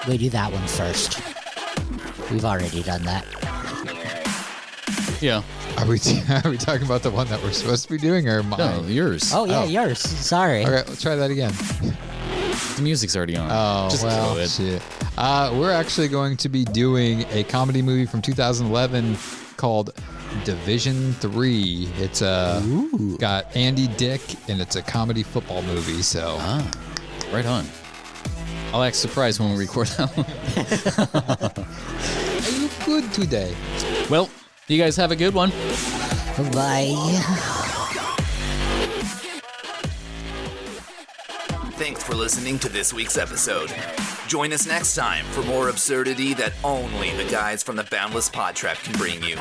We do that one first. We've already done that. Yeah. Are we talking about the one that we're supposed to be doing, or mine? No, yours. Oh, yeah, yours. Sorry. All right, let's try that again. The music's already on. Oh, just well, throw it. Shit. We're actually going to be doing a comedy movie from 2011 called Division 3. It's got Andy Dick, and it's a comedy football movie. So, right on. I'll act surprised when we record that one. I look good today. Well, you guys have a good one. Bye. Thanks for listening to this week's episode. Join us next time for more absurdity that only the guys from the Boundless PodTrap can bring you.